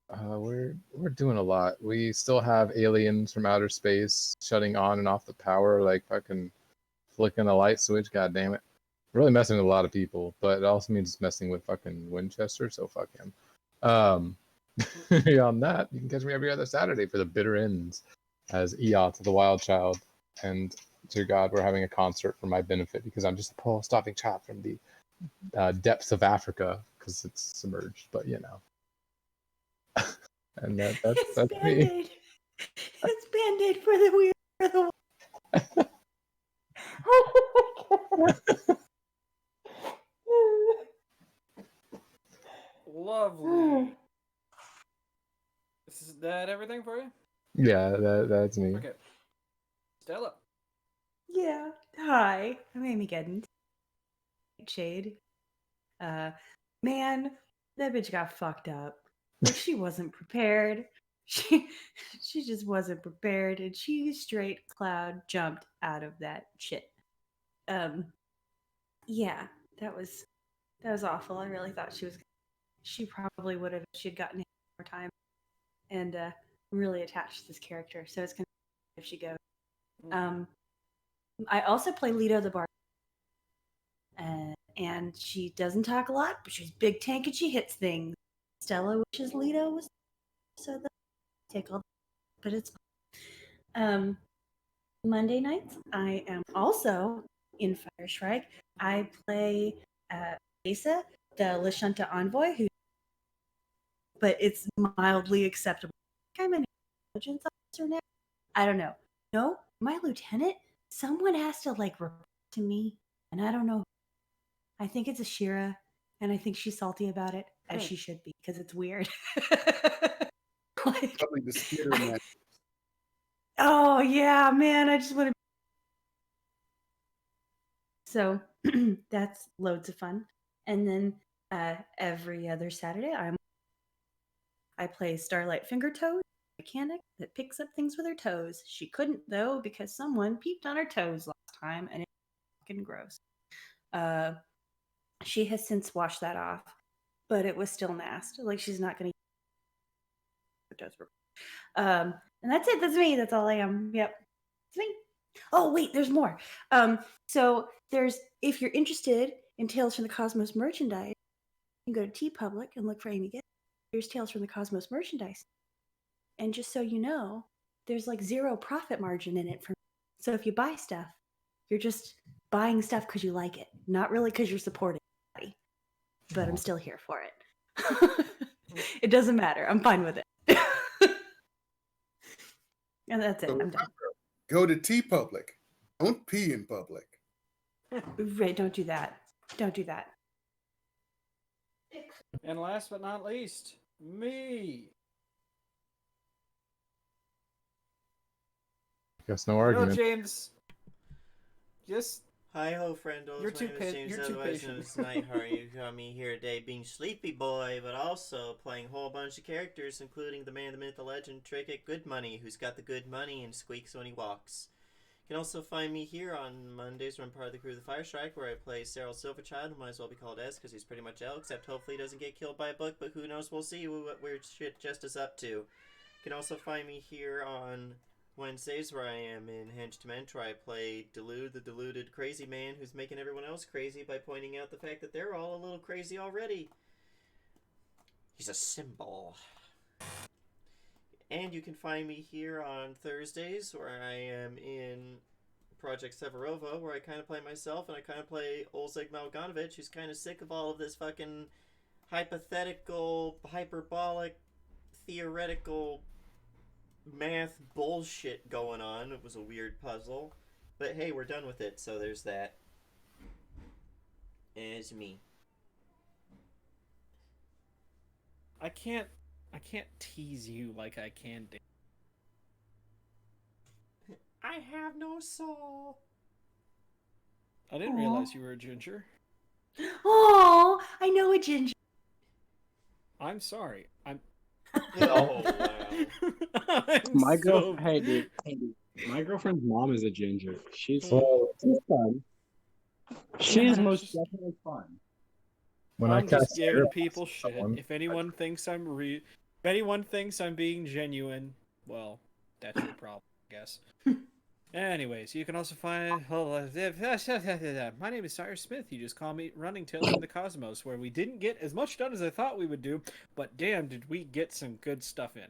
we're doing a lot. We still have aliens from outer space shutting on and off the power, like fucking flicking a light switch. God damn it! Really messing with a lot of people, but it also means messing with fucking Winchester. So fuck him. Beyond that, you can catch me every other Saturday for the Bitter Ends as Eot, the Wild Child, and dear God, we're having a concert for my benefit because I'm just a poor starving child from the depths of Africa because it's submerged, but you know. And that's me. Band-Aid. It's Band-Aid for the weird. For the... Lovely. Is that everything for you? Yeah, that's me. Okay. Stella. Yeah. Hi, I'm Amy Geddon. Shade. Man, that bitch got fucked up. Like she wasn't prepared. She just wasn't prepared, and she straight cloud jumped out of that shit. Yeah, that was awful. I really thought she probably would have if she'd gotten more time. And I'm really attached to this character, so it's gonna be if she goes. I also play Leto the Bar. And she doesn't talk a lot, but she's big tank and she hits things. Stella wishes Leto was so that take all, but it's Monday nights. I am also in Fire Strike. I play Asa, the Lashunta envoy, who, but it's mildly acceptable. I'm an intelligence officer now. I don't know. No, my lieutenant. Someone has to like report to me, and I don't know. I think it's Ashira, and I think she's salty about it, as she should be, because it's weird. Like, Probably the skitter man. oh yeah, man, I just want to. So that's loads of fun. And then every other Saturday, I play Starlight Fingertoes, mechanic that picks up things with her toes. She couldn't though because someone peeped on her toes last time, and it's fucking gross. She has since washed that off, but it was still nasty. Like she's not going to. And that's it. That's me. That's all I am. Yep, it's me. Oh wait, there's more. So there's, if you're interested in Tales from the Cosmos merchandise, you can go to TeePublic and look for Amy Get. There's Tales from the Cosmos merchandise, and just so you know, there's like 0 profit margin in it for me. So if you buy stuff, you're just buying stuff because you like it, not really because you're supporting anybody. But I'm still here for it. It doesn't matter. I'm fine with it. And that's it. I'm done. Go to TeePublic. Don't pee in public. Right, don't do that. Don't do that. And last but not least, me. Guess no No, argument. James. Just Hi ho, friendos. You're My too name pa- is James, you're too otherwise known patient. as Nightheart. You got me here today being Sleepy Boy, but also playing a whole bunch of characters, including the man, the myth, the legend, Trinket Good Money, who's got the good money and squeaks when he walks. You can also find me here on Mondays when I'm part of the crew of the Fire Strike, where I play Cyril Silverchild, who might as well be called S, because he's pretty much L, except hopefully he doesn't get killed by a book, but who knows, we'll see what weird shit Justice up to. You can also find me here on Wednesdays, where I am in Henge to Mentor. I play Delude, the deluded crazy man who's making everyone else crazy by pointing out the fact that they're all a little crazy already. He's a symbol. And you can find me here on Thursdays, where I am in Project Severova, where I kind of play myself, and I kind of play Olzeg Malganovich, who's kind of sick of all of this fucking hypothetical, hyperbolic, theoretical math bullshit going on. It was a weird puzzle. But hey, we're done with it, so there's that. It's me. I can't tease you like I can. I have no soul. I didn't realize you were a ginger. Oh, I know a ginger. I'm sorry. I'm Oh, wow. My so... girl, hey dude, my girlfriend's mom is a ginger. She's Well, fun. She's Yeah, most just- definitely fun. when I'm I cast just giving Air people Blast shit. at someone, If anyone thinks if anyone thinks I'm being genuine, well, that's your problem, I guess. Anyways, you can also find. My name is Cyrus Smith. You just call me Running Tales from the Cosmos, where we didn't get as much done as I thought we would do, but damn, did we get some good stuff in.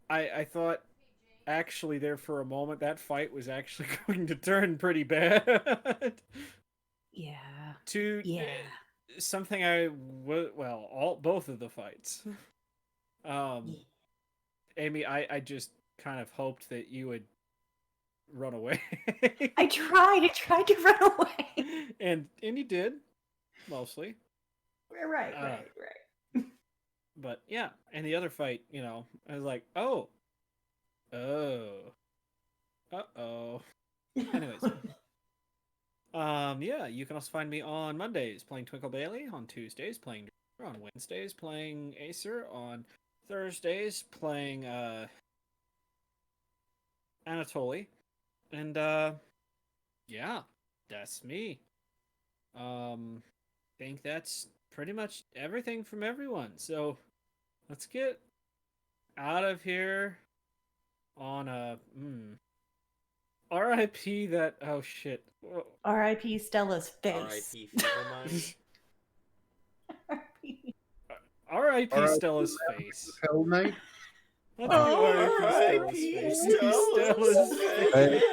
I thought actually there for a moment that fight was actually going to turn pretty bad. Yeah. To something both of the fights. Amy, I just kind of hoped that you would run away. I tried to run away. and you did, mostly. Right. But yeah, and the other fight, I was like, oh. Anyways. Yeah, you can also find me on Mondays playing Twinkle Bailey, on Tuesdays playing Dr- on Wednesdays playing Acer, on Thursdays playing Anatoly. And yeah, that's me. Think that's pretty much everything from everyone. So let's get out of here on a R.I.P. that oh shit. R.I.P. Stella's face. R.I.P. Feeble Mind. R.I.P. R.I.P. R.I.P. Stella's face. Hell, mate. Let's do R.I.P. Stella's face. Stella's Stella's face. face.